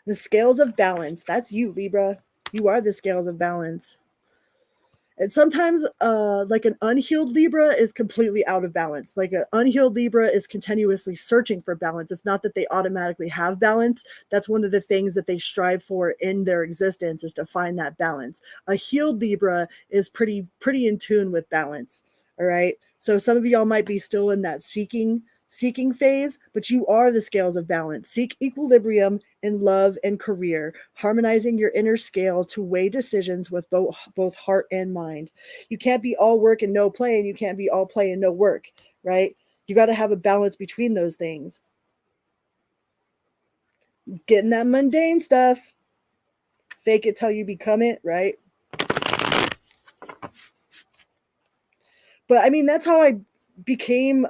The scales of balance. That's you, Libra. You are the scales of balance. And sometimes like an unhealed Libra is completely out of balance. Like an unhealed Libra is continuously searching for balance. It's not that they automatically have balance. That's one of the things that they strive for in their existence, is to find that balance. A healed Libra is pretty in tune with balance. All right. So some of y'all might be still in that seeking phase, but you are the scales of balance. Seek equilibrium in love and career, harmonizing your inner scale to weigh decisions with both heart and mind. You can't be all work and no play, and you can't be all play and no work, right? You got to have a balance between those things. Getting that mundane stuff, fake it till you become it, right? But I mean, that's how I became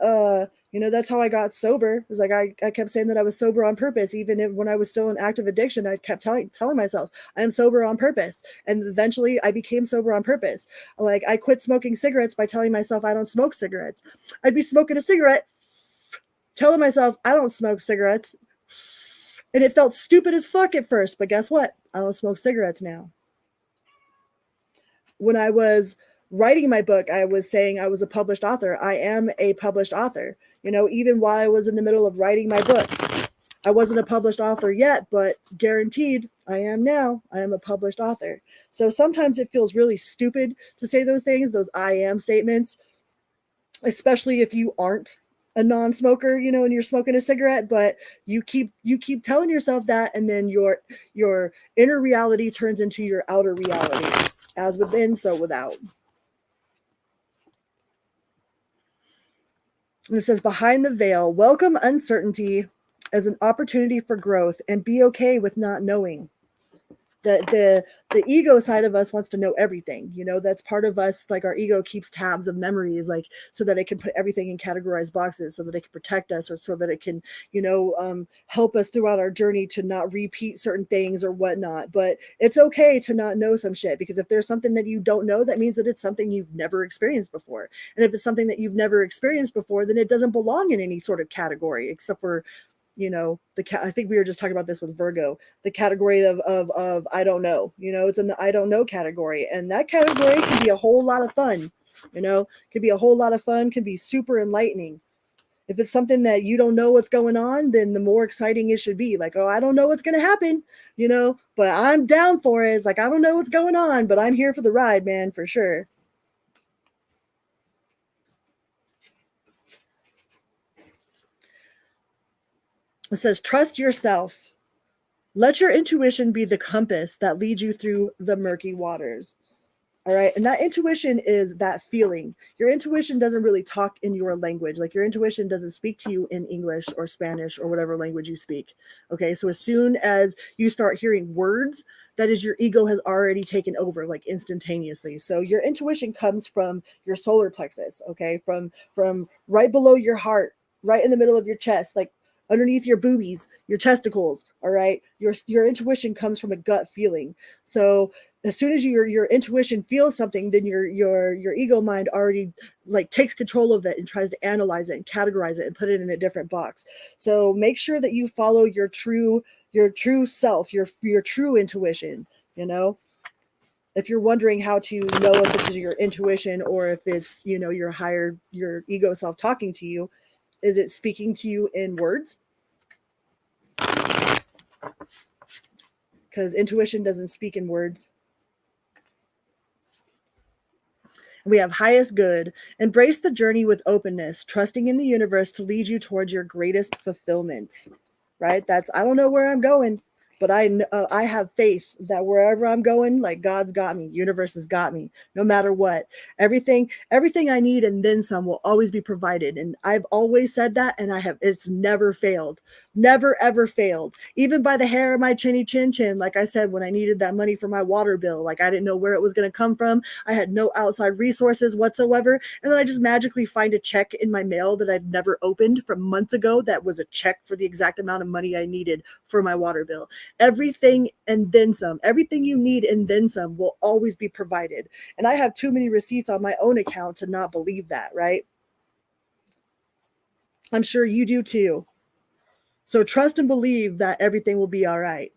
you know, that's how I got sober. It was like I kept saying that I was sober on purpose. Even when I was still in active addiction, I kept telling myself I am sober on purpose. And eventually I became sober on purpose. Like I quit smoking cigarettes by telling myself I don't smoke cigarettes. I'd be smoking a cigarette, telling myself I don't smoke cigarettes. And it felt stupid as fuck at first, but guess what? I don't smoke cigarettes now. When I was writing my book, I was saying I was a published author. I am a published author. You know, even while I was in the middle of writing my book, I wasn't a published author yet, but guaranteed I am now. I am a published author. So sometimes it feels really stupid to say those things, those I am statements, especially if you aren't a non-smoker, you know, and you're smoking a cigarette, but you keep telling yourself that, and then your inner reality turns into your outer reality. As within, so without. And it says, behind the veil, welcome uncertainty as an opportunity for growth and be okay with not knowing. The ego side of us wants to know everything. You know, that's part of us. Like our ego keeps tabs of memories, like so that it can put everything in categorized boxes, so that it can protect us, or so that it can, you know, help us throughout our journey to not repeat certain things or whatnot. But it's okay to not know some shit, because if there's something that you don't know, that means that it's something you've never experienced before. And if it's something that you've never experienced before, then it doesn't belong in any sort of category, except for, you know, I think we were just talking about this with Virgo, the category of I don't know, you know, it's in the I don't know category. And that category can be a whole lot of fun, you know, can be a whole lot of fun, can be super enlightening. If it's something that you don't know what's going on, then the more exciting it should be. Like, oh, I don't know what's going to happen, you know, but I'm down for it. It's like, I don't know what's going on, but I'm here for the ride, man, for sure. It says, trust yourself. Let your intuition be the compass that leads you through the murky waters. All right. And that intuition is that feeling. Your intuition doesn't really talk in your language. Like your intuition doesn't speak to you in English or Spanish or whatever language you speak. Okay. So as soon as you start hearing words, that is, your ego has already taken over, like instantaneously. So your intuition comes from your solar plexus. Okay. From right below your heart, right in the middle of your chest, like underneath your boobies, your chesticles. All right. Your intuition comes from a gut feeling. So as soon as your intuition feels something, then your ego mind already like takes control of it and tries to analyze it and categorize it and put it in a different box. So make sure that you follow your true self, your true intuition. You know, if you're wondering how to know if this is your intuition or if it's, you know, your ego self talking to you, is it speaking to you in words? Because intuition doesn't speak in words. We have highest good. Embrace the journey with openness, trusting in the universe to lead you towards your greatest fulfillment. Right? That's, I don't know where I'm going, but I have faith that wherever I'm going, like God's got me, universe has got me, no matter what. Everything I need and then some will always be provided. And I've always said that, and it's never failed. Never, ever failed. Even by the hair of my chinny chin chin, like I said, when I needed that money for my water bill, like I didn't know where it was going to come from. I had no outside resources whatsoever. And then I just magically find a check in my mail that I'd never opened from months ago that was a check for the exact amount of money I needed for my water bill. Everything and then some. Everything you need and then some will always be provided. And I have too many receipts on my own account to not believe that, right? I'm sure you do too. So trust and believe that everything will be all right.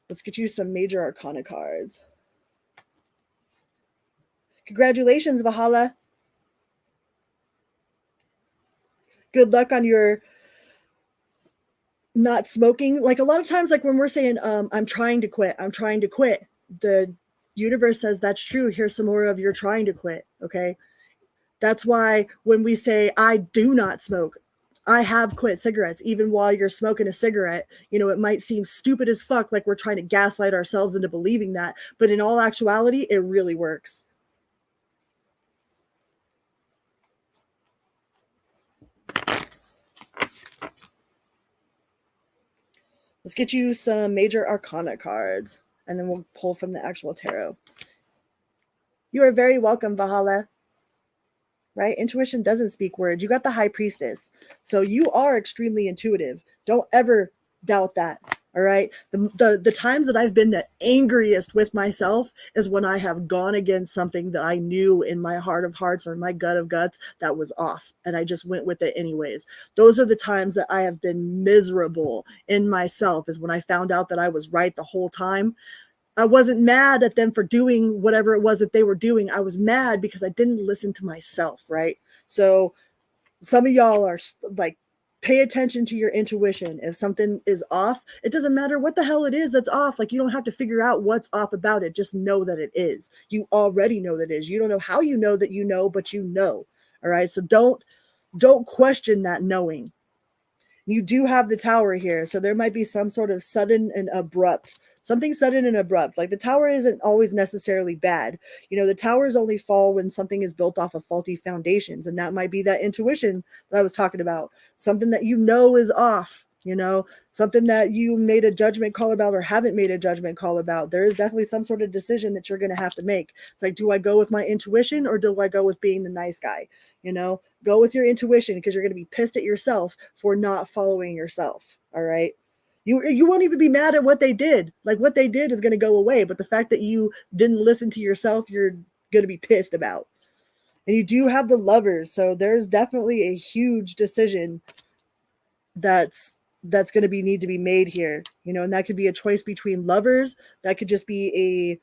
Let's get you some major arcana cards. Congratulations, Valhalla. Good luck on your not smoking. Like a lot of times, like when we're saying, I'm trying to quit, the universe says that's true. Here's some more of your trying to quit. Okay. That's why when we say, I do not smoke, I have quit cigarettes, even while you're smoking a cigarette, you know, it might seem stupid as fuck, like we're trying to gaslight ourselves into believing that, but in all actuality, it really works. Let's get you some major arcana cards, and then we'll pull from the actual tarot. You are very welcome, Valhalla. Right? Intuition doesn't speak words. You got the High Priestess. So you are extremely intuitive. Don't ever doubt that. All right. The times that I've been the angriest with myself is when I have gone against something that I knew in my heart of hearts or in my gut of guts that was off. And I just went with it anyways. Those are the times that I have been miserable in myself, is when I found out that I was right the whole time. I wasn't mad at them for doing whatever it was that they were doing. I was mad because I didn't listen to myself. Right. So some of y'all are like, pay attention to your intuition. If something is off, it doesn't matter what the hell it is that's off. Like, you don't have to figure out what's off about it. Just know that it is. You already know that it is. You don't know how you know that you know, but you know. All right. So don't question that knowing. You do have the Tower here, so there might be some sort of sudden and abrupt, something sudden and abrupt. Like, the Tower isn't always necessarily bad. You know, the towers only fall when something is built off of faulty foundations, and that might be that intuition that I was talking about. Something that you know is off, you know, something that you made a judgment call about or haven't made a judgment call about. There is definitely some sort of decision that you're going to have to make. It's like, do I go with my intuition or do I go with being the nice guy? You know, go with your intuition, because you're going to be pissed at yourself for not following yourself. All right. You won't even be mad at what they did. Like, what they did is going to go away. But the fact that you didn't listen to yourself, you're going to be pissed about. And you do have the Lovers. So there's definitely a huge decision that's going to need to be made here. You know, and that could be a choice between lovers. That could just be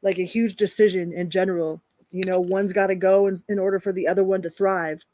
a huge decision in general. You know, one's got to go in order for the other one to thrive.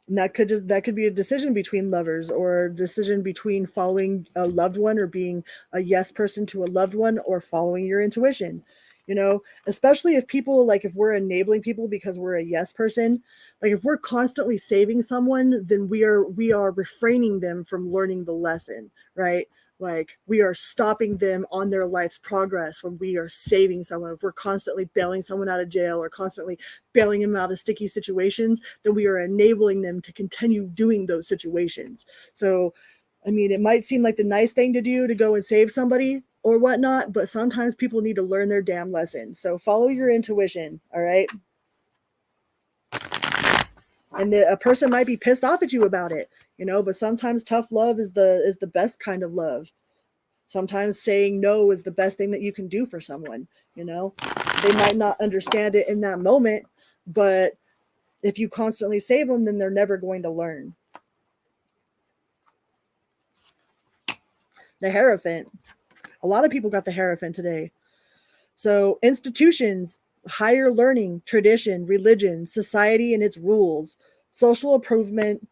And that could be a decision between lovers, or a decision between following a loved one or being a yes person to a loved one, or following your intuition. You know, especially if people, like, if we're enabling people because we're a yes person, like, if we're constantly saving someone, then we are refraining them from learning the lesson, right? Like, we are stopping them on their life's progress when we are saving someone. If we're constantly bailing someone out of jail or constantly bailing them out of sticky situations, then we are enabling them to continue doing those situations. So, I mean, it might seem like the nice thing to do to go and save somebody or whatnot, but sometimes people need to learn their damn lesson. So follow your intuition, all right? And a person might be pissed off at you about it, you know, but sometimes tough love is the best kind of love. Sometimes saying no is the best thing that you can do for someone, you know. They might not understand it in that moment, but if you constantly save them, then they're never going to learn. The Hierophant. A lot of people got the Hierophant today. So institutions, higher learning, tradition, religion, society and its rules, social improvement,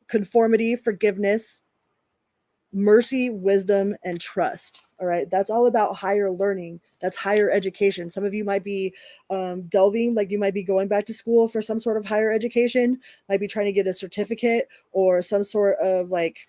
conformity, forgiveness, mercy, wisdom, and trust. All right. That's all about higher learning. That's higher education. Some of you might be delving, like, you might be going back to school for some sort of higher education, might be trying to get a certificate or some sort of like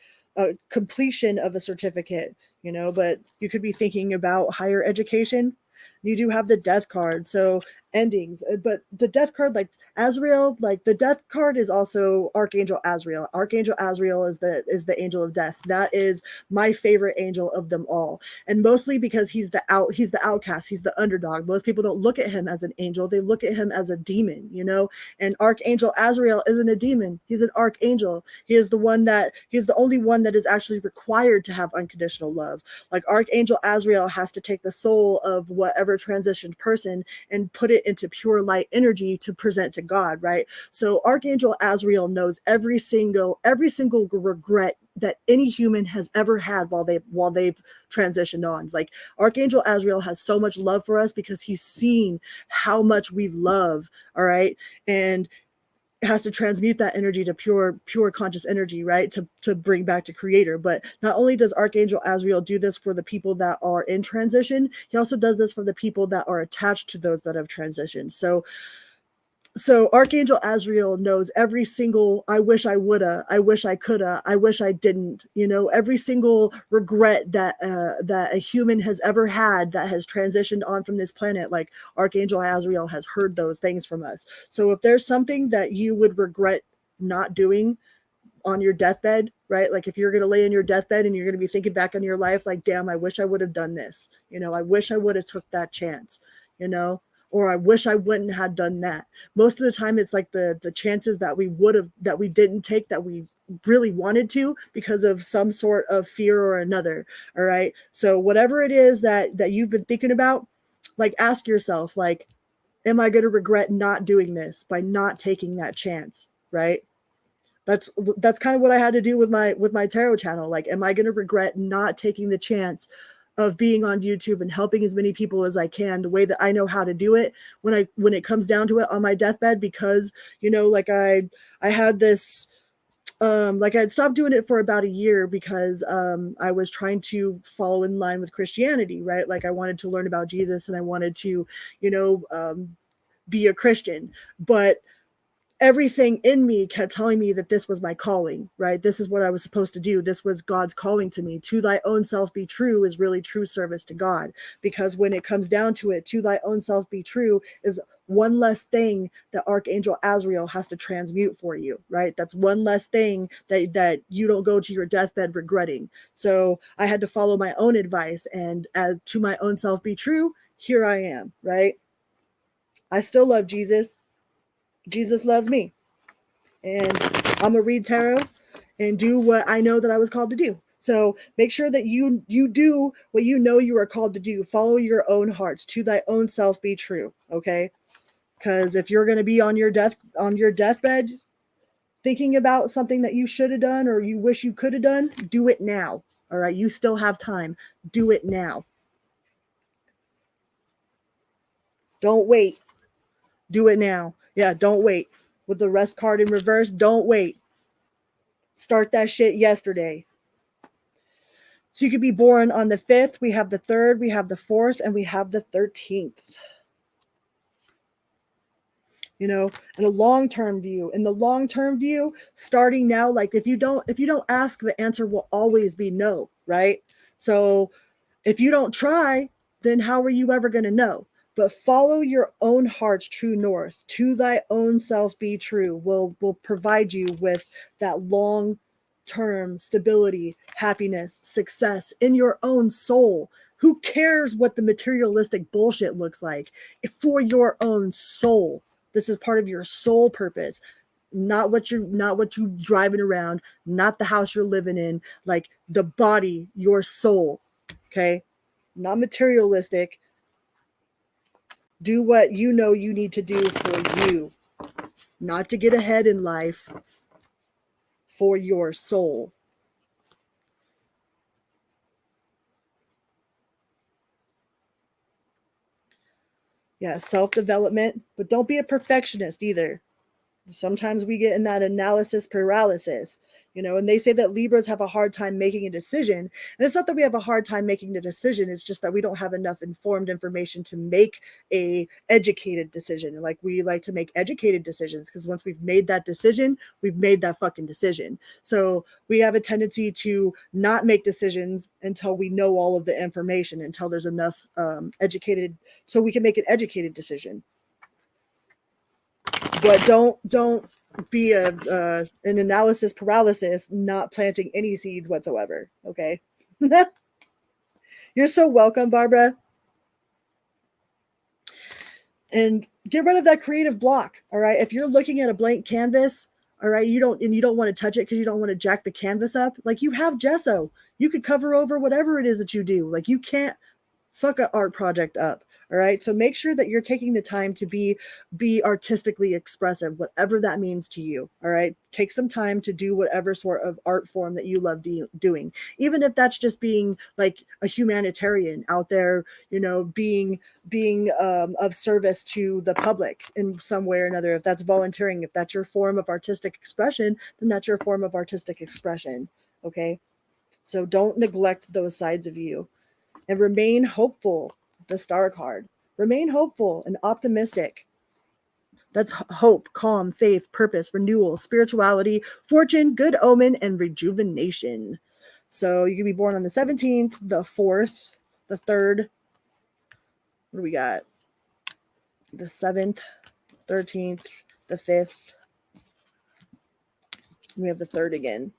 completion of a certificate, you know, but you could be thinking about higher education. You do have the Death card. So endings, but the Death card, like Azrael, like the Death card is also Archangel Azrael. Archangel Azrael is the angel of death. That is my favorite angel of them all, and mostly because he's the outcast, he's the underdog. Most people don't look at him as an angel, they look at him as a demon, you know. And Archangel Azrael isn't a demon, he's an archangel. He's the only one that is actually required to have unconditional love. Like, Archangel Azrael has to take the soul of whatever transitioned person and put it into pure light energy to present to God, right? So Archangel Azrael knows every single regret that any human has ever had while they've transitioned on. Like, Archangel Azrael has so much love for us because he's seen how much we love, all right? And has to transmute that energy to pure conscious energy, right? To bring back to creator. But not only does Archangel Azrael do this for the people that are in transition, he also does this for the people that are attached to those that have transitioned. So Archangel Azrael knows every single I wish I woulda, I wish I coulda, I wish I didn't, you know, every single regret that a human has ever had that has transitioned on from this planet. Like, Archangel Azrael has heard those things from us. So if there's something that you would regret not doing on your deathbed, right? Like, if you're going to lay in your deathbed and you're going to be thinking back on your life, like, damn, I wish I would have done this. You know, I wish I would have took that chance, you know. or I wish I wouldn't have done that. Most of the time it's like the chances that we didn't take, that we really wanted to, because of some sort of fear or another. All right. So whatever it is that you've been thinking about, like, ask yourself, like, am I going to regret not doing this by not taking that chance? Right. That's kind of what I had to do with my tarot channel. Like, am I going to regret not taking the chance of being on YouTube and helping as many people as I can the way that I know how to do it when it comes down to it on my deathbed? Because, like, I had this, like, I had stopped doing it for about a year because I was trying to follow in line with Christianity, right? Like, I wanted to learn about Jesus and I wanted to, be a Christian, but everything in me kept telling me that this was my calling, right? This is what I was supposed to do. This was God's calling to me. To thy own self be true is really true service to God. Because when it comes down to it, to thy own self be true is one less thing that Archangel Azrael has to transmute for you, right? That's one less thing that you don't go to your deathbed regretting. So I had to follow my own advice, and as to my own self be true, here I am, right? I still love Jesus. Jesus loves me. And I'm gonna read tarot and do what I know that I was called to do. So make sure that you do what you know you are called to do. Follow your own hearts. To thy own self be true. Okay? Because if you're gonna be on your deathbed thinking about something that you should have done or you wish you could have done, do it now. All right, you still have time. Do it now. Don't wait. Do it now. Yeah, don't wait. With the rest card in reverse, don't wait. Start that shit yesterday. So you could be born on the 5th, we have the 3rd, we have the 4th, and we have the 13th. In a long-term view. In the long-term view, starting now, like, if you don't ask, the answer will always be no, right? So if you don't try, then how are you ever going to know? But follow your own heart's true north. To thy own self be true will provide you with that long-term stability, happiness, success in your own soul. Who cares what the materialistic bullshit looks like? For your own soul. This is part of your soul purpose. Not what you driving around, not the house you're living in, like the body, your soul. Okay? Not materialistic. Do what you know you need to do for you, not to get ahead in life, for your soul. Yeah, self-development, but don't be a perfectionist either. Sometimes we get in that analysis paralysis, and they say that Libras have a hard time making a decision. And it's not that we have a hard time making the decision. It's just that we don't have enough informed information to make a educated decision. Like, we like to make educated decisions because once we've made that decision, we've made that fucking decision. So we have a tendency to not make decisions until we know all of the information, until there's enough educated, so we can make an educated decision. But don't be an analysis paralysis, not planting any seeds whatsoever. Okay. You're so welcome, Barbara. And get rid of that creative block. All right. If you're looking at a blank canvas, all right, you don't want to touch it because you don't want to jack the canvas up. Like, you have gesso. You could cover over whatever it is that you do. Like, you can't fuck an art project up. All right. So make sure that you're taking the time to be artistically expressive, whatever that means to you. All right. Take some time to do whatever sort of art form that you love doing, even if that's just being like a humanitarian out there, being of service to the public in some way or another. If that's volunteering, if that's your form of artistic expression, then that's your form of artistic expression. Okay. So don't neglect those sides of you. And remain hopeful, the star card. Remain hopeful and optimistic. That's hope, calm, faith, purpose, renewal, spirituality, fortune, good omen, and rejuvenation. So you can be born on the 17th, the 4th, the 3rd. What do we got? The 7th, 13th, the 5th. We have the 3rd again.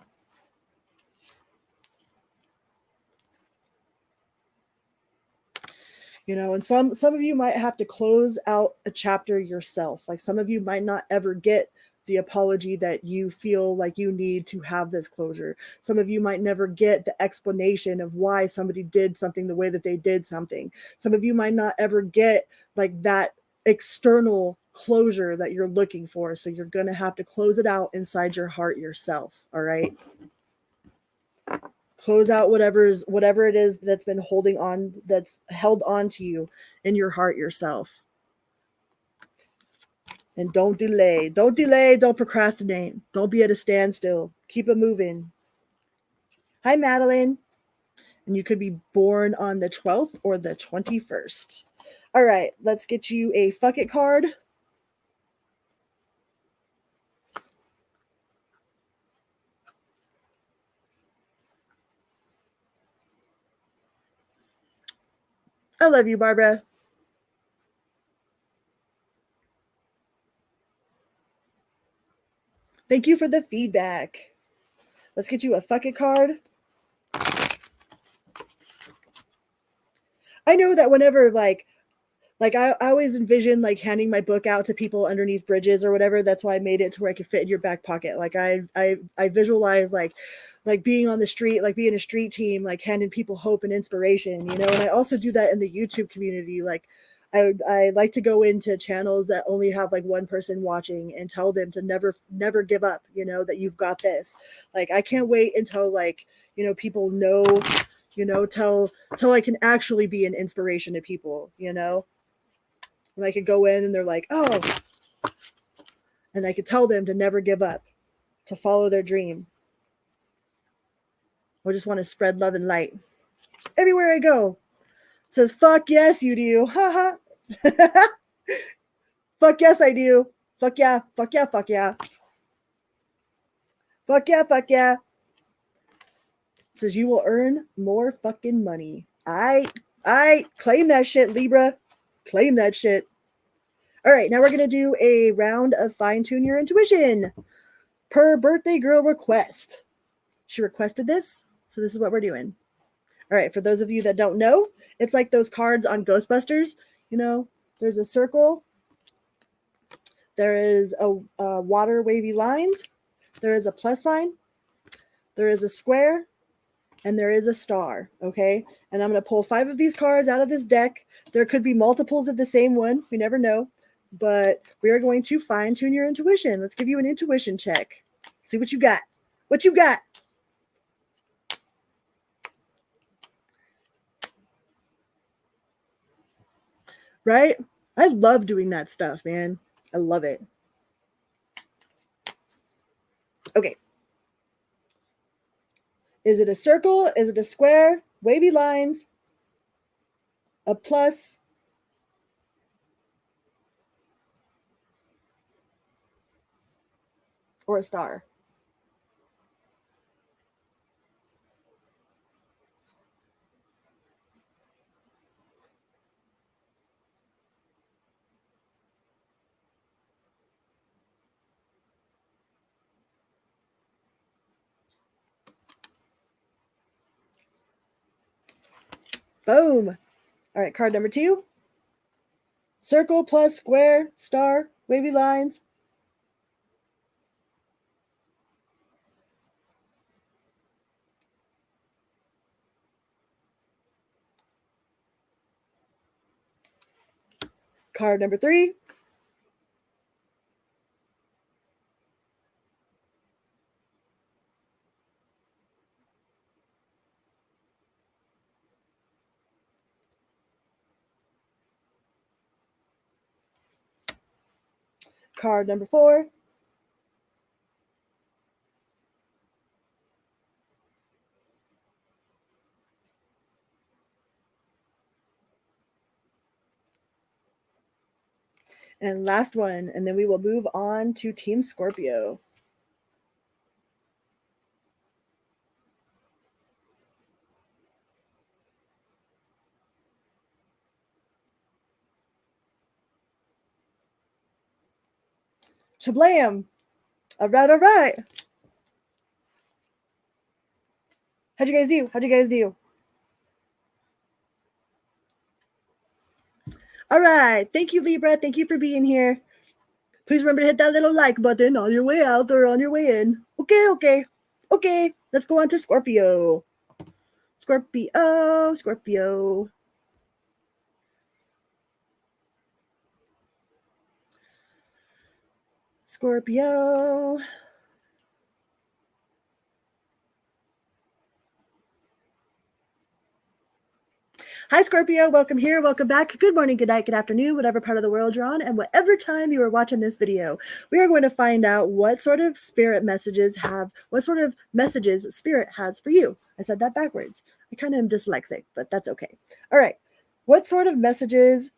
You know, and some of you might have to close out a chapter yourself. Like some of you might not ever get the apology that you feel like you need to have this closure. Some of you might never get the explanation of why somebody did something the way that they did something. Some of you might not ever get like that external closure that you're looking for. So you're going to have to close it out inside your heart yourself. All right. Close out whatever it is that's been holding on, that's held on to you in your heart yourself. And don't delay. Don't delay. Don't procrastinate. Don't be at a standstill. Keep it moving. Hi, Madeline. And you could be born on the 12th or the 21st. All right, let's get you a fuck it card. I love you, Barbara. Thank you for the feedback. Let's get you a fuck it card. I know that whenever like I always envision like handing my book out to people underneath bridges or whatever. That's why I made it to where I could fit in your back pocket. Like I visualize like being on the street, like being a street team, like handing people hope and inspiration, you know. And I also do that in the YouTube community. Like I like to go into channels that only have like one person watching and tell them to never give up, you know, that you've got this. Like I can't wait until like, you know, people know, you know, till I can actually be an inspiration to people, you know. And I could go in and they're like, oh, and I could tell them to never give up, to follow their dream. I just want to spread love and light everywhere I go. It says, fuck yes, you do. Ha ha. Fuck yes, I do. Fuck yeah. Fuck yeah. Fuck yeah. Fuck yeah. Fuck yeah. It says you will earn more fucking money. I claim that shit, Libra. Claim that shit. All right, now we're going to do a round of fine-tune your intuition per birthday girl request. She requested this, so this is what we're doing. All right, for those of you that don't know, it's like those cards on Ghostbusters. You know, there's a circle. There is a water wavy lines. There is a plus sign. There is a square. And there is a star, okay? And I'm going to pull 5 of these cards out of this deck. There could be multiples of the same one. We never know. But we are going to fine-tune your intuition. Let's give you an intuition check. See what you got. What you got? Right? I love doing that stuff, man. I love it. Okay. Is it a circle? Is it a square? Wavy lines? A plus? Or a star? Boom. All right, card number 2. Circle plus square, star, wavy lines. Card number 3. Card number 4. And last one, and then we will move on to Team Scorpio. Shablam! All right, all right. How'd you guys do? How'd you guys do? All right. Thank you, Libra. Thank you for being here. Please remember to hit that little like button on your way out or on your way in. Okay. Let's go on to Scorpio. Scorpio. Hi, Scorpio. Welcome here. Welcome back. Good morning, good night, good afternoon, whatever part of the world you're on, and whatever time you are watching this video. We are going to find out what sort of spirit messages spirit has for you. I said that backwards. I kind of am dyslexic, but that's okay. All right. What sort of messages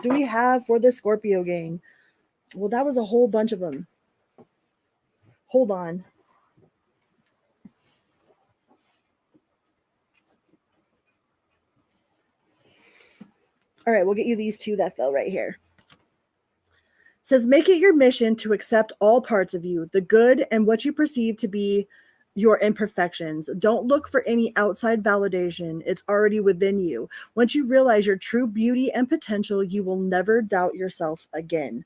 do we have for the Scorpio gang? Well, that was a whole bunch of them. Hold on. All right, we'll get you these two that fell right here. It says, make it your mission to accept all parts of you, the good and what you perceive to be your imperfections. Don't look for any outside validation. It's already within you. Once you realize your true beauty and potential, you will never doubt yourself again.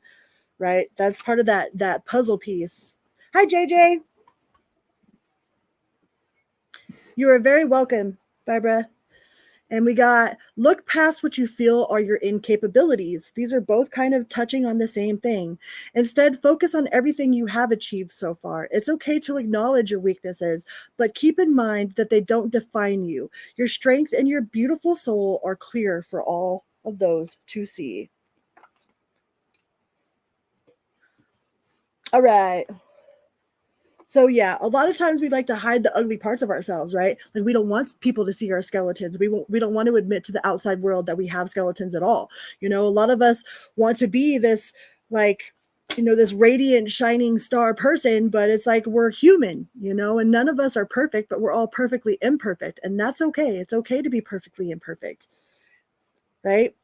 Right? That's part of that puzzle piece. Hi, JJ. You are very welcome, Barbara. And we got, look past what you feel are your incapabilities. These are both kind of touching on the same thing. Instead, focus on everything you have achieved so far. It's okay to acknowledge your weaknesses, but keep in mind that they don't define you. Your strength and your beautiful soul are clear for all of those to see. All right. So yeah, a lot of times we like to hide the ugly parts of ourselves, right? Like we don't want people to see our skeletons. We don't want to admit to the outside world that we have skeletons at all. You know, a lot of us want to be this like, you know, this radiant shining star person, but it's like we're human, you know, and none of us are perfect, but we're all perfectly imperfect, and that's okay. It's okay to be perfectly imperfect. Right?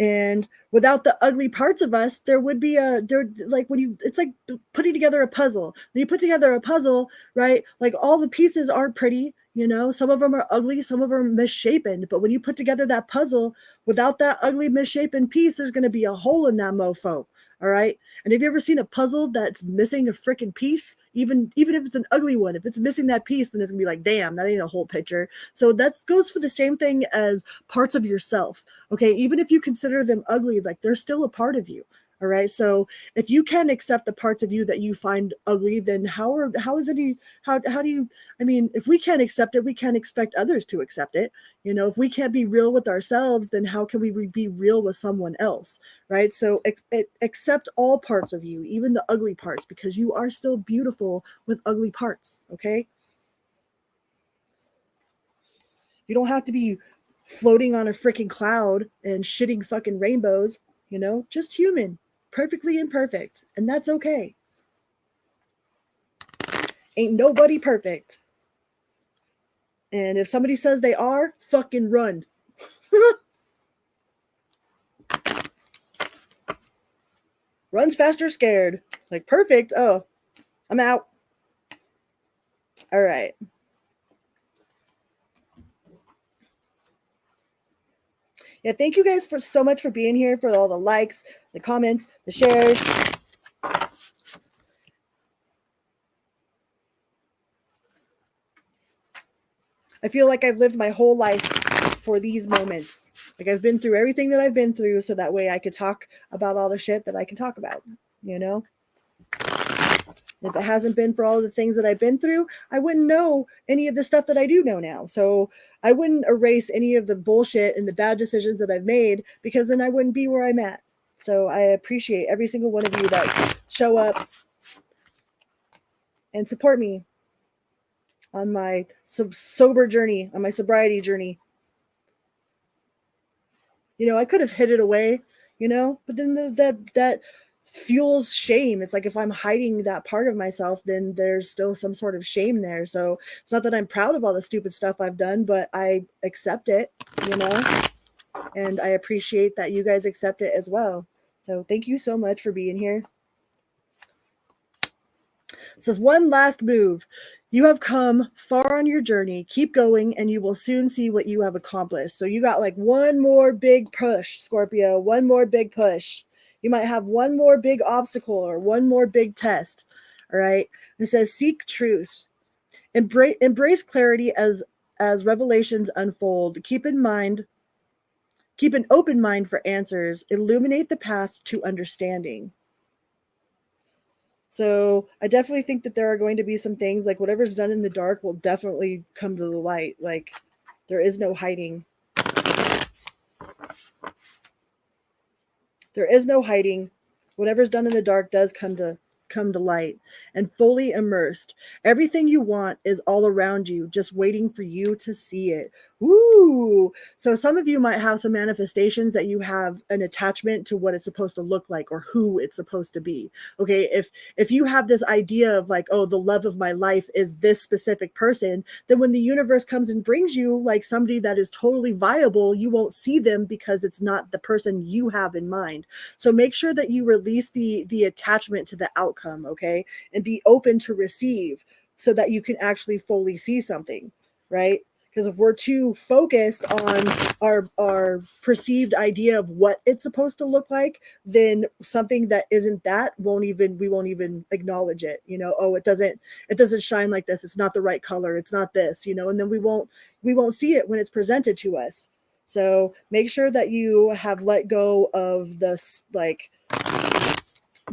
And without the ugly parts of us, there would be it's like putting together a puzzle. When you put together a puzzle, right? Like all the pieces aren't pretty, you know, some of them are ugly, some of them are misshapen. But when you put together that puzzle, without that ugly, misshapen piece, there's going to be a hole in that mofo. All right. And have you ever seen a puzzle that's missing a freaking piece? Even if it's an ugly one, if it's missing that piece, then it's gonna be like, damn, that ain't a whole picture. So that goes for the same thing as parts of yourself. Okay. Even if you consider them ugly, like they're still a part of you. All right. So if you can accept the parts of you that you find ugly, then how do you, I mean, if we can't accept it, we can't expect others to accept it. You know, if we can't be real with ourselves, then how can we be real with someone else? Right. So accept all parts of you, even the ugly parts, because you are still beautiful with ugly parts. Okay. You don't have to be floating on a freaking cloud and shitting fucking rainbows, you know, just human. Perfectly imperfect, and that's okay. Ain't nobody perfect. And if somebody says they are, fucking run. Runs faster scared. Like, perfect. Oh, I'm out. All right. Yeah, thank you guys for so much for being here, for all the likes, the comments, the shares. I feel like I've lived my whole life for these moments. Like I've been through everything that I've been through so that way I could talk about all the shit that I can talk about, you know? If it hasn't been for all the things that I've been through, I wouldn't know any of the stuff that I do know now. So I wouldn't erase any of the bullshit and the bad decisions that I've made, because then I wouldn't be where I'm at. So I appreciate every single one of you that show up and support me on my sober journey, on my sobriety journey. You know, I could have hid it away, you know, but then that fuels shame. It's like if I'm hiding that part of myself, then there's still some sort of shame there. So it's not that I'm proud of all the stupid stuff I've done, but I accept it, you know, and I appreciate that you guys accept it as well. So thank you so much for being here. It says one last move. You have come far on your journey. Keep going and you will soon see what you have accomplished. So you got like one more big push, Scorpio, one more big push. You might have one more big obstacle or one more big test. All right. It says seek truth. Embrace clarity as revelations unfold. Keep an open mind for answers. Illuminate the path to understanding. So I definitely think that there are going to be some things like whatever's done in the dark will definitely come to the light. Like there is no hiding. There is no hiding. Whatever's done in the dark does come to light, and fully immersed. Everything you want is all around you, just waiting for you to see it. Ooh. So some of you might have some manifestations that you have an attachment to what it's supposed to look like or who it's supposed to be. Okay, if you have this idea of like, oh, the love of my life is this specific person, then when the universe comes and brings you like somebody that is totally viable, you won't see them because it's not the person you have in mind. So make sure that you release the attachment to the outcome, okay? And be open to receive so that you can actually fully see something, right? Because if we're too focused on our perceived idea of what it's supposed to look like, then something that isn't that we won't even acknowledge it. You know, oh, it doesn't shine like this. It's not the right color. It's not this, you know, and then we won't see it when it's presented to us. So make sure that you have let go of this, like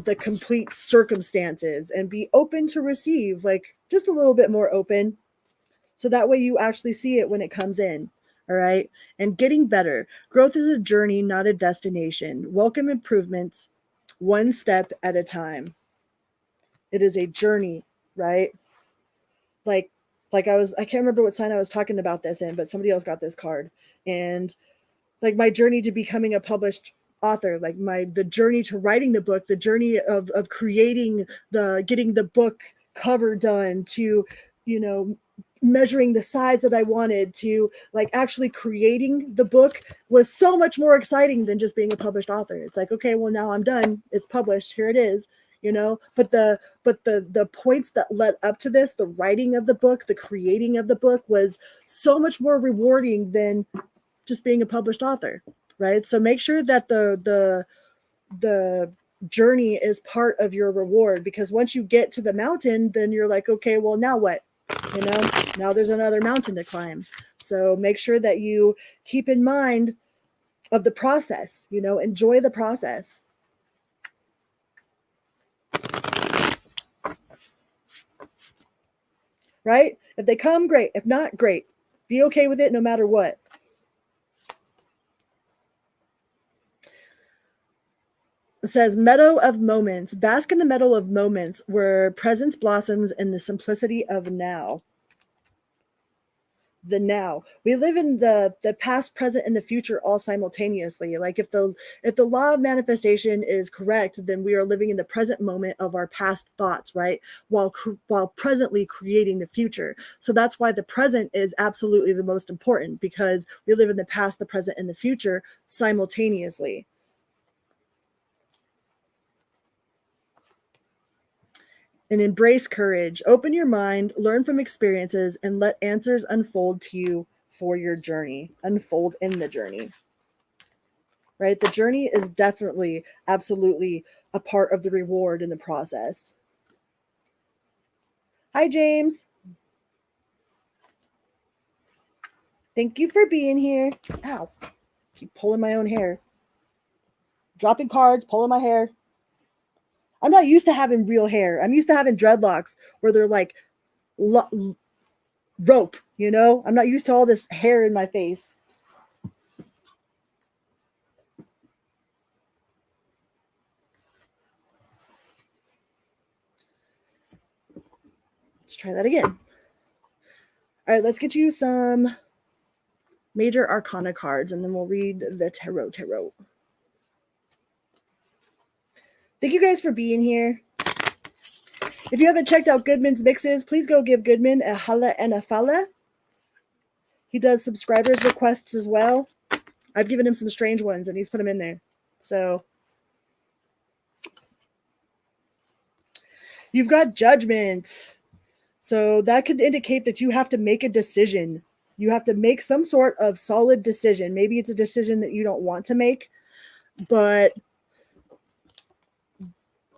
the complete circumstances, and be open to receive, like just a little bit more open. So that way you actually see it when it comes in. All right. And getting better. Growth is a journey, not a destination. Welcome improvements one step at a time. It is a journey, right? Like I can't remember what sign I was talking about this in, but somebody else got this card. And like my journey to becoming a published author, like the journey to writing the book, the journey of creating getting the book cover done, to, you know, measuring the size that I wanted, to like actually creating the book was so much more exciting than just being a published author. It's like, okay, well now I'm done. It's published. Here it is, you know, but the points that led up to this, the writing of the book, the creating of the book was so much more rewarding than just being a published author, right? So make sure that the journey is part of your reward, because once you get to the mountain, then you're like, okay, well now what? You know, now there's another mountain to climb. So make sure that you keep in mind of the process, you know, enjoy the process. Right? If they come, great. If not, great. Be okay with it no matter what. It says meadow of moments. Bask in the meadow of moments where presence blossoms in the simplicity of now. The now. We live in the past, present, and the future all simultaneously. Like if the law of manifestation is correct, then we are living in the present moment of our past thoughts, right? While presently creating the future. So that's why the present is absolutely the most important, because we live in the past, the present, and the future simultaneously. And embrace courage. Open your mind, learn from experiences, and let answers unfold to you for your journey. Unfold in the journey. Right? The journey is definitely, absolutely a part of the reward in the process. Hi, James. Thank you for being here. Ow. Keep pulling my own hair. Dropping cards, pulling my hair. I'm not used to having real hair. I'm used to having dreadlocks where they're like rope, you know? I'm not used to all this hair in my face. Let's try that again. All right, let's get you some major arcana cards, and then we'll read the tarot. Thank you guys for being here. If you haven't checked out Goodman's mixes, please go give Goodman a holla and a falla. He does subscribers requests as well. I've given him some strange ones, and he's put them in there. So you've got Judgment. So that could indicate that you have to make a decision. You have to make some sort of solid decision. Maybe it's a decision that you don't want to make, but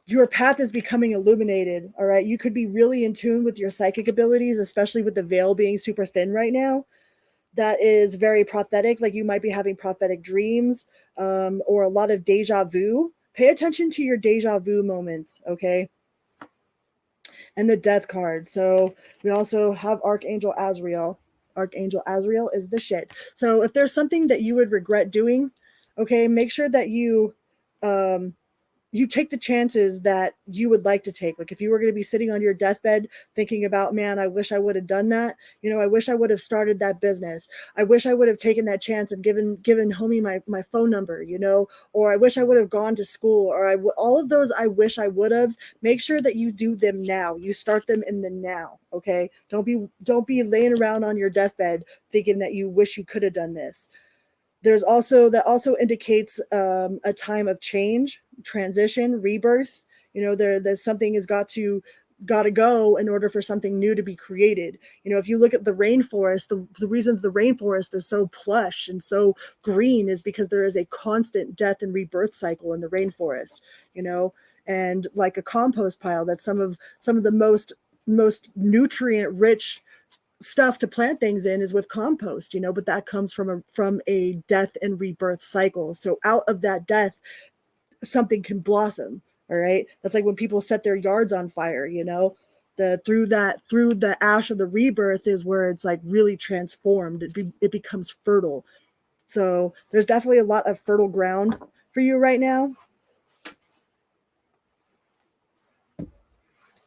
your path is becoming illuminated. All right. You could be really in tune with your psychic abilities, especially with the veil being super thin right now. That is very prophetic. Like you might be having prophetic dreams, or a lot of deja vu. Pay attention to your deja vu moments. Okay. And the death card. So we also have Archangel Azrael. Archangel Azrael is the shit. So if there's something that you would regret doing, okay, make sure that you take the chances that you would like to take. Like if you were going to be sitting on your deathbed thinking about, man, I wish I would have done that. You know, I wish I would have started that business. I wish I would have taken that chance and given homie my phone number, you know, or I wish I would have gone to school, or all of those I wish I would have. Make sure that you do them now. You start them in the now. Okay. Don't be laying around on your deathbed thinking that you wish you could have done this. There's also that also indicates a time of change, transition, rebirth. You know, there's something has got to go in order for something new to be created. You know, if you look at the rainforest, the reason the rainforest is so plush and so green is because there is a constant death and rebirth cycle in the rainforest. You know, and like a compost pile, that's some of the most nutrient rich stuff to plant things in is with compost, you know, but that comes from a death and rebirth cycle. So out of that death, something can blossom. All right. That's like when people set their yards on fire, you know, through the ash of the rebirth is where it's like really transformed. It becomes fertile. So there's definitely a lot of fertile ground for you right now.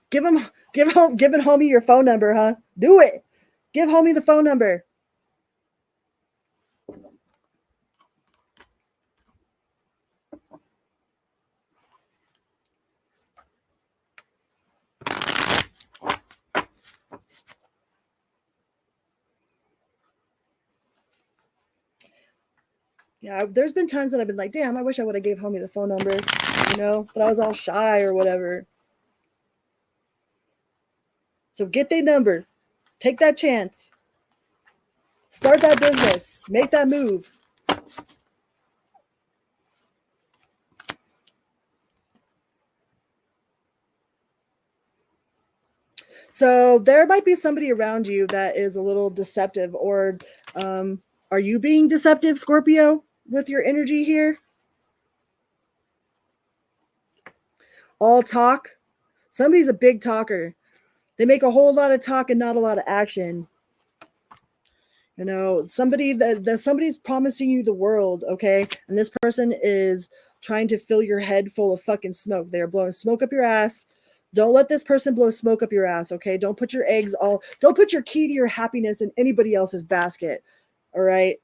Give homie your phone number, huh? Do it. Give homie the phone number. Yeah, there's been times that I've been like, damn, I wish I would have gave homie the phone number, you know, but I was all shy or whatever. So get their number. Take that chance. Start that business. Make that move. So there might be somebody around you that is a little deceptive, or are you being deceptive, Scorpio, with your energy here? All talk. Somebody's a big talker. They make a whole lot of talk and not a lot of action. You know, somebody's promising you the world, okay? And this person is trying to fill your head full of fucking smoke. They're blowing smoke up your ass. Don't let this person blow smoke up your ass, okay? Don't put your key to your happiness in anybody else's basket. All right?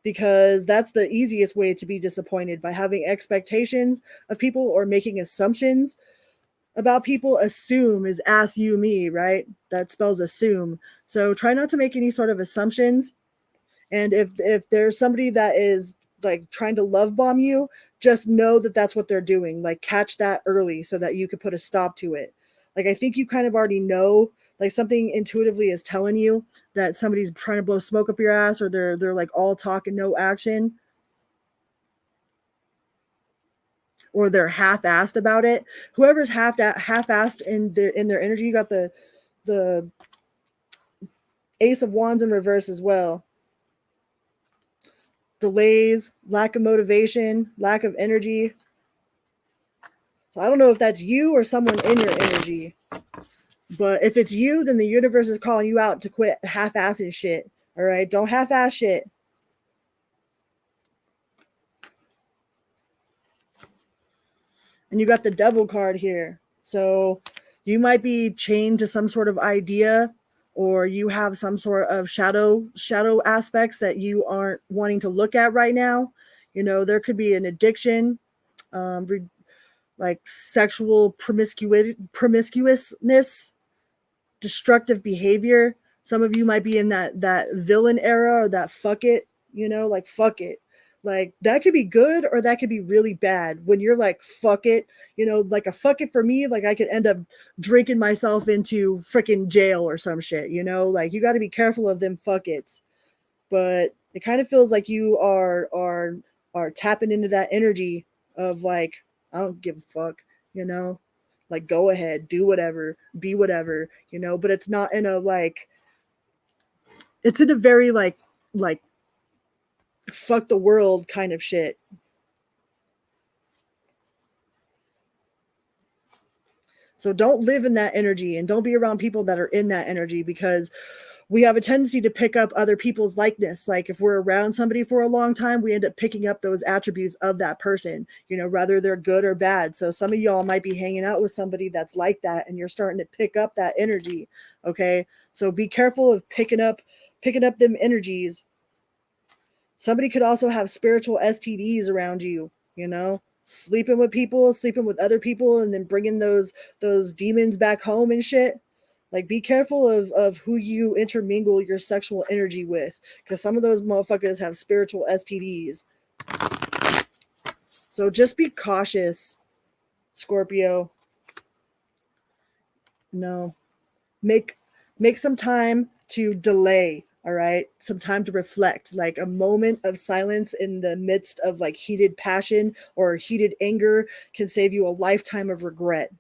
Because that's the easiest way to be disappointed, by having expectations of people or making assumptions about people. Assume is ask you me, right? That spells assume. So try not to make any sort of assumptions. And if there's somebody that is like trying to love bomb you, just know that that's what they're doing. Like catch that early so that you could put a stop to it. Like I think you kind of already know, like something intuitively is telling you that somebody's trying to blow smoke up your ass, or they're like all talk and no action, or they're half-assed about it. Whoever's half-assed in their energy, you got the Ace of Wands in reverse as well. Delays, lack of motivation, lack of energy. So I don't know if that's you or someone in your energy. But if it's you, then the universe is calling you out to quit half-assing shit. All right? Don't half-ass shit. And you got the Devil card here. So you might be chained to some sort of idea, or you have some sort of shadow aspects that you aren't wanting to look at right now. You know, there could be an addiction, like sexual promiscuousness, destructive behavior. Some of you might be in that villain era, or that fuck it, you know, like fuck it. Like that could be good or that could be really bad. When you're like, fuck it, you know, like a fuck it for me, like I could end up drinking myself into freaking jail or some shit, you know, like you got to be careful of them fuck it's. But it kind of feels like you are tapping into that energy of like, I don't give a fuck, you know, like go ahead, do whatever, be whatever, you know, but it's not in a like, it's in a very like fuck the world kind of shit. So don't live in that energy and don't be around people that are in that energy, because we have a tendency to pick up other people's likeness. Like if we're around somebody for a long time, we end up picking up those attributes of that person, you know, whether they're good or bad. So some of y'all might be hanging out with somebody that's like that and you're starting to pick up that energy. Okay. So be careful of picking up them energies. Somebody could also have spiritual STDs around you, you know, sleeping with people, sleeping with other people, and then bringing those demons back home and shit. Like, be careful of who you intermingle your sexual energy with, because some of those motherfuckers have spiritual STDs. So just be cautious, Scorpio. No, make some time to delay. All right, some time to reflect, like a moment of silence in the midst of like heated passion or heated anger can save you a lifetime of regret.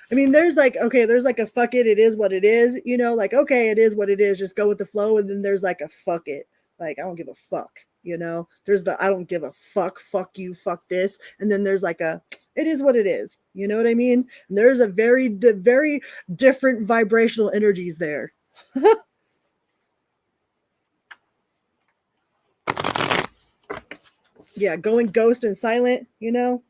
I mean, there's like, okay, there's like a fuck it is what it is, you know, like, okay, it is what it is, just go with the flow. And then there's like a fuck it, like, I don't give a fuck, you know, there's the I don't give a fuck you, fuck this. And then there's like a it is what it is, you know what I mean? And there's a very different vibrational energies there. Yeah, going ghost and silent, you know,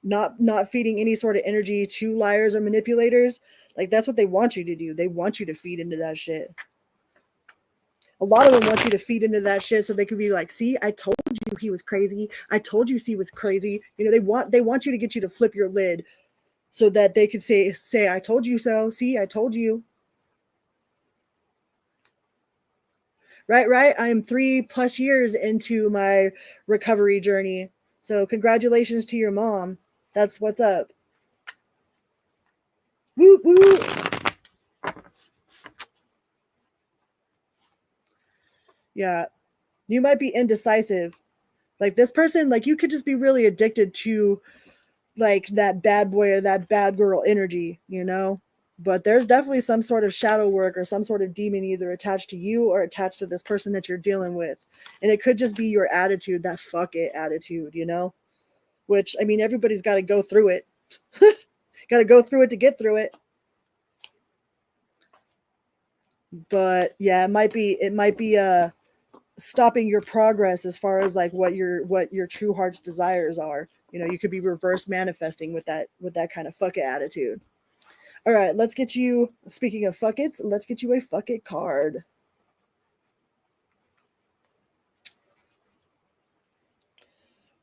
not feeding any sort of energy to liars or manipulators. Like that's what they want you to do. They want you to feed into that shit. A lot of them want you to feed into that shit so they could be like, see, I told you he was crazy. I told you C was crazy. You know, they want you to get you to flip your lid so that they could say I told you so. See, I told you. Right. I am 3+ years into my recovery journey. So congratulations to your mom. That's what's up. Woo woo. Yeah. You might be indecisive. Like this person, like you could just be really addicted to like that bad boy or that bad girl energy, you know? But there's definitely some sort of shadow work or some sort of demon either attached to you or attached to this person that you're dealing with. And it could just be your attitude, that fuck it attitude, you know? Which, I mean, everybody's got to go through it. Got to go through it to get through it. But yeah, it might be stopping your progress as far as like what your true heart's desires are. You know, you could be reverse manifesting with that kind of fuck it attitude. All right, let's get you, speaking of fuck it, let's get you a fuck it card.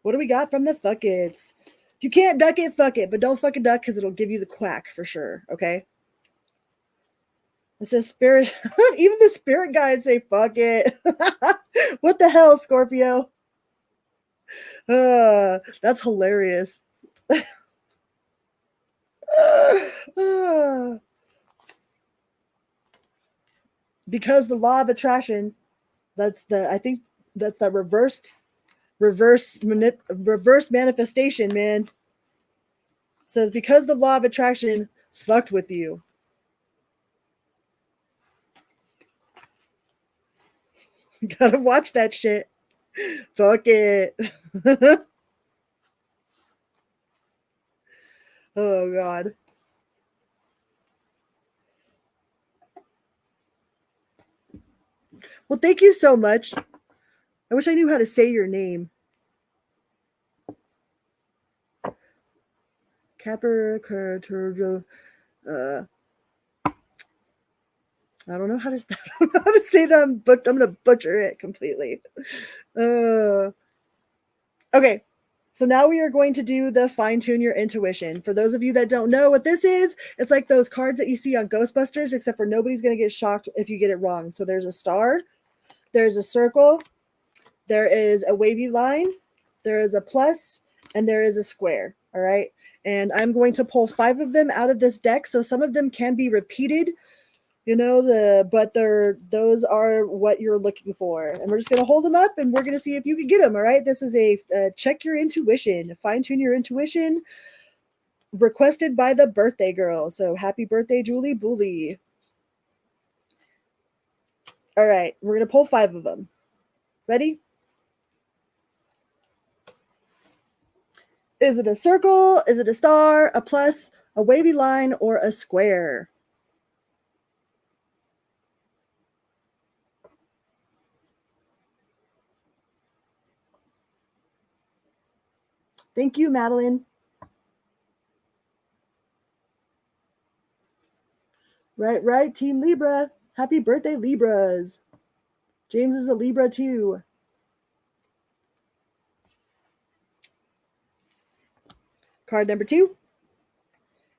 What do we got from the fuck it's? If you can't duck it, fuck it, but don't fucking duck because it'll give you the quack for sure, okay? It says spirit, even the spirit guides say fuck it. What the hell, Scorpio? That's hilarious. Because the law of attraction, I think that's that reverse manifestation, man. Says because the law of attraction fucked with you. Gotta watch that shit. Fuck it. Oh god. Well, thank you so much. I wish I knew how to say your name. Capricorn. I don't know how to say that. I'm gonna butcher it completely. Okay. So now we are going to do the fine tune your intuition. For those of you that don't know what this is, it's like those cards that you see on Ghostbusters, except for nobody's going to get shocked if you get it wrong. So there's a star, there's a circle, there is a wavy line, there is a plus, and there is a square. All right. And I'm going to pull 5 of them out of this deck. So some of them can be repeated, but those are what you're looking for. And we're just going to hold them up and we're going to see if you can get them. All right. This is a check your intuition, fine tune your intuition, requested by the birthday girl. So happy birthday, Julie Booley. All right. We're going to pull 5 of them. Ready? Is it a circle? Is it a star, a plus, a wavy line, or a square? Thank you, Madeline. Right, Team Libra. Happy birthday, Libras. James is a Libra too. Card number 2.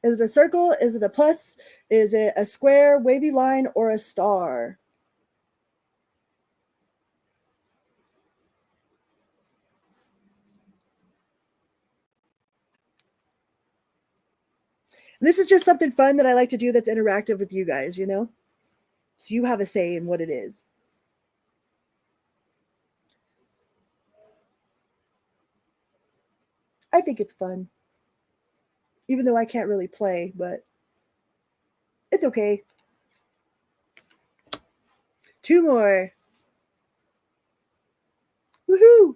Is it a circle? Is it a plus? Is it a square, wavy line, or a star? This is just something fun that I like to do that's interactive with you guys, So you have a say in what it is. I think it's fun. Even though I can't really play, but it's okay. 2 more. Woohoo!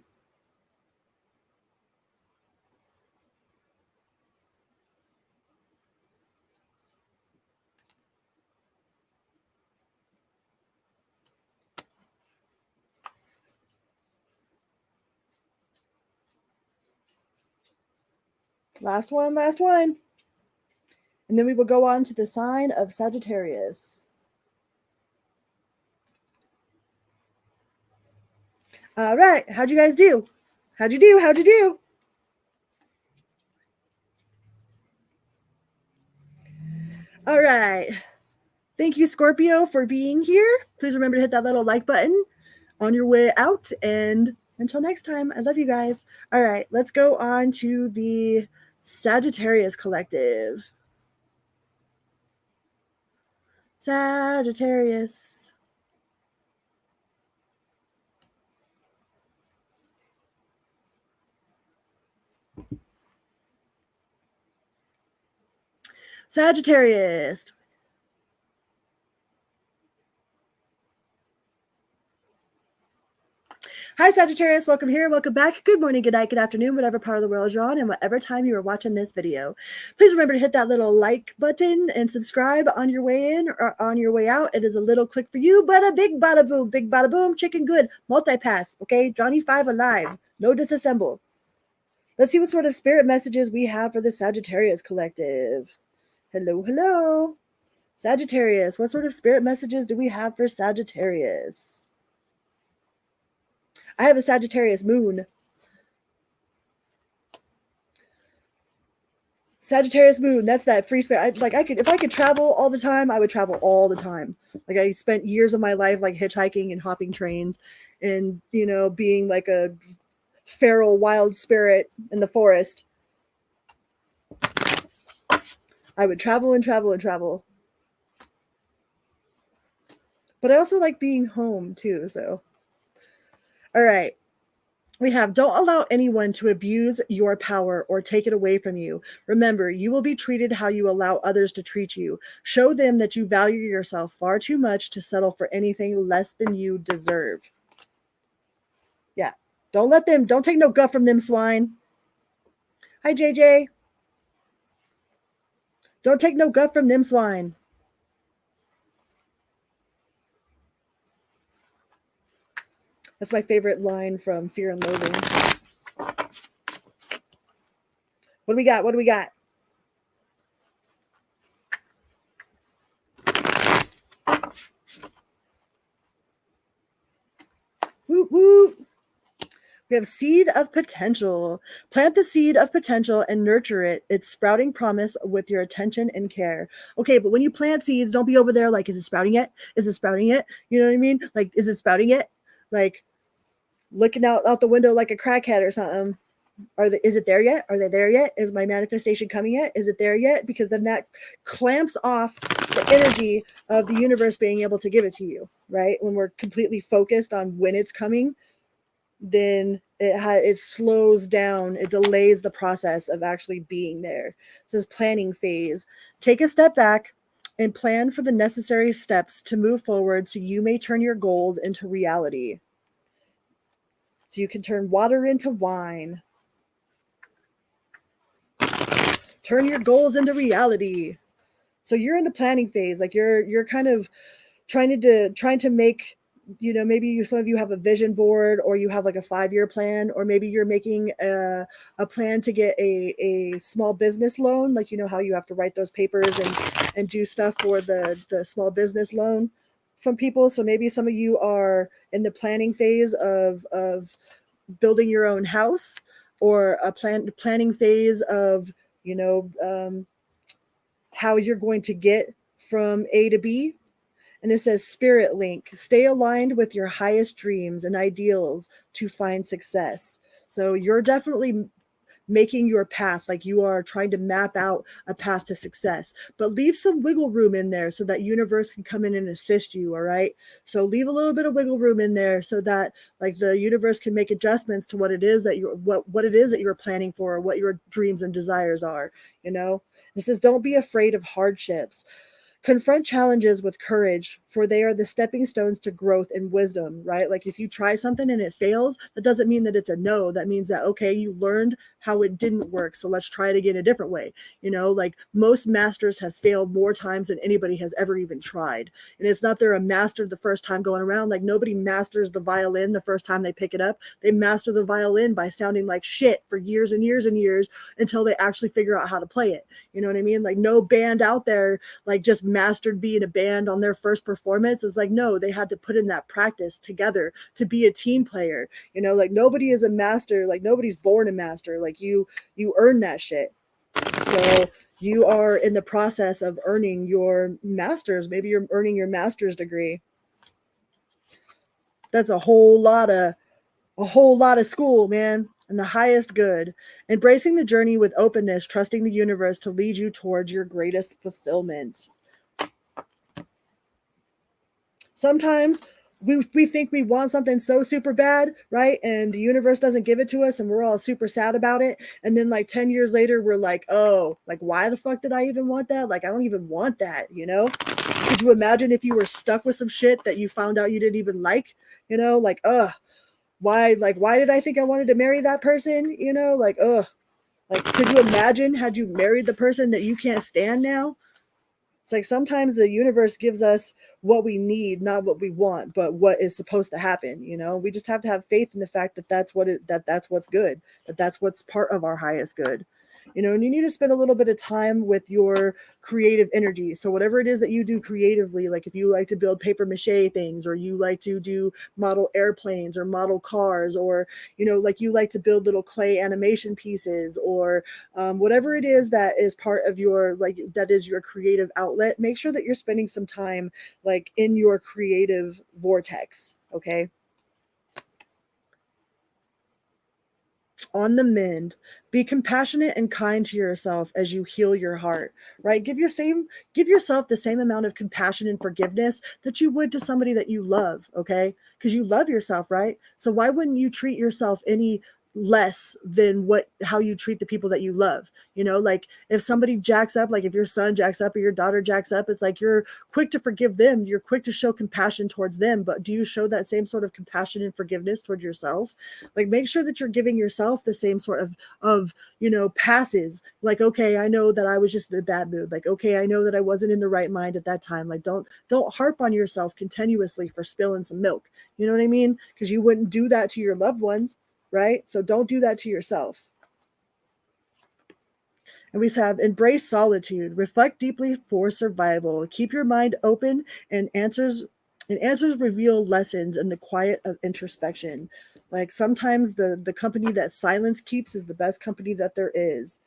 Last one. And then we will go on to the sign of Sagittarius. All right. How'd you guys do? How'd you do? All right. Thank you, Scorpio, for being here. Please remember to hit that little like button on your way out. And until next time, I love you guys. All right. Let's go on to the Sagittarius Collective. Sagittarius. Sagittarius. Hi, Sagittarius. Welcome here. Welcome back. Good morning, good night, good afternoon, whatever part of the world you're on, and whatever time you are watching this video. Please remember to hit that little like button and subscribe on your way in or on your way out. It is a little click for you, but a big bada boom, chicken good, multi-pass, okay? Johnny 5 alive. No disassemble. Let's see what sort of spirit messages we have for the Sagittarius Collective. Hello. Sagittarius, what sort of spirit messages do we have for Sagittarius? I have a Sagittarius moon. Sagittarius moon, that's that free spirit. If I could travel all the time, I would travel all the time. Like I spent years of my life like hitchhiking and hopping trains and, being like a feral wild spirit in the forest. I would travel and travel and travel. But I also like being home too, so. All right. We have, don't allow anyone to abuse your power or take it away from you. Remember, you will be treated how you allow others to treat you. Show them that you value yourself far too much to settle for anything less than you deserve. Yeah. Don't take no guff from them swine. Hi, JJ. Don't take no guff from them swine. That's my favorite line from Fear and Loathing. What do we got? Woo woo. We have seed of potential. Plant the seed of potential and nurture it, its sprouting promise with your attention and care. Okay, but when you plant seeds, don't be over there like, is it sprouting yet? Is it sprouting yet? You know what I mean? Like, is it sprouting yet? Like, looking out the window like a crackhead or something. Is it there yet? Are they there yet? Is my manifestation coming yet? Is it there yet? Because then that clamps off the energy of the universe being able to give it to you, right? When we're completely focused on when it's coming, then it slows down, it delays the process of actually being there. It says planning phase. Take a step back and plan for the necessary steps to move forward so you may turn your goals into reality. So you can turn water into wine. Turn your goals into reality. So you're in the planning phase. Like you're kind of trying to make, you know, maybe some of you have a vision board, or you have like a 5-year plan, or maybe you're making a plan to get a small business loan. Like, you know how you have to write those papers and do stuff for the small business loan from people. So maybe some of you are in the planning phase of building your own house, or a planning phase of, you know, how you're going to get from A to B. And it says spirit link, stay aligned with your highest dreams and ideals to find success. So you're definitely making your path, like you are trying to map out a path to success, but leave some wiggle room in there so that universe can come in and assist you. All right, so leave a little bit of wiggle room in there so that like the universe can make adjustments to what it is that what it is that you're planning for, or what your dreams and desires are. You know, it says don't be afraid of hardships. Confront challenges with courage, for they are the stepping stones to growth and wisdom, right? Like if you try something and it fails, that doesn't mean that it's a no. That means that, okay, you learned how it didn't work, so let's try it again a different way. You know, like most masters have failed more times than anybody has ever even tried. And it's not they're a master the first time going around. Like nobody masters the violin the first time they pick it up. They master the violin by sounding like shit for years and years and years until they actually figure out how to play it. You know what I mean? Like no band out there like just mastered being a band on their first performance. It's like, no, they had to put in that practice together to be a team player. You know, like nobody is a master. Like nobody's born a master. Like you earn that shit. So you are in the process of earning your master's. Maybe you're earning your master's degree. That's a whole lot of school, man. And the highest good. Embracing the journey with openness, trusting the universe to lead you towards your greatest fulfillment. Sometimes we think we want something so super bad, right? And the universe doesn't give it to us, and we're all super sad about it. And then like 10 years later, we're like, oh, like why the fuck did I even want that? Like I don't even want that, you know? Could you imagine if you were stuck with some shit that you found out you didn't even like? You know, like, why did I think I wanted to marry that person? You know, like, like could you imagine had you married the person that you can't stand now? It's like sometimes the universe gives us what we need, not what we want, but what is supposed to happen. You know, we just have to have faith in the fact that that's what's good, that that's what's part of our highest good. You know, and you need to spend a little bit of time with your creative energy. So whatever it is that you do creatively, like if you like to build paper mache things, or you like to do model airplanes or model cars, or, you know, like you like to build little clay animation pieces, or whatever it is that is part of your, like, that is your creative outlet, make sure that you're spending some time like in your creative vortex. Okay. On the mend, be compassionate and kind to yourself as you heal your heart, right? Give yourself the same amount of compassion and forgiveness that you would to somebody that you love. Okay, because you love yourself, right? So why wouldn't you treat yourself any less than how you treat the people that you love? You know, like if somebody jacks up, like if your son jacks up or your daughter jacks up, it's like you're quick to forgive them, you're quick to show compassion towards them, but do you show that same sort of compassion and forgiveness towards yourself? Like make sure that you're giving yourself the same sort of, you know, passes. Like, okay, I know that I was just in a bad mood. Like, okay, I know that I wasn't in the right mind at that time. Like don't harp on yourself continuously for spilling some milk. You know what I mean? Because you wouldn't do that to your loved ones, right? So don't do that to yourself. And we have embrace solitude, reflect deeply for survival, keep your mind open, and answers reveal lessons in the quiet of introspection. Like sometimes the company that silence keeps is the best company that there is.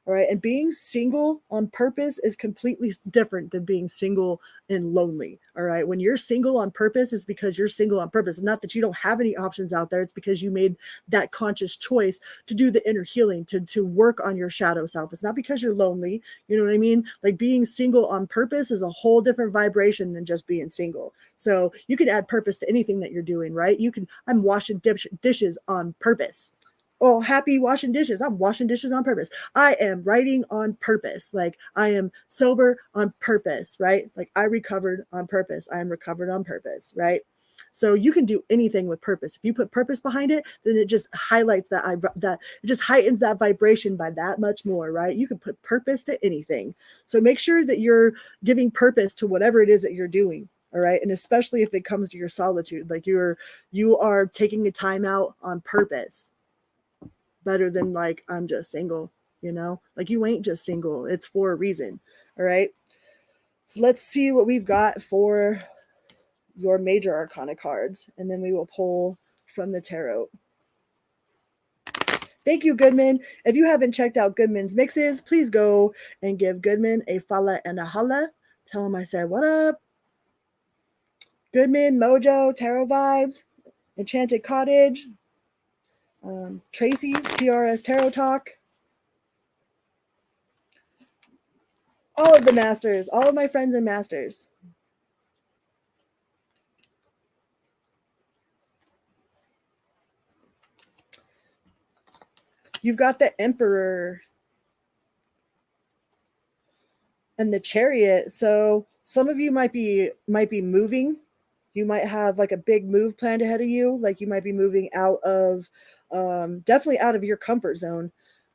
All right. And being single on purpose is completely different than being single and lonely. All right. When you're single on purpose, it's because you're single on purpose. Not that you don't have any options out there. It's because you made that conscious choice to do the inner healing, to work on your shadow self. It's not because you're lonely. You know what I mean? Like being single on purpose is a whole different vibration than just being single. So you can add purpose to anything that you're doing, right? I'm washing dishes on purpose. Oh, happy washing dishes. I'm washing dishes on purpose. I am writing on purpose. Like I am sober on purpose, right? Like I recovered on purpose. I am recovered on purpose, right? So you can do anything with purpose. If you put purpose behind it, then it just highlights that it just heightens that vibration by that much more, right? You can put purpose to anything. So make sure that you're giving purpose to whatever it is that you're doing. All right. And especially if it comes to your solitude, like you are taking a time out on purpose. Better than like, I'm just single, like you ain't just single. It's for a reason. All right. So let's see what we've got for your major arcana cards. And then we will pull from the tarot. Thank you, Goodman. If you haven't checked out Goodman's mixes, please go and give Goodman a follow and a holla. Tell him I said, what up? Goodman, Mojo, Tarot Vibes, Enchanted Cottage, Tracie, TRS Tarot Talk. All of the masters, all of my friends and masters. You've got the Emperor and the Chariot. So some of you might be moving. You might have like a big move planned ahead of you. Like you might be moving out of, definitely out of your comfort zone.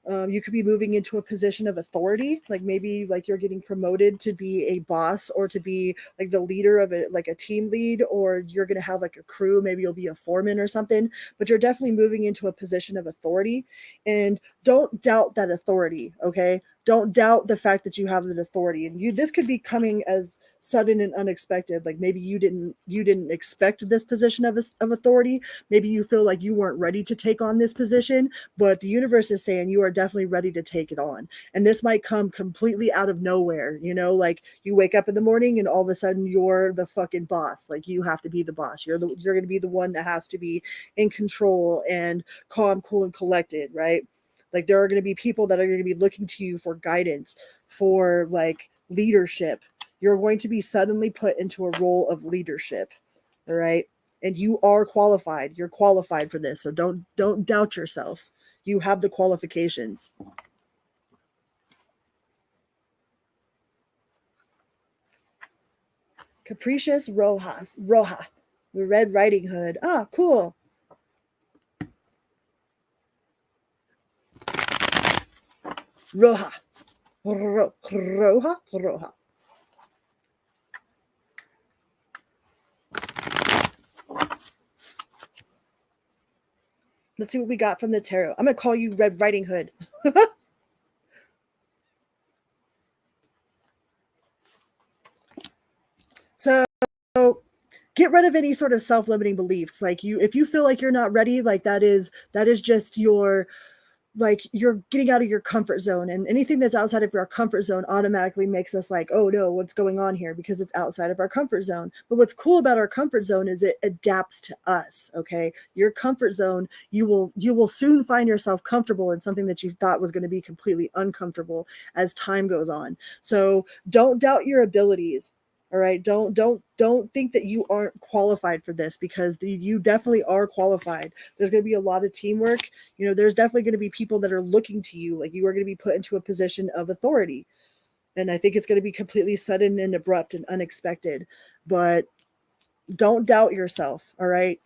You could be moving into a position of authority, like maybe like you're getting promoted to be a boss or to be like the leader of it, like a team lead, or you're going to have like a crew. Maybe you'll be a foreman or something, but you're definitely moving into a position of authority. And don't doubt that authority. Okay. Don't doubt the fact that you have that authority, and this could be coming as sudden and unexpected. Like maybe you didn't expect this position of authority. Maybe you feel like you weren't ready to take on this position, but the universe is saying you are definitely ready to take it on. And this might come completely out of nowhere, like you wake up in the morning and all of a sudden you're the fucking boss. Like you have to be the boss. You're going to be the one that has to be in control and calm, cool, and collected, right? Like there are going to be people that are going to be looking to you for guidance, for like leadership. You're going to be suddenly put into a role of leadership. All right. And you are qualified. You're qualified for this. So don't doubt yourself. You have the qualifications. Capricious Roja, the Red Riding Hood. Ah, cool. Roja. Roja. Let's see what we got from the tarot. I'm going to call you Red Riding Hood. So get rid of any sort of self-limiting beliefs. Like if you feel like you're not ready, like that is just you're getting out of your comfort zone, and anything that's outside of our comfort zone automatically makes us like, oh no, what's going on here? Because it's outside of our comfort zone. But what's cool about our comfort zone is it adapts to us. Okay. Your comfort zone, you will soon find yourself comfortable in something that you thought was going to be completely uncomfortable as time goes on. So don't doubt your abilities. All right. Don't think that you aren't qualified for this, because you definitely are qualified. There's going to be a lot of teamwork. There's definitely going to be people that are looking to you. Like you are going to be put into a position of authority. And I think it's going to be completely sudden and abrupt and unexpected, but don't doubt yourself. All right.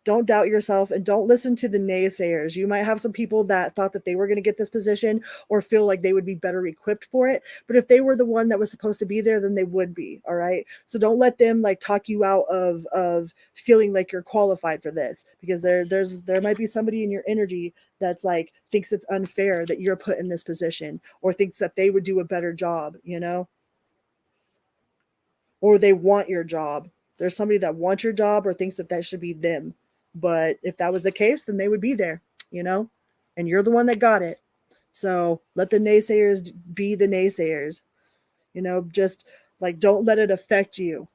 Don't doubt yourself, and don't listen to the naysayers. You might have some people that thought that they were going to get this position or feel like they would be better equipped for it. But if they were the one that was supposed to be there, then they would be. All right. So don't let them like talk you out of feeling like you're qualified for this, because there might be somebody in your energy that's like thinks it's unfair that you're put in this position, or thinks that they would do a better job, or they want your job. There's somebody that wants your job or thinks that should be them. But if that was the case, then they would be there, you know, and you're the one that got it. So let the naysayers be the naysayers, you know, just like, don't let it affect you.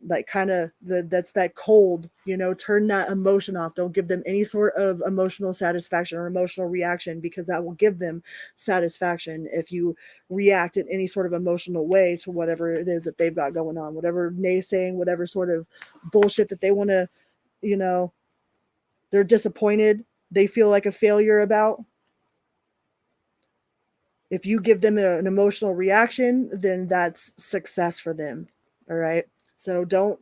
Like kind of that's that cold, you know, turn that emotion off. Don't give them any sort of emotional satisfaction or emotional reaction, because that will give them satisfaction if you react in any sort of emotional way to whatever it is that they've got going on, whatever naysaying, whatever sort of bullshit that they want to, you know, they're disappointed, they feel like a failure about. If you give them an emotional reaction, then that's success for them. All right. So don't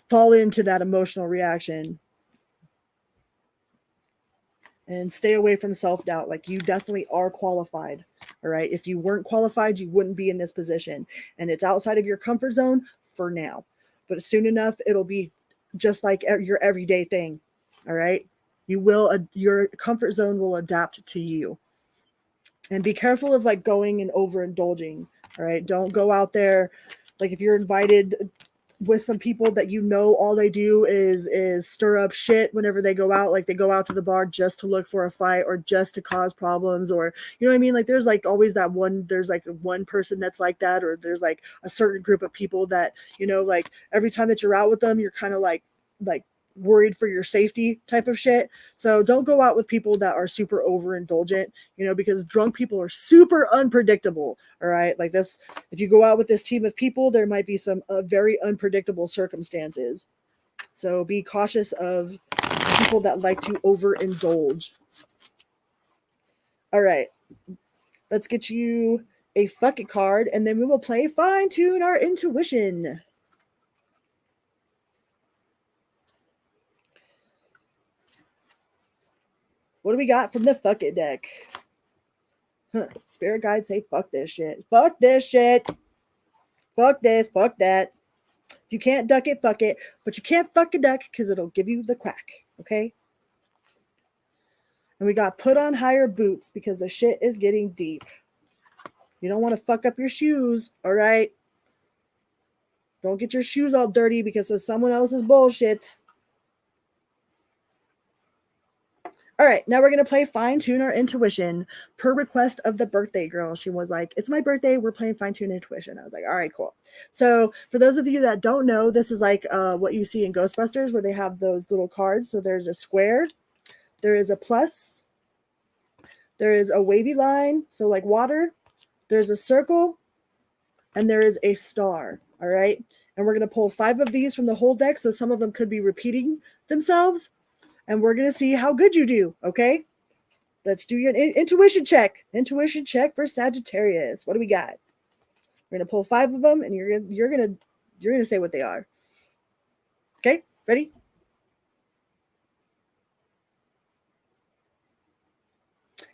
fall into that emotional reaction, and stay away from self-doubt. Like, you definitely are qualified. All right. If you weren't qualified, you wouldn't be in this position, and it's outside of your comfort zone for now, but soon enough, it'll be just like your everyday thing. All right. Your comfort zone will adapt to you. And be careful of like going and overindulging. All right. Don't go out there. Like, if you're invited with some people that, you know, all they do is stir up shit whenever they go out, like they go out to the bar just to look for a fight or just to cause problems, or, you know what I mean? Like, there's like always that one, there's like one person that's like that, or there's like a certain group of people that, you know, like every time that you're out with them, you're kind of like worried for your safety type of shit. So don't go out with people that are super overindulgent, you know, because drunk people are super unpredictable. All right. Like this, if you go out with this team of people, there might be some very unpredictable circumstances. So be cautious of people that like to overindulge. All right. Let's get you a fuck it card, and then we will play Fine Tune Our Intuition. What do we got from the fuck it deck? Spirit guides say fuck this shit. Fuck this shit. Fuck this. Fuck that. If you can't duck it, fuck it. But you can't fuck a duck because it'll give you the crack. Okay? And we got put on higher boots because the shit is getting deep. You don't want to fuck up your shoes. All right? Don't get your shoes all dirty because of someone else's bullshit. All right, now we're going to play Fine Tune Our Intuition per request of the birthday girl. She was like, it's my birthday. We're playing Fine Tune Intuition. I was like, all right, cool. So for those of you that don't know, this is like what you see in Ghostbusters where they have those little cards. So there's a square, there is a plus, there is a wavy line, so like water, there's a circle, and there is a star. All right. And we're going to pull 5 of these from the whole deck. So some of them could be repeating themselves. And we're going to see how good you do, okay? Let's do your intuition check. Intuition check for Sagittarius. What do we got? We're going to pull 5 of them, and you're going to say what they are. Okay? Ready?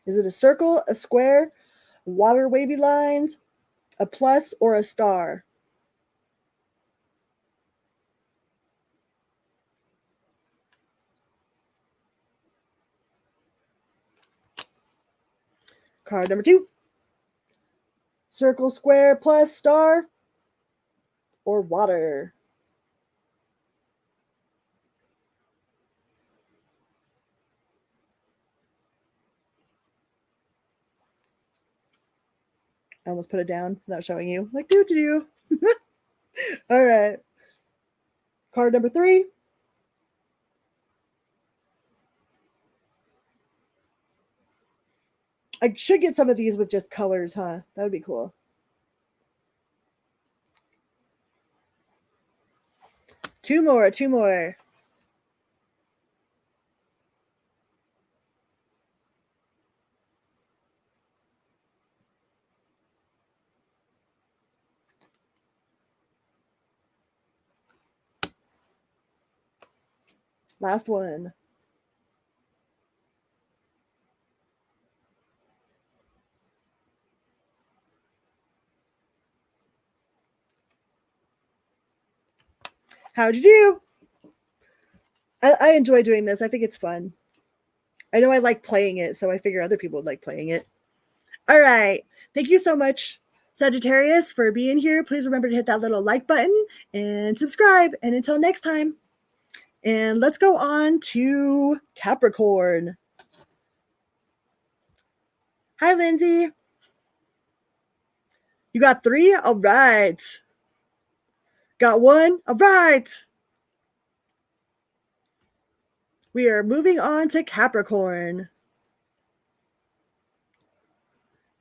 Is it a circle, a square, water wavy lines, a plus, or a star? Card number 2. Circle, square, plus, star, or water? I almost put it down without showing you. Like, do. All right. Card number 3. I should get some of these with just colors, huh? That would be cool. Two more. Last one. How'd you do? I enjoy doing this. I think it's fun. I know I like playing it, so I figure other people would like playing it. All right. Thank you so much, Sagittarius, for being here. Please remember to hit that little like button and subscribe. And until next time, And let's go on to Capricorn. Hi, Lindsay. You got 3? All right. Got 1? All right. We are moving on to Capricorn.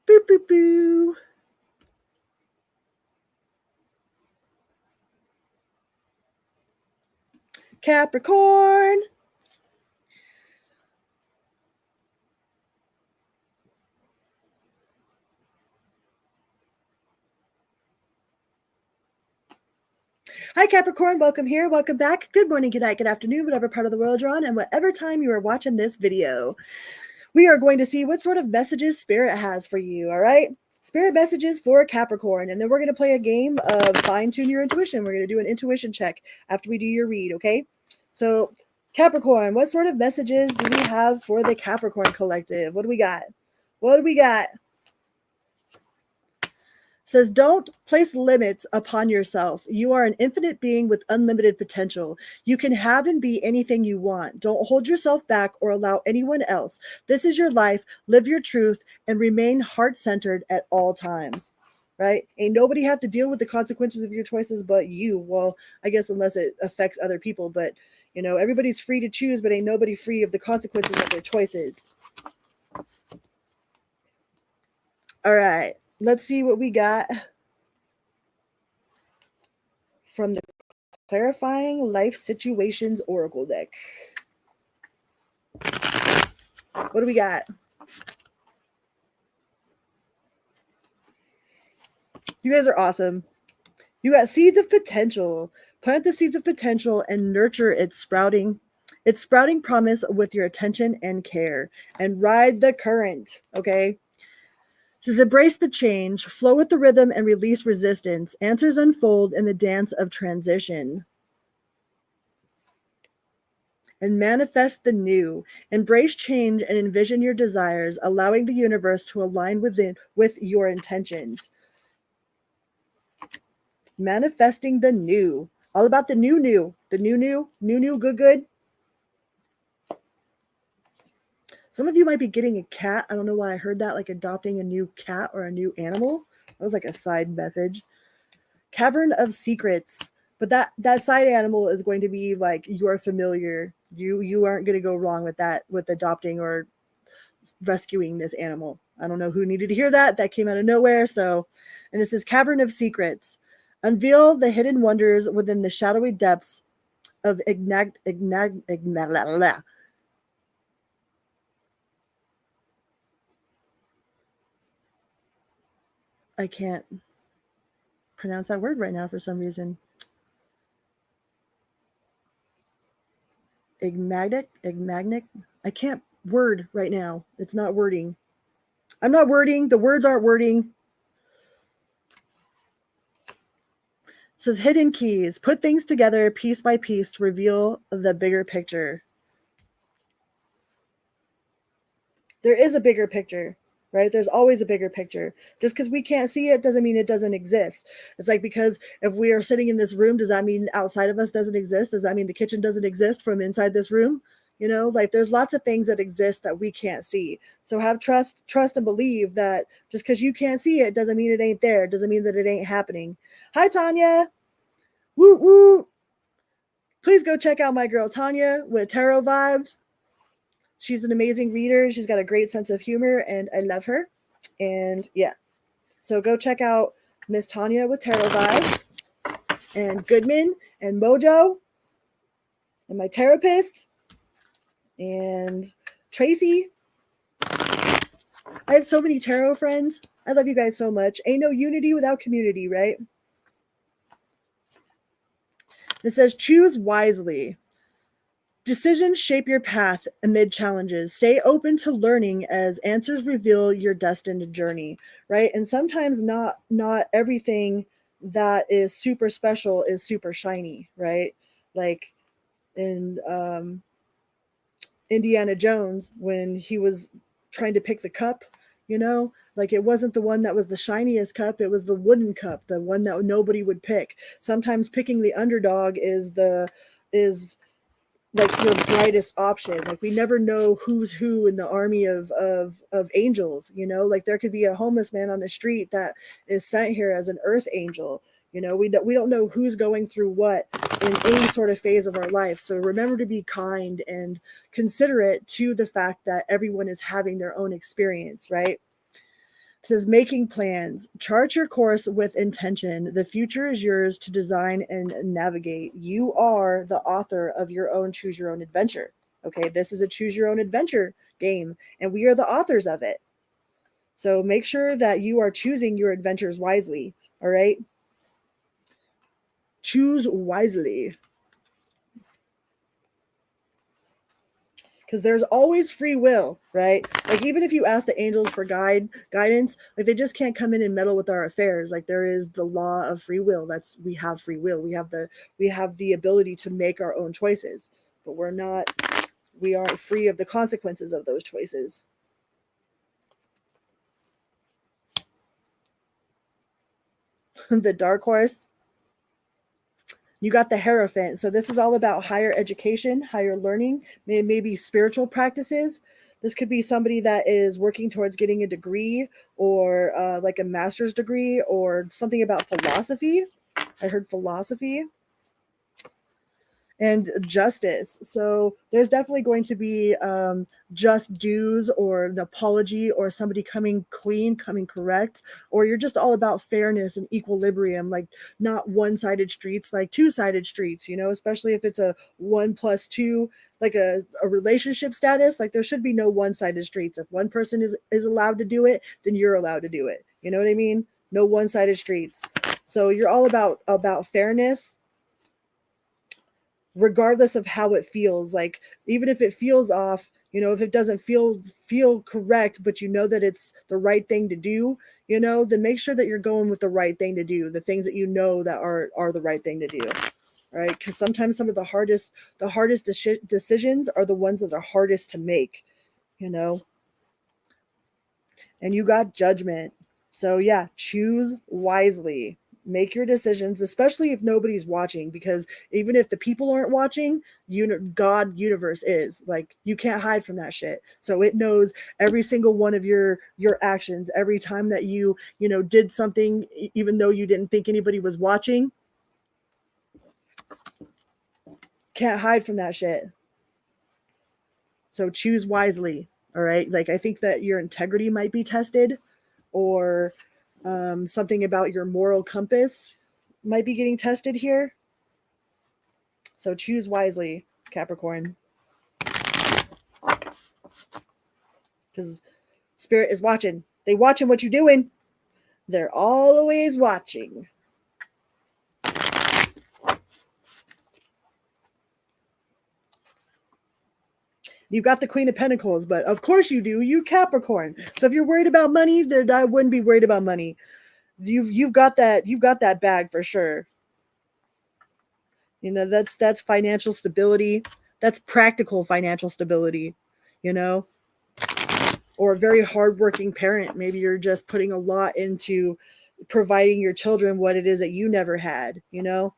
Boo, boo, boo. Capricorn. Hi, Capricorn. Welcome here. Welcome back. Good morning, good night, good afternoon, whatever part of the world you're on, and whatever time you are watching this video. We are going to see what sort of messages Spirit has for you, all right? Spirit messages for Capricorn, and then we're going to play a game of fine-tune your intuition. We're going to do an intuition check after we do your read, okay? So, Capricorn, what sort of messages do we have for the Capricorn collective? What do we got? What do we got? Says, don't place limits upon yourself. You are an infinite being with unlimited potential. You can have and be anything you want. Don't hold yourself back or allow anyone else. This is your life. Live your truth and remain heart-centered at all times. Right? Ain't nobody have to deal with the consequences of your choices but you. Well, I guess unless it affects other people. But, you know, everybody's free to choose, but ain't nobody free of the consequences of their choices. All right. Let's see what we got from the Clarifying Life Situations Oracle deck. What do we got? You guys are awesome. You got seeds of potential. Plant the seeds of potential and nurture its sprouting promise with your attention and care. And ride the current, okay? It says, embrace the change, flow with the rhythm, and release resistance. Answers unfold in the dance of transition. And manifest the new. Embrace change and envision your desires, allowing the universe to align with your intentions. Manifesting the new. All about the new. The new, good. Some of you might be getting a cat. I don't know why I heard that, like adopting a new cat or a new animal. That was like a side message. Cavern of Secrets. But that side animal is going to be like your familiar. You aren't going to go wrong with that, with adopting or rescuing this animal. I don't know who needed to hear that. That came out of nowhere. So, and this is Cavern of Secrets. Unveil the hidden wonders within the shadowy depths of I can't pronounce that word right now for some reason. Igmagnic. I can't word right now. It's not wording. I'm not wording. The words aren't wording. It says hidden keys. Put things together piece by piece to reveal the bigger picture. There is a bigger picture, right? There's always a bigger picture. Just because we can't see it doesn't mean it doesn't exist. It's like, because if we are sitting in this room, does that mean outside of us doesn't exist? Does that mean the kitchen doesn't exist from inside this room? You know, like there's lots of things that exist that we can't see. So have trust and believe that just because you can't see it doesn't mean it ain't there. It doesn't mean that it ain't happening. Hi, Tanya. Woo woo. Please go check out my girl Tanya with Tarot Vibes. She's an amazing reader. She's got a great sense of humor, and I love her. And yeah, so go check out Miss Tanya with Tarot Vibes, and Goodman, and Mojo, and my therapist, and Tracie. I have so many tarot friends. I love you guys so much. Ain't no unity without community, right? It says, choose wisely. Decisions shape your path amid challenges. Stay open to learning as answers reveal your destined journey, right? And sometimes not everything that is super special is super shiny, right? Like in Indiana Jones, when he was trying to pick the cup, you know, like it wasn't the one that was the shiniest cup, it was the wooden cup, the one that nobody would pick. Sometimes picking the underdog is like your brightest option. Like we never know who's who in the army of angels, you know, like there could be a homeless man on the street that is sent here as an earth angel. You know, we don't know who's going through what in any sort of phase of our life. So remember to be kind and considerate to the fact that everyone is having their own experience, right? It says making plans. Chart your course with intention. The future is yours to design and navigate. You are the author of your own choose your own adventure. Okay, this is a choose your own adventure game, and we are the authors of it. So make sure that you are choosing your adventures wisely. All right. Choose wisely. Because there's always free will, right? Like even if you ask the angels for guidance, like they just can't come in and meddle with our affairs. Like there is the law of free will. We have free will. We have the ability to make our own choices, but we aren't free of the consequences of those choices. The dark horse. You got the Hierophant. So this is all about higher education, higher learning, maybe spiritual practices. This could be somebody that is working towards getting a degree or like a master's degree or something about philosophy. I heard philosophy. And justice. So there's definitely going to be just dues or an apology or somebody coming clean, coming correct, or you're just all about fairness and equilibrium, like not one-sided streets, like two-sided streets, you know, especially if it's a 1+2, like a relationship status. Like there should be no one-sided streets. If one person is allowed to do it, then you're allowed to do it. You know what I mean? No one-sided streets. So you're all about fairness, regardless of how it feels. Like even if it feels off, you know, if it doesn't feel correct, but you know that it's the right thing to do, you know, then make sure that you're going with the right thing to do, the things that you know that are the right thing to do. All right, because sometimes some of the hardest decisions are the ones that are hardest to make, you know. And you got Judgment. So yeah, choose wisely. Make your decisions, especially if nobody's watching, because even if the people aren't watching, God universe is. Like you can't hide from that shit. So it knows every single one of your actions. Every time that you did something, even though you didn't think anybody was watching, can't hide from that shit. So choose wisely. All right. Like I think that your integrity might be tested, or something about your moral compass might be getting tested here. So choose wisely, Capricorn. Because Spirit is watching. They watching what you're doing. They're always watching. You've got the Queen of Pentacles, but of course you do. You Capricorn. So if you're worried about money, I wouldn't be worried about money. You've got that bag for sure. You know, that's financial stability. That's practical financial stability, you know. Or a very hardworking parent. Maybe you're just putting a lot into providing your children what it is that you never had, you know.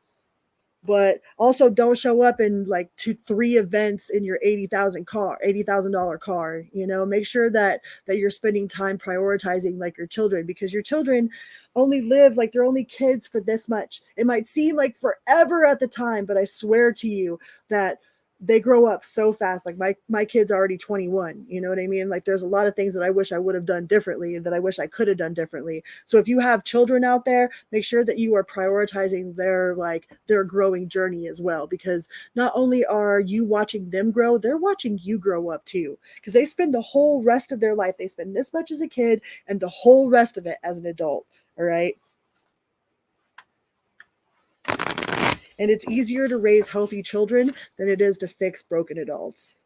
But also don't show up in like 2-3 events in your $80,000 car, you know. Make sure that you're spending time prioritizing like your children, because your children only live, like they're only kids for this much. It might seem like forever at the time, but I swear to you that they grow up so fast. Like my kid's already 21, you know what I mean? Like there's a lot of things that I wish I would have done differently, and that I wish I could have done differently. So if you have children out there, make sure that you are prioritizing their growing journey as well, because not only are you watching them grow, they're watching you grow up too, because they spend the whole rest of their life, they spend this much as a kid and the whole rest of it as an adult. All right. And it's easier to raise healthy children than it is to fix broken adults.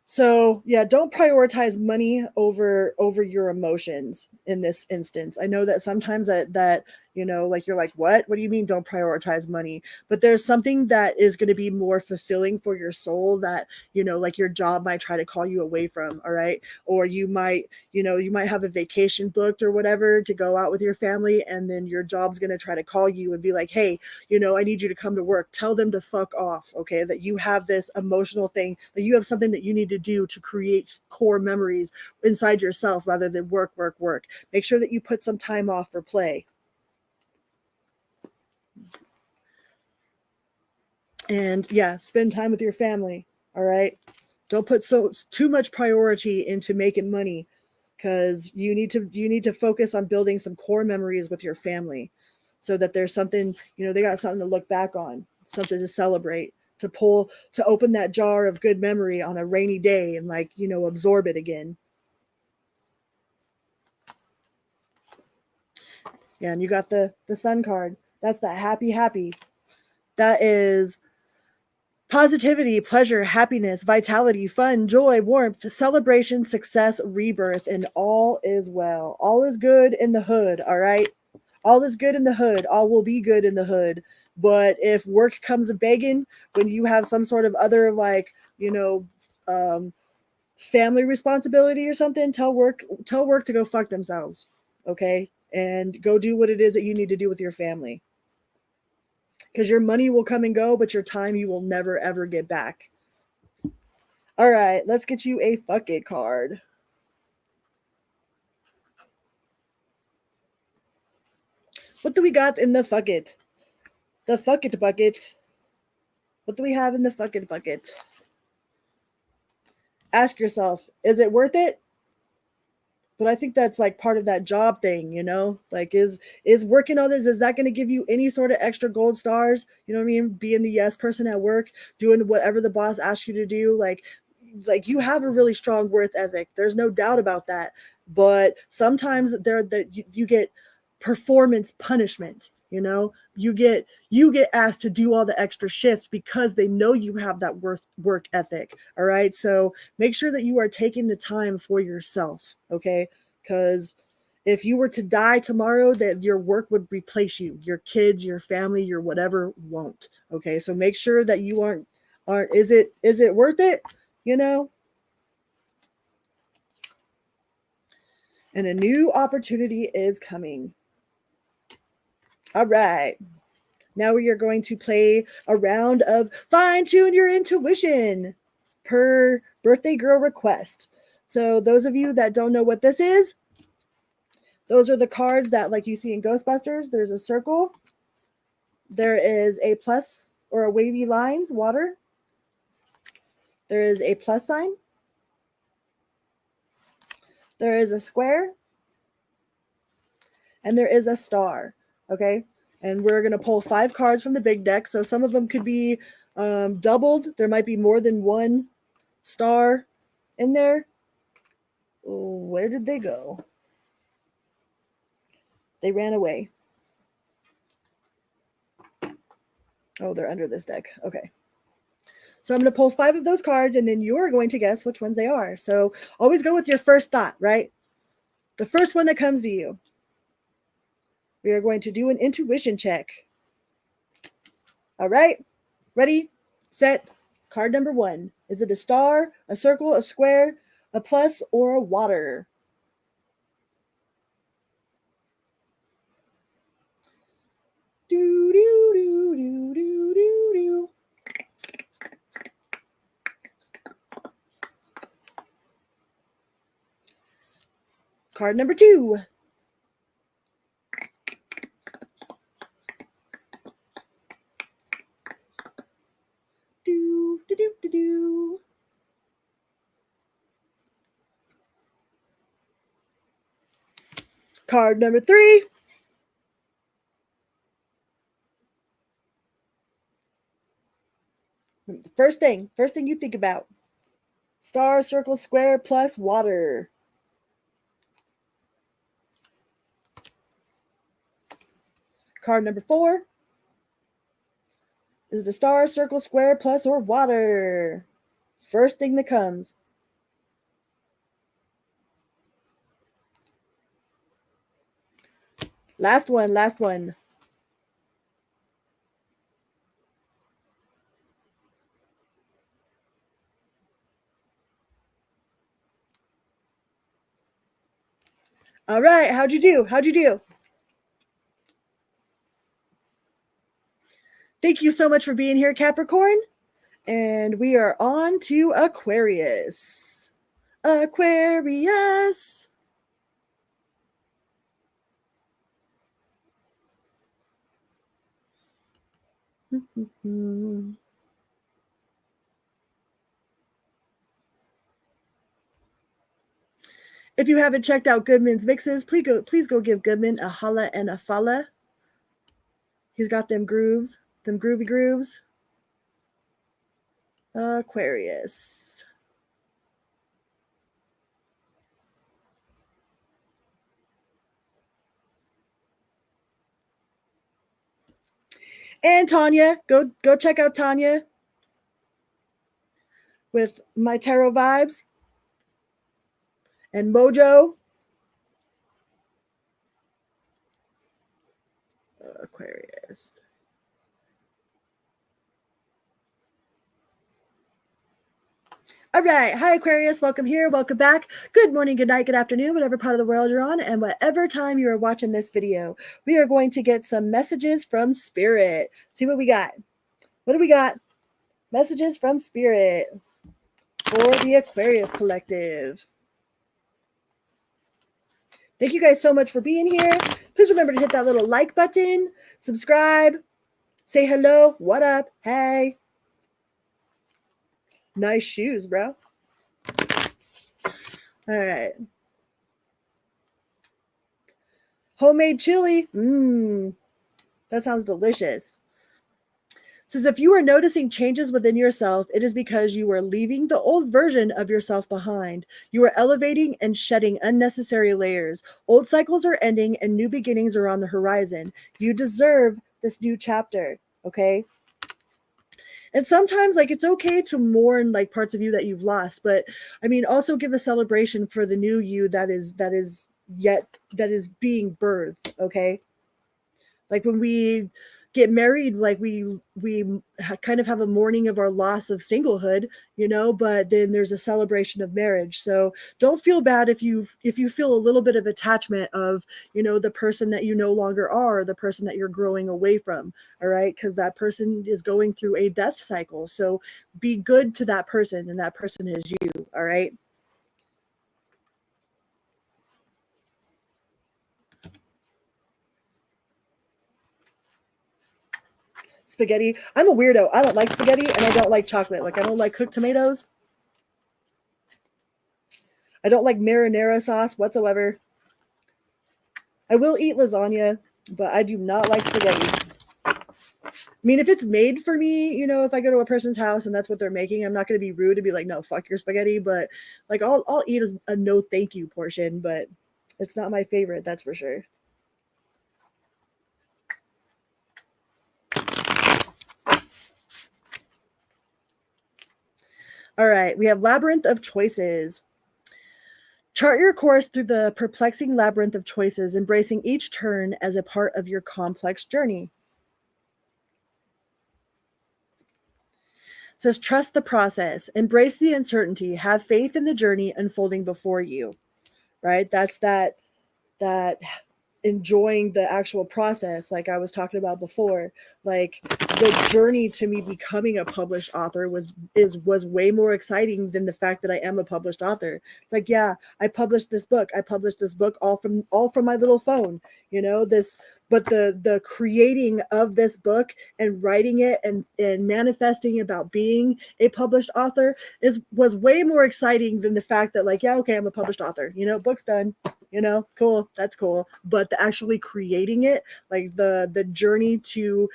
So yeah, don't prioritize money over your emotions in this instance. I know that sometimes that like you're like, what do you mean don't prioritize money? But there's something that is going to be more fulfilling for your soul that, like your job might try to call you away from. All right. Or you might have a vacation booked or whatever to go out with your family, and then your job's going to try to call you and be like, hey, I need you to come to work. Tell them to fuck off. Okay. That you have this emotional thing, that you have something that you need to do to create core memories inside yourself rather than work. Make sure that you put some time off for play. And yeah, spend time with your family. All right. Don't put too much priority into making money, because you need to focus on building some core memories with your family, so that there's something, they got something to look back on, something to celebrate, to open that jar of good memory on a rainy day and absorb it again. Yeah, and you got the sun card. That's that happy. That is positivity, pleasure, happiness, vitality, fun, joy, warmth, celebration, success, rebirth, and all is well. All is good in the hood, all right? All is good in the hood. All will be good in the hood. But if work comes begging, when you have some sort of other family responsibility or something, tell work to go fuck themselves, okay? And go do what it is that you need to do with your family. Because your money will come and go, but your time you will never, ever get back. All right, let's get you a fuck it card. What do we got in the fuck it? The fuck it bucket. What do we have in the fuck it bucket? Ask yourself, is it worth it? But I think that's like part of that job thing, like is working on this, is that going to give you any sort of extra gold stars? You know what I mean? Being the yes person at work, doing whatever the boss asks you to do, like you have a really strong work ethic. There's no doubt about that. But sometimes you get performance punishment. You get asked to do all the extra shifts because they know you have that work ethic. All right. So make sure that you are taking the time for yourself. Okay. Because if you were to die tomorrow, that your work would replace you, your kids, your family, your whatever won't. Okay. So make sure that you aren't, is it worth it? And a new opportunity is coming. All right. Now we are going to play a round of fine-tune your intuition per birthday girl request. So those of you that don't know what this is, those are the cards that, like you see in Ghostbusters, there's a circle. There is a plus or a wavy lines, water. There is a plus sign. There is a square. And there is a star. Okay. And we're going to pull 5 cards from the big deck. So some of them could be doubled. There might be more than one star in there. Where did they go? They ran away. Oh, they're under this deck. Okay. So I'm going to pull 5 of those cards, and then you're going to guess which ones they are. So always go with your first thought, right? The first one that comes to you. We are going to do an intuition check. All right. Ready, set, card number 1. Is it a star, a circle, a square, a plus, or a water? Do, do, do, do, do, do, do. Card number 2. Do, do, do, do, do. Card number 3. First thing you think about. Star, circle, square, plus, water. Card number 4. Is it a star, circle, square, plus, or water? First thing that comes. Last one, last one. All right, how'd you do? How'd you do? Thank you so much for being here, Capricorn. And we are on to Aquarius. Aquarius. If you haven't checked out Goodman's mixes, please go give Goodman a holla and a falla. He's got them grooves, them groovy grooves. Aquarius. And Tanya, go check out Tanya with My Tarot Vibes and Mojo. Aquarius. All right. Hi, Aquarius. Welcome here. Welcome back. Good morning, good night, good afternoon, whatever part of the world you're on, and whatever time you are watching this video. We are going to get some messages from Spirit. See what we got. What do we got? Messages from Spirit for the Aquarius Collective. Thank you guys so much for being here. Please remember to hit that little like button, subscribe, say hello, what up, hey. Nice shoes, bro. All right. Homemade chili. That sounds delicious. Says if you are noticing changes within yourself, it is because you are leaving the old version of yourself behind. You are elevating and shedding unnecessary layers. Old cycles are ending and new beginnings are on the horizon. You deserve this new chapter, okay? And sometimes, like, it's okay to mourn like parts of you that you've lost, but I mean, also give a celebration for the new you that is being birthed, okay? Like when we get married, like we kind of have a mourning of our loss of singlehood, you know, but then there's a celebration of marriage. So don't feel bad if you feel a little bit of attachment of, you know, the person that you no longer are, the person that you're growing away from. All right, because that person is going through a death cycle. So be good to that person, and that person is you. All right. Spaghetti. I'm a weirdo. I don't like spaghetti, and I don't like chocolate. Like, I don't like cooked tomatoes. I don't like marinara sauce whatsoever. I will eat lasagna, but I do not like spaghetti. I mean, if it's made for me, you know, if I go to a person's house and that's what they're making, I'm not going to be rude and be like, no, fuck your spaghetti. But like, I'll eat a no thank you portion, but it's not my favorite. That's for sure. All right, we have Labyrinth of Choices. Chart your course through the perplexing labyrinth of choices, embracing each turn as a part of your complex journey. It says, trust the process, embrace the uncertainty, have faith in the journey unfolding before you. Right? That's that enjoying the actual process, like I was talking about before. Like the journey to me becoming a published author was way more exciting than the fact that I am a published author. It's like, yeah, I published this book all from my little phone, you know, this, but the creating of this book and writing it and manifesting about being a published author was way more exciting than the fact that, like, yeah, okay, I'm a published author, you know, book's done, you know, cool, that's cool. But the actually creating it, like the journey to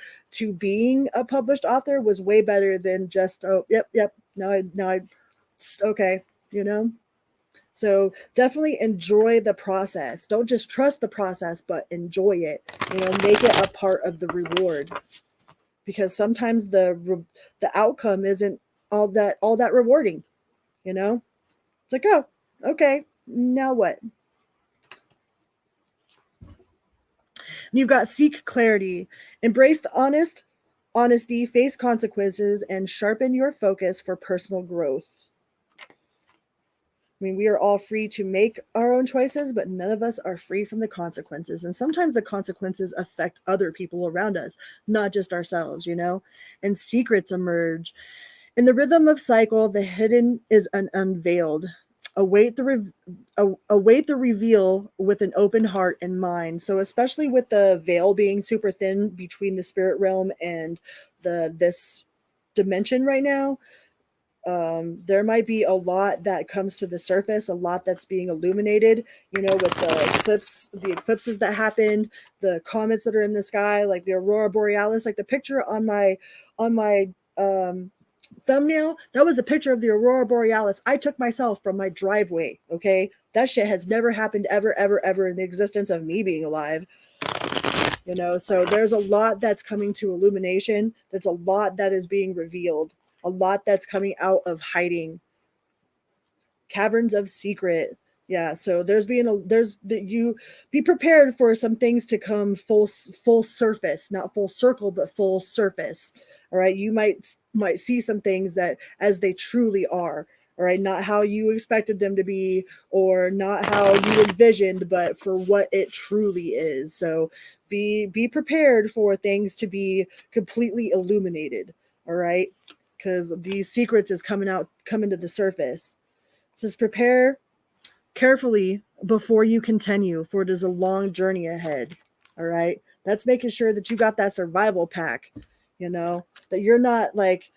being a published author was way better than just, oh, yep, now I okay, you know. So definitely enjoy the process. Don't just trust the process, but enjoy it. You know, make it a part of the reward, because sometimes the outcome isn't all that rewarding. You know, it's like, oh, okay, now what? And you've got seek clarity, embrace honesty, face consequences, and sharpen your focus for personal growth. I mean, we are all free to make our own choices, but none of us are free from the consequences. And sometimes the consequences affect other people around us, not just ourselves, you know? And secrets emerge. In the rhythm of cycle, the hidden is unveiled. Await the reveal with an open heart and mind. So especially with the veil being super thin between the spirit realm and this dimension right now, there might be a lot that comes to the surface, a lot that's being illuminated, you know, with the eclipses that happened, the comets that are in the sky, like the aurora borealis. Like the picture on my thumbnail, that was a picture of the aurora borealis I took myself from my driveway. Okay, that shit has never happened ever in the existence of me being alive, you know. So there's a lot that's coming to illumination. There's a lot that is being revealed, a lot that's coming out of hiding, caverns of secret. Yeah, so you be prepared for some things to come full surface, not full circle, but full surface. All right, you might see some things that as they truly are. All right, not how you expected them to be or not how you envisioned, but for what it truly is. So be prepared for things to be completely illuminated. All right, because these secrets is coming to the surface. It says prepare carefully before you continue, for it is a long journey ahead. All right, that's making sure that you got that survival pack, you know, that you're not like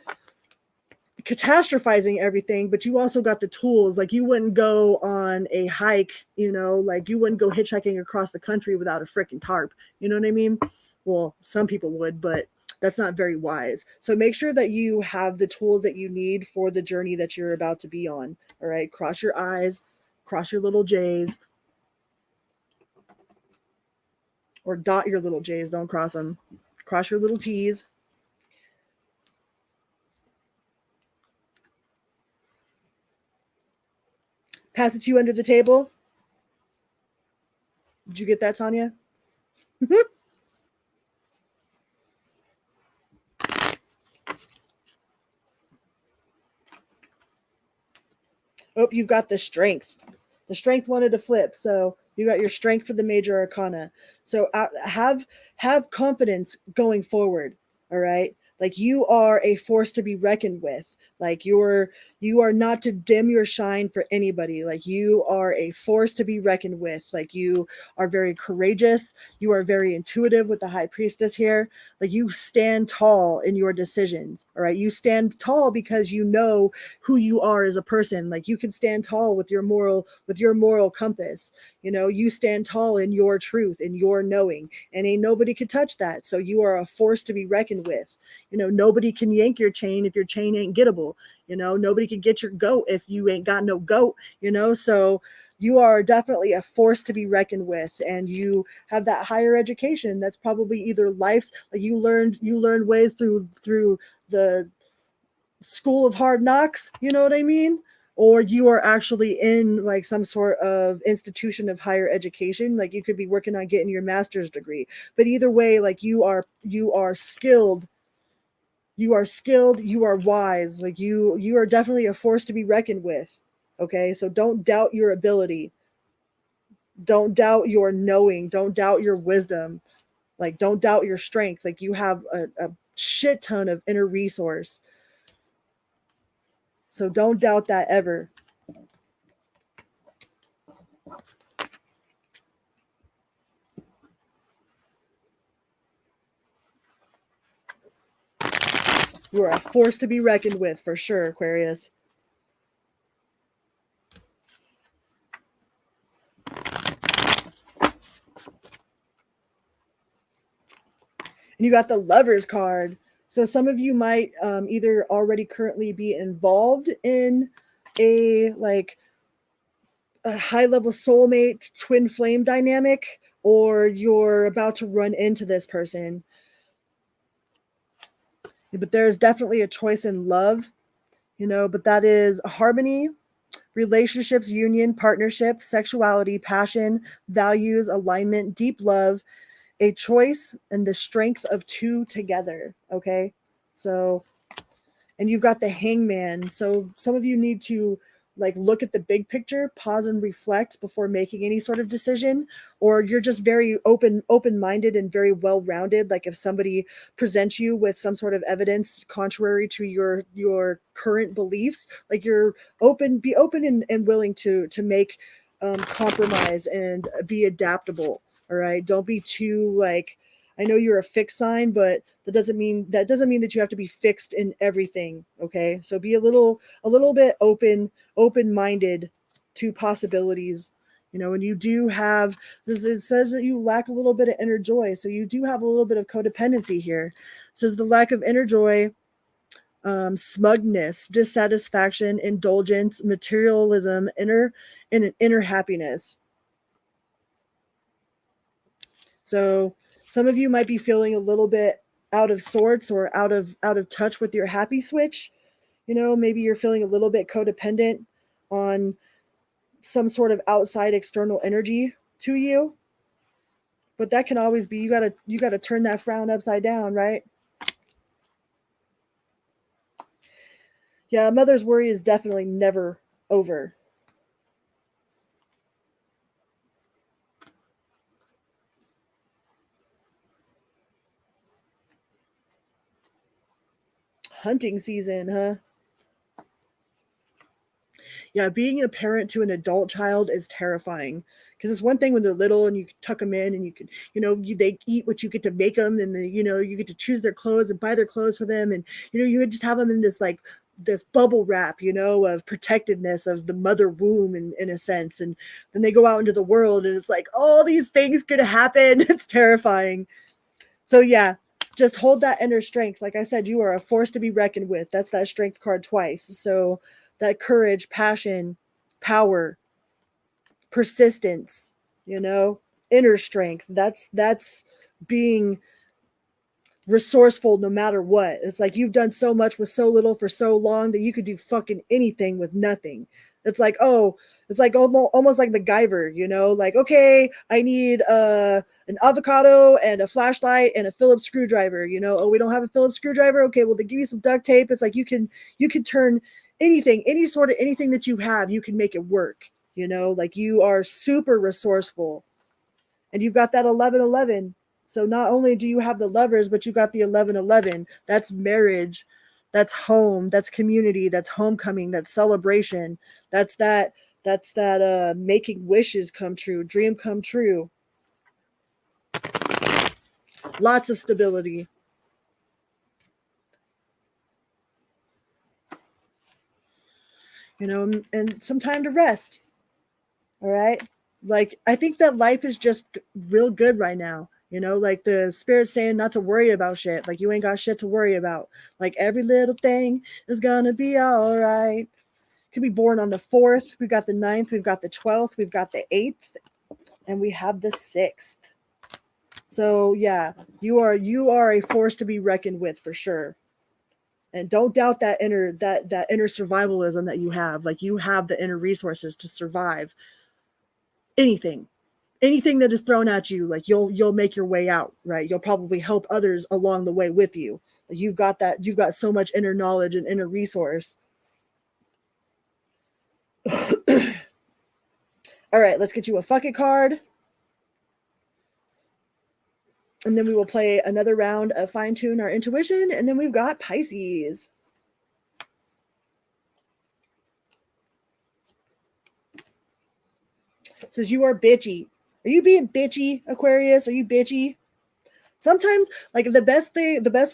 catastrophizing everything, but you also got the tools. Like you wouldn't go on a hike, you know, like you wouldn't go hitchhiking across the country without a freaking tarp. You know what I mean? Well, some people would, but that's not very wise. So make sure that you have the tools that you need for the journey that you're about to be on. All right, cross your I's, cross your little J's, or dot your little J's. Don't cross them. Cross your little T's. Pass it to you under the table. Did you get that, Tanya? Oh, you've got the strength. The strength wanted to flip, so you got your strength for the major arcana. So have confidence going forward. All right, like you are a force to be reckoned with. Like you are not to dim your shine for anybody. Like you are a force to be reckoned with. Like you are very courageous. You are very intuitive with the high priestess here. Like you stand tall in your decisions. All right, you stand tall because you know who you are as a person. Like you can stand tall with your moral compass. You know, you stand tall in your truth, in your knowing, and ain't nobody could touch that. So you are a force to be reckoned with. You know, nobody can yank your chain if your chain ain't gettable. You know, nobody can get your goat if you ain't got no goat, you know. So you are definitely a force to be reckoned with, and you have that higher education that's probably either life's, like you learned ways through the school of hard knocks, you know what I mean? Or you are actually in like some sort of institution of higher education. Like you could be working on getting your master's degree. But either way, like you are skilled. You are wise. Like you are definitely a force to be reckoned with. Okay? So don't doubt your ability. Don't doubt your knowing. Don't doubt your wisdom. Like don't doubt your strength. Like you have a shit ton of inner resource. So don't doubt that ever. You are a force to be reckoned with for sure, Aquarius. And you got the Lovers card. So some of you might either already currently be involved in a high level soulmate twin flame dynamic, or you're about to run into this person. But there's definitely a choice in love, you know, but that is harmony, relationships, union, partnership, sexuality, passion, values, alignment, deep love, a choice and the strength of two together. Okay. So, and you've got the Hangman. So some of you need to like look at the big picture, pause and reflect before making any sort of decision, or you're just very open-minded and very well-rounded. Like if somebody presents you with some sort of evidence contrary to your current beliefs, like you're be open and willing to make compromise and be adaptable. All right. Don't be too like, I know you're a fixed sign, but that doesn't mean that you have to be fixed in everything. Okay. So be a little bit open-minded to possibilities. You know, and you do have this, it says that you lack a little bit of inner joy. So you do have a little bit of codependency here. It says the lack of inner joy, smugness, dissatisfaction, indulgence, materialism, inner happiness. So some of you might be feeling a little bit out of sorts or out of touch with your happy switch. You know, maybe you're feeling a little bit codependent on some sort of outside external energy to you. But that can always be, you gotta turn that frown upside down, right? Yeah, mother's worry is definitely never over. Hunting season, huh? Yeah, being a parent to an adult child is terrifying, because it's one thing when they're little and you can tuck them in and you can, they eat what you get to make them, and you get to choose their clothes and buy their clothes for them, and you would just have them in this bubble wrap, of protectedness of the mother womb in a sense, and then they go out into the world and it's like all these things could happen. It's terrifying. So yeah, just hold that inner strength. Like I said, you are a force to be reckoned with. That's that strength card twice. So that courage, passion, power, persistence, inner strength. That's being resourceful no matter what. It's like you've done so much with so little for so long that you could do fucking anything with nothing. It's like, it's like almost like MacGyver, like, okay, I need an avocado and a flashlight and a Phillips screwdriver, oh, we don't have a Phillips screwdriver. Okay, well, they give you some duct tape. It's like you can turn anything, anything that you have, you can make it work, like you are super resourceful. And you've got that 11-11. So not only do you have the lovers, but you got the 11-11. That's marriage. That's home. That's community. That's homecoming. That's celebration. That's that making wishes come true, dream come true. Lots of stability. And some time to rest. All right. Like, I think that life is just real good right now. Like the spirit's saying not to worry about shit. Like you ain't got shit to worry about. Like every little thing is gonna be all right. Could be born on the 4th. We've got the 9th. We've got the 12th. We've got the 8th. And we have the 6th. So yeah, you are a force to be reckoned with for sure. And don't doubt that inner survivalism that you have. Like you have the inner resources to survive anything that is thrown at you. Like you'll make your way out, right? You'll probably help others along the way with you. Like you've got so much inner knowledge and inner resource. All right, let's get you a fuck it card. And then we will play another round of fine tune our intuition. And then we've got Pisces. It says you are bitchy. Are you being bitchy, Aquarius? Are you bitchy? Sometimes, like the best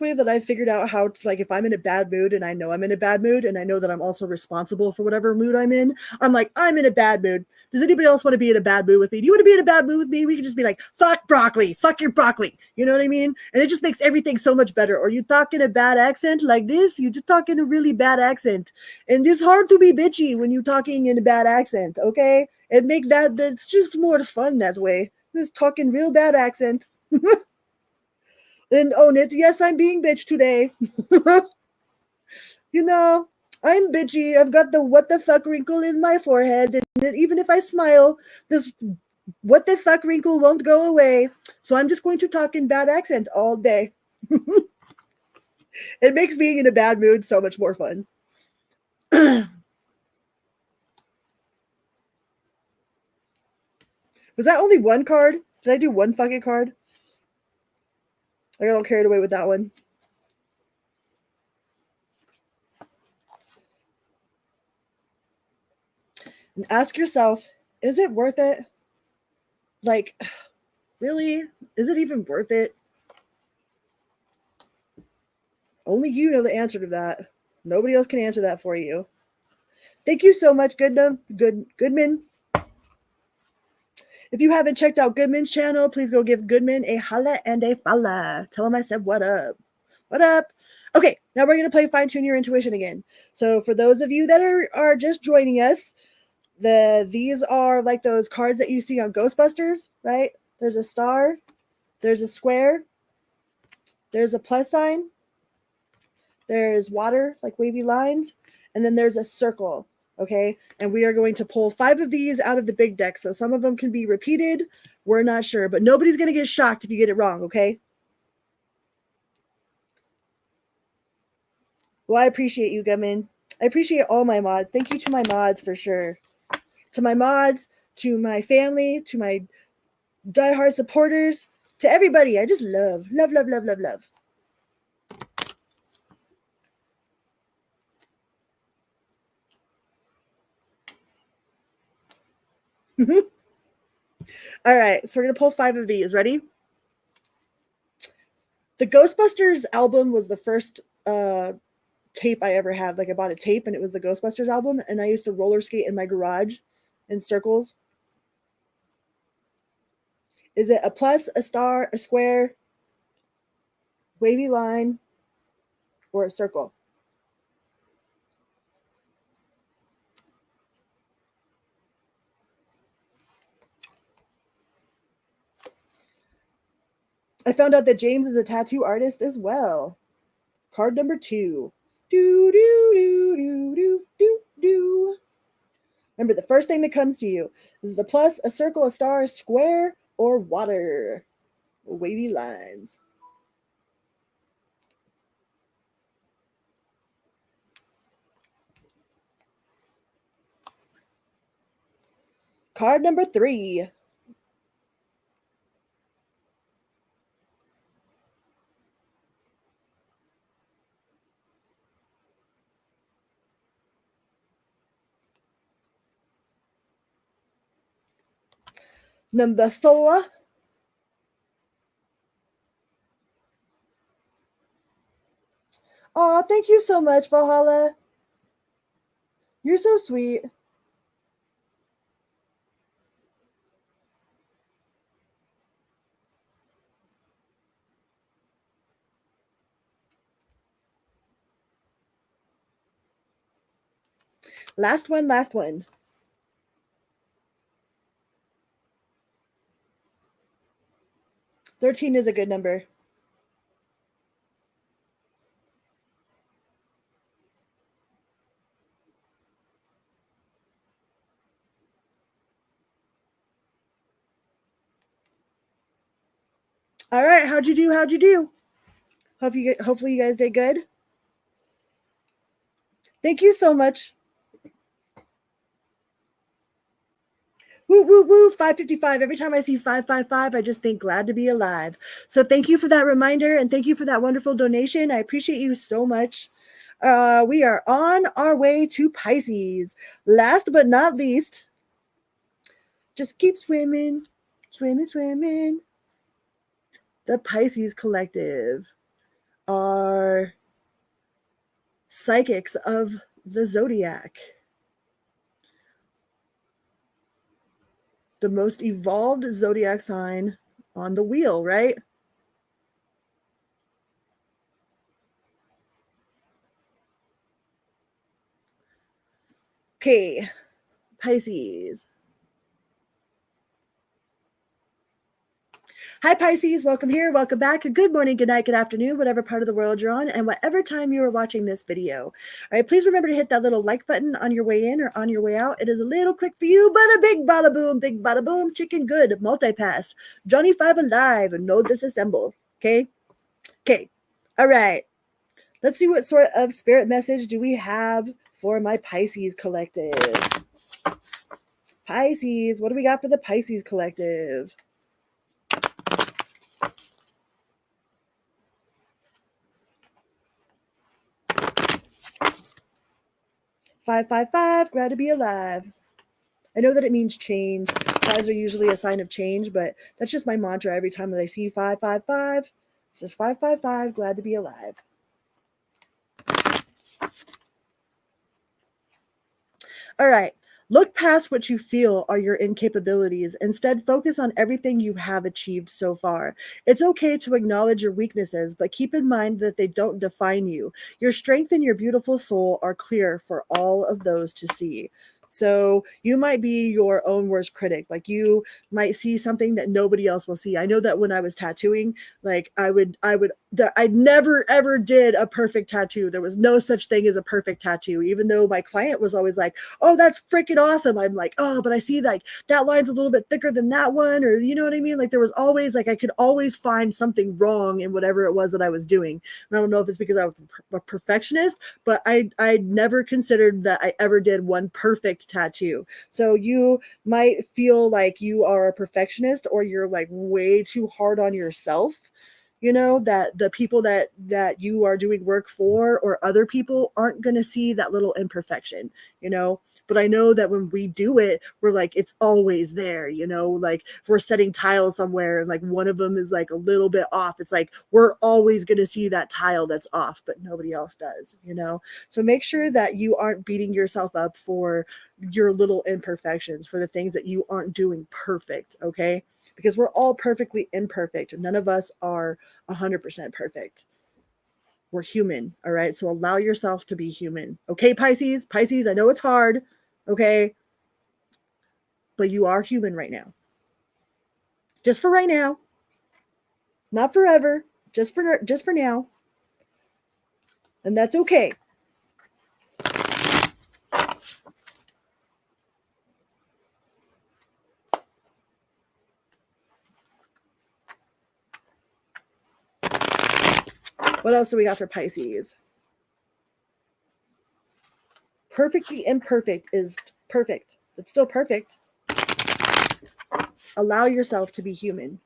way that I've figured out how to, like, if I'm in a bad mood and I know I'm in a bad mood and I know that I'm also responsible for whatever mood I'm in, I'm like, I'm in a bad mood. Does anybody else want to be in a bad mood with me? Do you want to be in a bad mood with me? We can just be like, fuck broccoli, fuck your broccoli. You know what I mean? And it just makes everything so much better. Or you talk in a bad accent like this, you just talk in a really bad accent. And it's hard to be bitchy when you're talking in a bad accent, okay? And make that's just more fun that way. Just talking real bad accent. And own it. Yes, I'm being bitch today. I'm bitchy. I've got the what the fuck wrinkle in my forehead. And even if I smile, this What the fuck wrinkle won't go away. So I'm just going to talk in bad accent all day. It makes being in a bad mood so much more fun. Was that only one card? Did I do one fucking card? I got all carried away with that one. And ask yourself, is it worth it? Like, really? Is it even worth it? Only you know the answer to that. Nobody else can answer that for you. Thank you so much, Goodman. If you haven't checked out Goodman's channel, please go give Goodman a holla and a follow. Tell him I said what up. What up? Okay, now we're going to play Fine Tune Your Intuition again. So for those of you that are just joining us, these are like those cards that you see on Ghostbusters, right? There's a star, there's a square, there's a plus sign, there's water, like wavy lines, and then there's a circle. Okay, and we are going to pull 5 of these out of the big deck. So some of them can be repeated. We're not sure, but nobody's going to get shocked if you get it wrong, okay? Well, I appreciate you, Gummin. I appreciate all my mods. Thank you to my mods for sure. To my mods, to my family, to my diehard supporters, to everybody. I just love. All right, so we're going to pull 5 of these. Ready? The Ghostbusters album was the first tape I ever had. Like, I bought a tape, and it was the Ghostbusters album, and I used to roller skate in my garage in circles. Is it a plus, a star, a square, wavy line, or a circle? I found out that James is a tattoo artist as well. Card number 2. Do, do, do, do, do, do, do. Remember, the first thing that comes to you. Is it a plus, a circle, a star, a square, or water? Wavy lines. Card number 3. Number 4. Aw, thank you so much, Valhalla. You're so sweet. Last one. 13 is a good number. All right, how'd you do? Hopefully you guys did good. Thank you so much. Woo, woo, woo, 555. Every time I see 555, I just think glad to be alive. So thank you for that reminder, and thank you for that wonderful donation. I appreciate you so much. We are on our way to Pisces. Last but not least, just keep swimming. The Pisces Collective are psychics of the zodiac. The most evolved zodiac sign on the wheel, right? Okay, Pisces. Hi Pisces, welcome here, welcome back. Good morning, good night, good afternoon, whatever part of the world you're on and whatever time you are watching this video. All right, please remember to hit that little like button on your way in or on your way out. It is a little click for you, but a big bada boom, chicken good, multipass, Johnny 5 alive, no disassemble. Okay? Okay. All right. Let's see what sort of spirit message do we have for my Pisces collective. Pisces, what do we got for the Pisces collective? 555, glad to be alive. I know that it means change. Fives are usually a sign of change, but that's just my mantra every time that I see 555. It says 555, glad to be alive. All right. Look past what you feel are your incapabilities. Instead, focus on everything you have achieved so far. It's okay to acknowledge your weaknesses, but keep in mind that they don't define you. Your strength and your beautiful soul are clear for all of those to see. So you might be your own worst critic. Like you might see something that nobody else will see. I know that when I was tattooing, like I never ever did a perfect tattoo. There was no such thing as a perfect tattoo, even though my client was always like, oh, that's freaking awesome. I'm like, oh, but I see like that line's a little bit thicker than that one, or you know what I mean? Like there was always like I could always find something wrong in whatever it was that I was doing. And I don't know if it's because I was a perfectionist, but I never considered that I ever did one perfect tattoo. So you might feel like you are a perfectionist or you're like way too hard on yourself. You know, that the people that you are doing work for or other people aren't going to see that little imperfection, you know. But I know that when we do it, we're like, it's always there, you know, like if we're setting tiles somewhere and like one of them is like a little bit off, it's like we're always going to see that tile that's off, but nobody else does, you know. So make sure that you aren't beating yourself up for your little imperfections, for the things that you aren't doing perfect, okay? Because we're all perfectly imperfect. None of us are 100% perfect. We're human, all right? So allow yourself to be human. Okay, Pisces? Pisces, I know it's hard, okay? But you are human right now. Just for right now. Not forever. Just for now. And that's okay. What else do we got for Pisces? Perfectly imperfect is perfect. It's still perfect. Allow yourself to be human.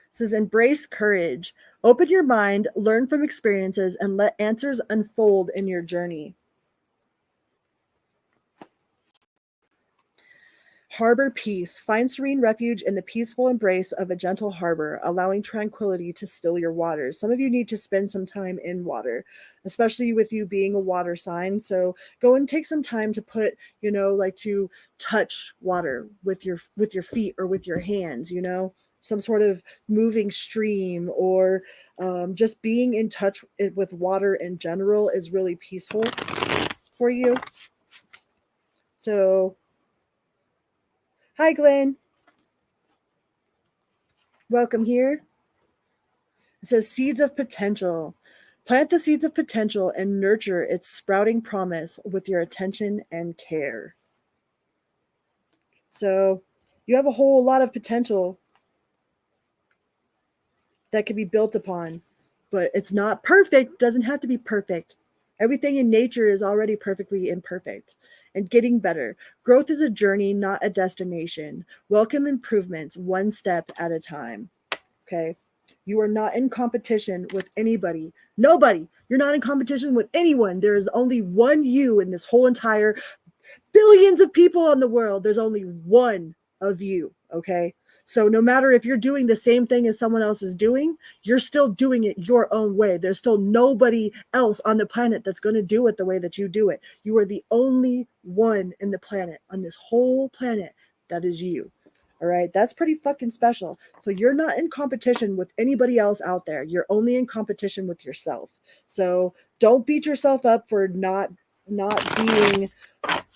It says, embrace courage. Open your mind, learn from experiences, and let answers unfold in your journey. Harbor peace. Find serene refuge in the peaceful embrace of a gentle harbor, allowing tranquility to still your waters. Some of you need to spend some time in water, especially with you being a water sign. So go and take some time to put, you know, like to touch water with your feet or with your hands, you know, some sort of moving stream or just being in touch with water in general is really peaceful for you. So hi, Glenn. Welcome here. It says seeds of potential. Plant the seeds of potential and nurture its sprouting promise with your attention and care. So you have a whole lot of potential that can be built upon, but it's not perfect. It doesn't have to be perfect. Everything in nature is already perfectly imperfect and getting better. Growth is a journey, not a destination. Welcome improvements one step at a time. Okay. You are not in competition with anybody. Nobody. You're not in competition with anyone. There's only one you in this whole entire billions of people in the world. There's only one of you. Okay. So no matter if you're doing the same thing as someone else is doing, you're still doing it your own way. There's still nobody else on the planet that's going to do it the way that you do it. You are the only one in the planet, on this whole planet, that is you. All right. That's pretty fucking special. So you're not in competition with anybody else out there. You're only in competition with yourself. So don't beat yourself up for not being,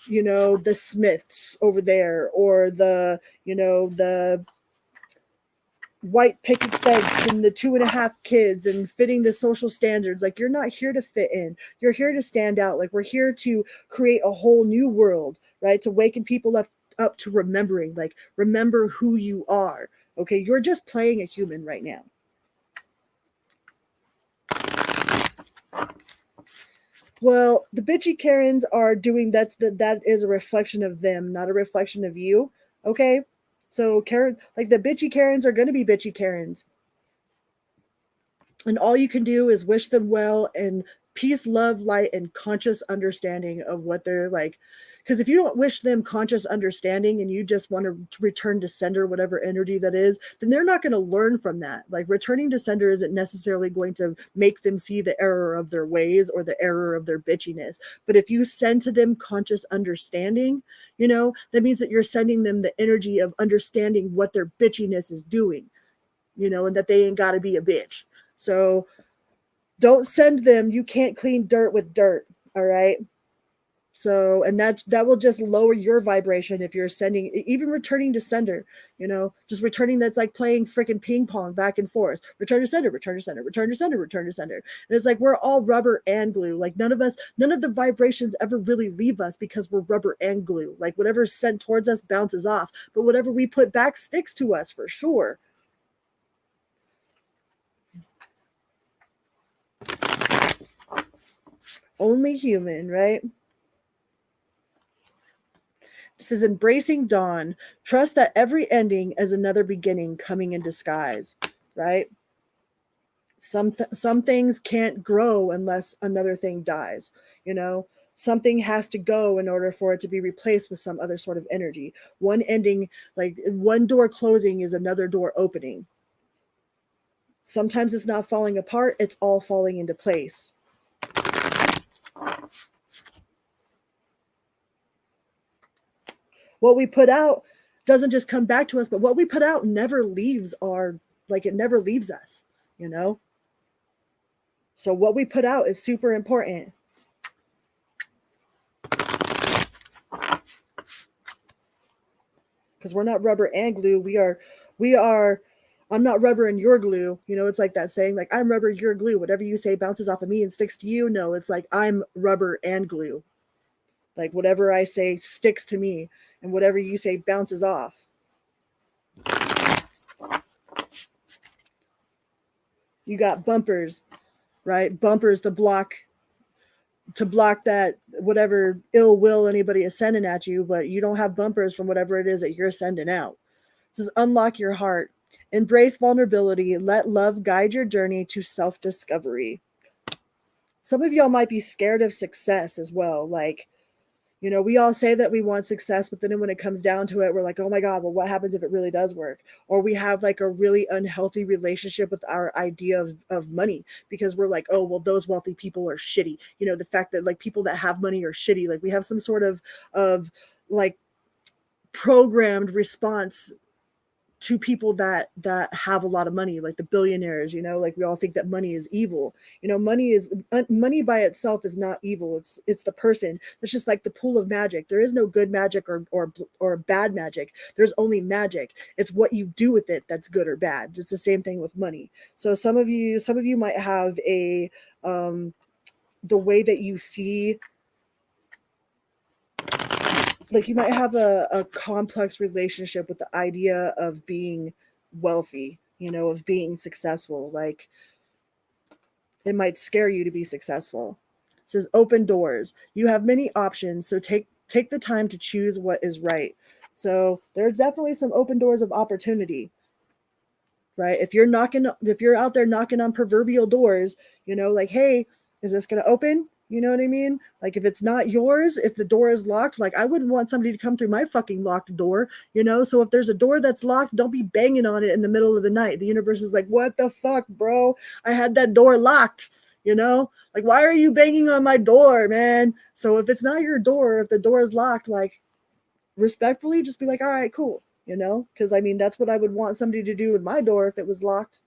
you know, the Smiths over there or the, you know, the white picket fence and the 2.5 kids and fitting the social standards. Like, you're not here to fit in. You're here to stand out. Like, we're here to create a whole new world, right? To waken people up to remembering, like, remember who you are. Okay, you're just playing a human right now. Well, the bitchy Karens are doing that is a reflection of them, not a reflection of you. Okay? So Karen, like, the bitchy Karens are going to be bitchy Karens. And all you can do is wish them well and peace, love, light, and conscious understanding of what they're like. Because if you don't wish them conscious understanding and you just want to return to sender, whatever energy that is, then they're not going to learn from that. Like, returning to sender isn't necessarily going to make them see the error of their ways or the error of their bitchiness. But if you send to them conscious understanding, that means that you're sending them the energy of understanding what their bitchiness is doing, and that they ain't got to be a bitch. So don't send them. You can't clean dirt with dirt. All right. So, and that will just lower your vibration if you're sending, even returning to sender, just returning. That's like playing freaking ping pong back and forth. Return to sender, return to sender, return to sender, return to sender. And it's like, we're all rubber and glue. Like, none of the vibrations ever really leave us because we're rubber and glue. Like, whatever's sent towards us bounces off, but whatever we put back sticks to us for sure. Only human, right? This is embracing dawn. Trust that every ending is another beginning coming in disguise, right? Some things can't grow unless another thing dies, Something has to go in order for it to be replaced with some other sort of energy. One ending, like one door closing, is another door opening. Sometimes it's not falling apart, it's all falling into place. What we put out doesn't just come back to us, but what we put out never leaves it never leaves us, So what we put out is super important. Because we're not rubber and glue. We are, I'm not rubber and you're glue. It's like that saying, like, I'm rubber, you're glue. Whatever you say bounces off of me and sticks to you. No, it's like, I'm rubber and glue. Like, whatever I say sticks to me, and whatever you say bounces off. You got bumpers, right? Bumpers to block that whatever ill will anybody is sending at you, but you don't have bumpers from whatever it is that you're sending out. It says, unlock your heart, embrace vulnerability, let love guide your journey to self-discovery. Some of y'all might be scared of success as well. Like, we all say that we want success, but then when it comes down to it, we're like, oh my God, well, what happens if it really does work? Or we have like a really unhealthy relationship with our idea of money, because we're like, oh, well, those wealthy people are shitty. The fact that like people that have money are shitty. Like, we have some sort of like programmed response to people that have a lot of money, like the billionaires, like we all think that money is evil. Money by itself is not evil. It's the person. It's just like the pool of magic. There is no good magic or bad magic. There's only magic. It's what you do with it that's good or bad. It's the same thing with money. So some of you might have the way that you see, like, you might have a complex relationship with the idea of being wealthy, of being successful. Like, it might scare you to be successful. It says open doors. You have many options, so take the time to choose what is right. So there's definitely some open doors of opportunity, right? If you're out there knocking on proverbial doors, like, hey, is this going to open? You know what I mean? Like, if it's not yours, if the door is locked, like, I wouldn't want somebody to come through my fucking locked door, So if there's a door that's locked, don't be banging on it in the middle of the night. The universe is like, what the fuck, bro? I had that door locked, Like, why are you banging on my door, man? So if it's not your door, if the door is locked, like, respectfully, just be like, all right, cool, Because, I mean, that's what I would want somebody to do with my door if it was locked.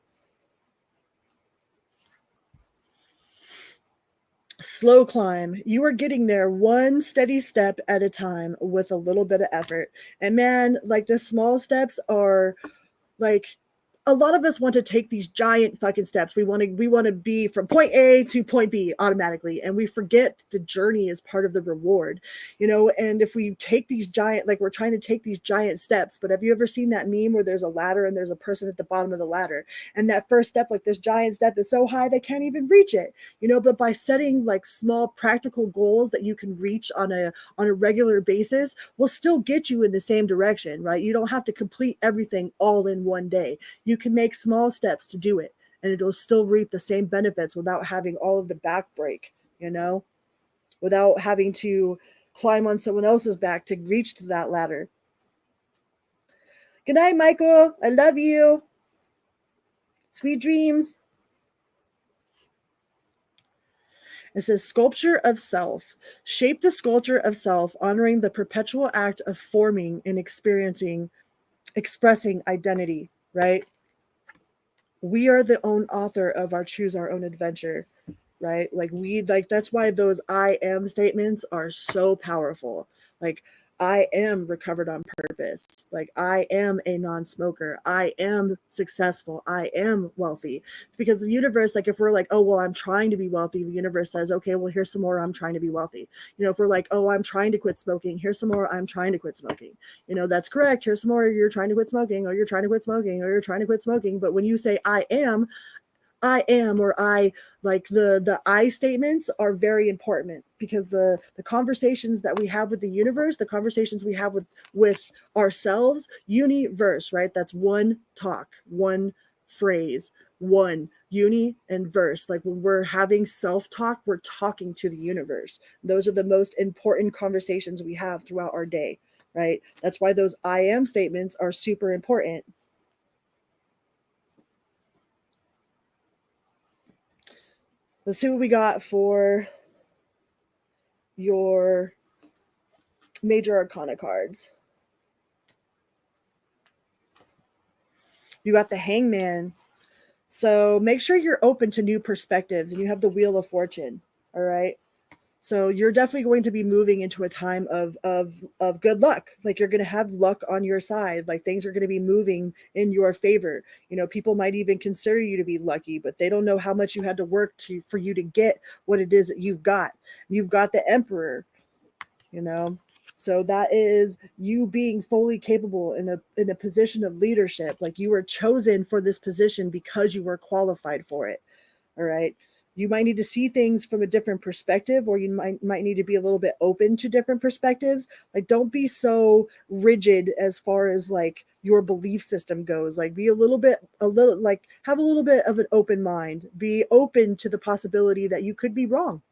Slow climb. You are getting there one steady step at a time with a little bit of effort. And man, like, the small steps are like, a lot of us want to take these giant fucking steps. We want to be from point A to point B automatically, and we forget the journey is part of the reward, you know. And if we take these giant, like we're trying to take these giant steps, but have you ever seen that meme where there's a ladder and there's a person at the bottom of the ladder, and that first step, like this giant step, is so high they can't even reach it, you know? But by setting like small practical goals that you can reach on a regular basis will still get you in the same direction, right? You don't have to complete everything all in one day. You can make small steps to do it, and it'll still reap the same benefits without having all of the back break, you know, without having to climb on someone else's back to reach to that ladder. Good night, Michael. I love you. Sweet dreams. It says sculpture of self. Shape the sculpture of self, honoring the perpetual act of forming and experiencing, expressing identity, right? We are the own author of our choose our own adventure, right? Like that's why those I am statements are so powerful. Like, I am recovered on purpose. Like, I am a non-smoker. I am successful. I am wealthy. It's because the universe, like, if we're like, oh, well, I'm trying to be wealthy, the universe says, okay, well, here's some more. I'm trying to be wealthy. You know, if we're like, oh, I'm trying to quit smoking, here's some more. I'm trying to quit smoking. You know, that's correct. Here's some more. You're trying to quit smoking, or you're trying to quit smoking, or you're trying to quit smoking. But when you say I am, or I, like the I statements are very important, because the conversations that we have with the universe, the conversations we have with ourselves, universe, right? That's one talk, one phrase, one uni and verse. Like, when we're having self-talk, we're talking to the universe. Those are the most important conversations we have throughout our day, right? That's why those I am statements are super important. Let's see what we got for your major arcana cards. You got the Hangman. So make sure you're open to new perspectives, and you have the Wheel of Fortune. All right. So you're definitely going to be moving into a time of good luck. Like, you're going to have luck on your side. Like, things are going to be moving in your favor. You know, people might even consider you to be lucky, but they don't know how much you had to work for you to get what it is that you've got. You've got the Emperor, you know. So that is you being fully capable in a position of leadership. Like, you were chosen for this position because you were qualified for it. All right. You might need to see things from a different perspective, or you might need to be a little bit open to different perspectives. Like, don't be so rigid as far as like your belief system goes. Like, be have a little bit of an open mind. Be open to the possibility that you could be wrong.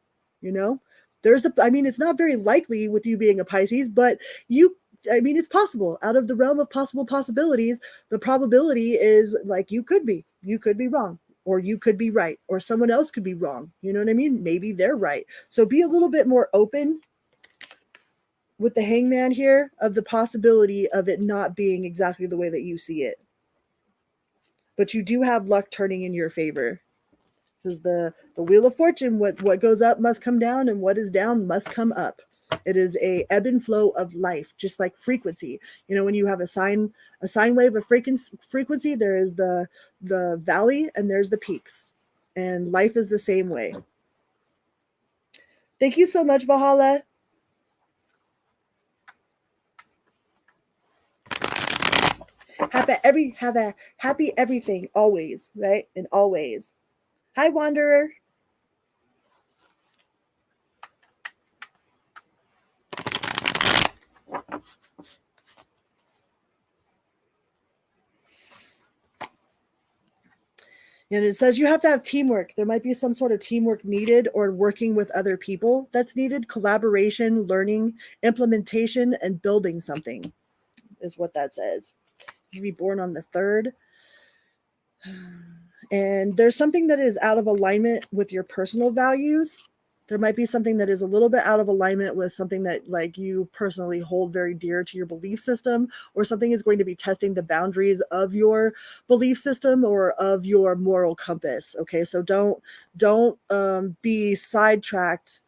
You know, it's not very likely with you being a Pisces, but it's possible. Out of the realm of possible possibilities, the probability is like you could be wrong, or you could be right, or someone else could be wrong. You know what I mean? Maybe they're right. So be a little bit more open with the Hangman here of the possibility of it not being exactly the way that you see it. But you do have luck turning in your favor. Because the Wheel of Fortune, what goes up must come down, and what is down must come up. It is a ebb and flow of life, just like frequency. You know, when you have a sine wave of frequency, there is the valley and there's the peaks. And life is the same way. Thank you so much, Valhalla. Have a happy everything always, right? And always. Hi, Wanderer. And it says you have to have teamwork. There might be some sort of teamwork needed, or working with other people that's needed. Collaboration, learning, implementation, and building something is what that says. You be born on the 3rd. And there's something that is out of alignment with your personal values. There might be something that is a little bit out of alignment with something that like you personally hold very dear to your belief system, or something is going to be testing the boundaries of your belief system or of your moral compass. Okay. So don't be sidetracked.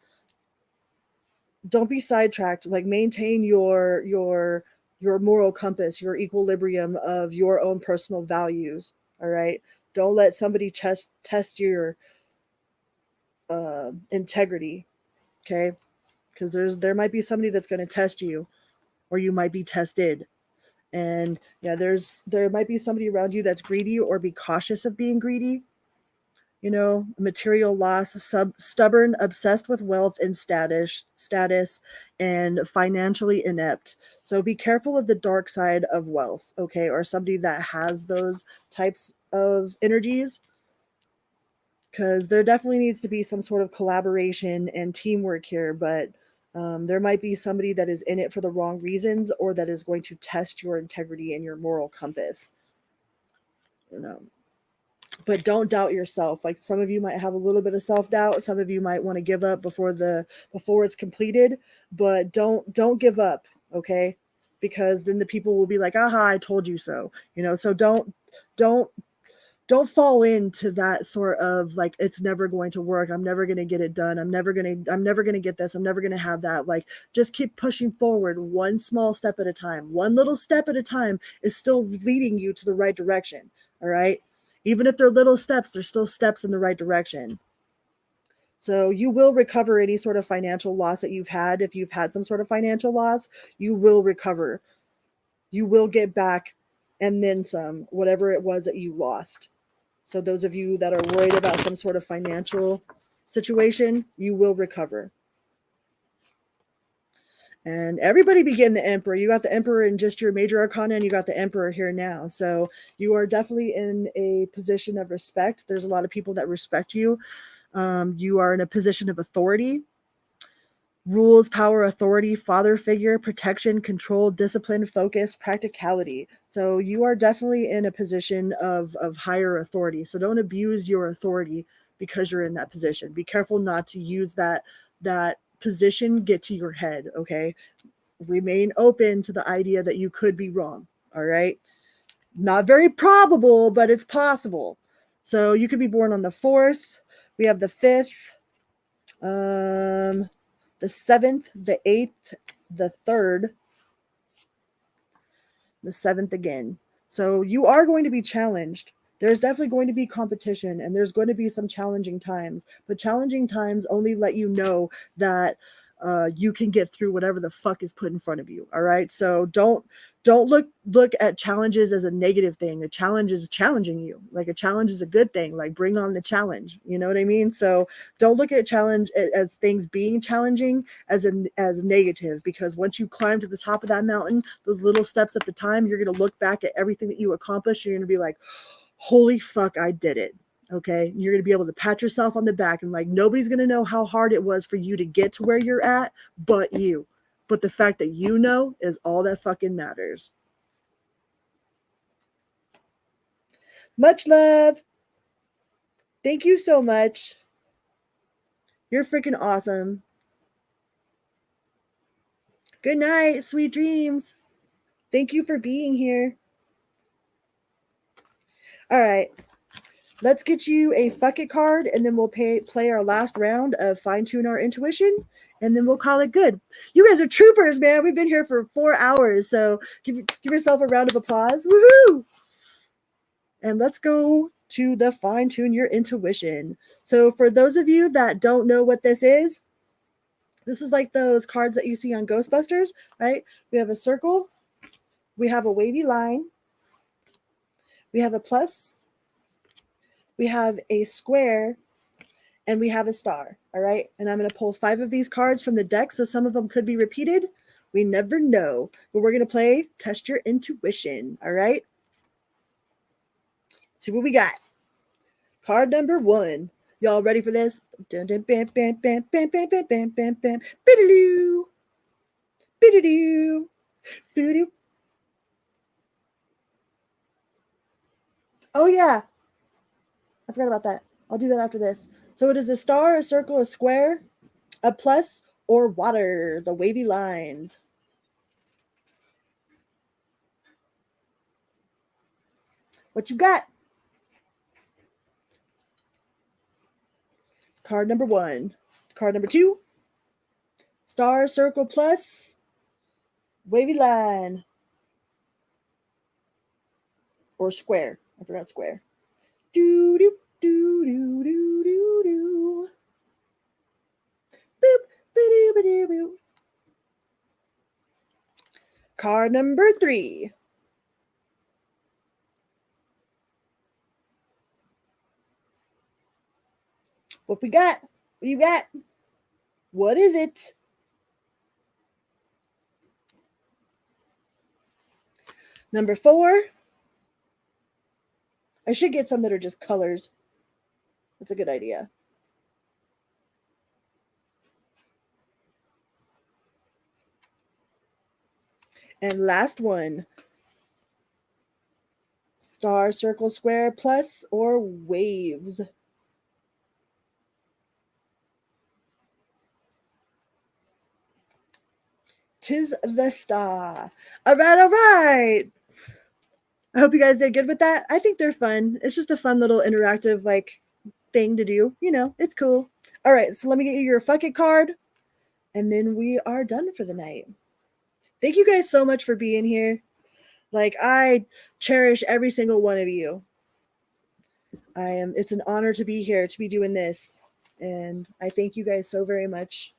Don't be sidetracked. Like, maintain your moral compass, your equilibrium of your own personal values. All right. Don't let somebody test your integrity. Okay. Because there might be somebody that's going to test you, or you might be tested. And yeah, there might be somebody around you that's greedy, or be cautious of being greedy. You know, material loss, stubborn, obsessed with wealth and status, and financially inept. So be careful of the dark side of wealth, okay, or somebody that has those types of energies, because there definitely needs to be some sort of collaboration and teamwork here. But there might be somebody that is in it for the wrong reasons, or that is going to test your integrity and your moral compass. You know, but don't doubt yourself. Like, some of you might have a little bit of self-doubt. Some of you might want to give up before it's completed, but don't give up, okay? Because then the people will be like, aha, I told you so. You know, so don't fall into that sort of like, it's never going to work. I'm never going to get it done. I'm never going to get this. I'm never going to have that. Like, just keep pushing forward, one small step at a time. One little step at a time is still leading you to the right direction. All right. Even if they're little steps, they're still steps in the right direction. So you will recover any sort of financial loss that you've had. If you've had some sort of financial loss, you will recover. You will get back, and then some, whatever it was that you lost. So those of you that are worried about some sort of financial situation, you will recover. And everybody began the Emperor. You got the Emperor in just your major arcana, and you got the Emperor here now. So you are definitely in a position of respect. There's a lot of people that respect you. You are in a position of authority. Rules, power, authority, father figure, protection, control, discipline, focus, practicality. So you are definitely in a position of higher authority. So don't abuse your authority because you're in that position. Be careful not to use that position get to your head, okay? Remain open to the idea that you could be wrong, all right? Not very probable, but it's possible. So you could be born on the 4th. We have the 5th. The 7th, the 8th, the 3rd, the 7th again. So you are going to be challenged. There's definitely going to be competition, and there's going to be some challenging times. But challenging times only let you know that you can get through whatever the fuck is put in front of you. All right. So don't look at challenges as a negative thing. A challenge is challenging you. Like, a challenge is a good thing. Like, bring on the challenge. You know what I mean? So don't look at challenge as things being challenging as negative, because once you climb to the top of that mountain, those little steps at the time, you're going to look back at everything that you accomplished. You're going to be like, holy fuck, I did it. Okay. You're going to be able to pat yourself on the back, and like, nobody's going to know how hard it was for you to get to where you're at, but you. But the fact that you know is all that fucking matters. Much love. Thank you so much. You're freaking awesome. Good night. Sweet dreams. Thank you for being here. All right. Let's get you a fuck it card, and then we'll play our last round of fine tune our intuition, and then we'll call it good. You guys are troopers, man. We've been here for 4 hours, so give yourself a round of applause. Woohoo! And let's go to the fine tune your intuition. So for those of you that don't know what this is like those cards that you see on Ghostbusters, right? We have a circle, we have a wavy line, we have a plus, we have a square, and we have a star, all right? And I'm going to pull 5 of these cards from the deck, so some of them could be repeated. We never know, but we're going to play Test Your Intuition, all right? See what we got. Card number 1. Y'all ready for this? Dun, dun, bam, bam, bam, bam, bam, bam, bam, bam, bam. Bididoo. Bididoo. Bididoo. Oh, yeah. I forgot about that. I'll do that after this. So it is a star, a circle, a square, a plus, or water, the wavy lines. What you got? Card number 1. Card number 2. Star, circle, plus, wavy line. Or square. I forgot square. Do do do do do do do. Boop boop boop boop. Card number 3. What we got? What you got? What is it? Number 4. I should get some that are just colors. That's a good idea. And last one. Star, circle, square, plus, or waves. Tis the star. All right, all right. I hope you guys did good with that. I think they're fun. It's just a fun little interactive thing to do. You know, it's cool. All right, so let me get you your fuck it card, and then we are done for the night. Thank you guys so much for being here. I cherish every single one of you. It's an honor to be here, to be doing this. And I thank you guys so very much.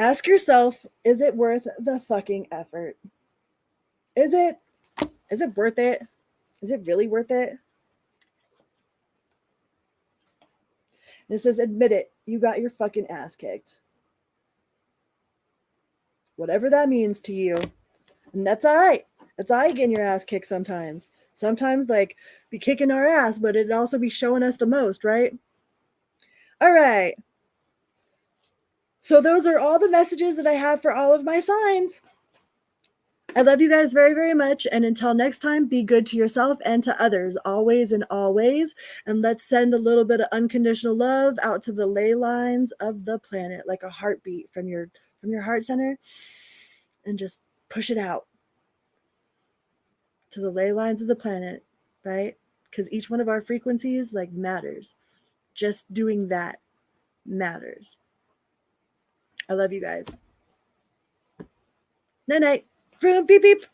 Ask yourself, is it worth the fucking effort? Is it? Is it worth it? Is it really worth it? It says, admit it, you got your fucking ass kicked. Whatever that means to you. And that's all right. It's all right getting your ass kicked sometimes. Sometimes, be kicking our ass, but it'd also be showing us the most, right? All right. So those are all the messages that I have for all of my signs. I love you guys very, very much. And until next time, be good to yourself and to others, always and always. And let's send a little bit of unconditional love out to the ley lines of the planet, like a heartbeat from your heart center, and just push it out to the ley lines of the planet, right? Because each one of our frequencies matters. Just doing that matters. I love you guys. Night night. Vroom, beep beep.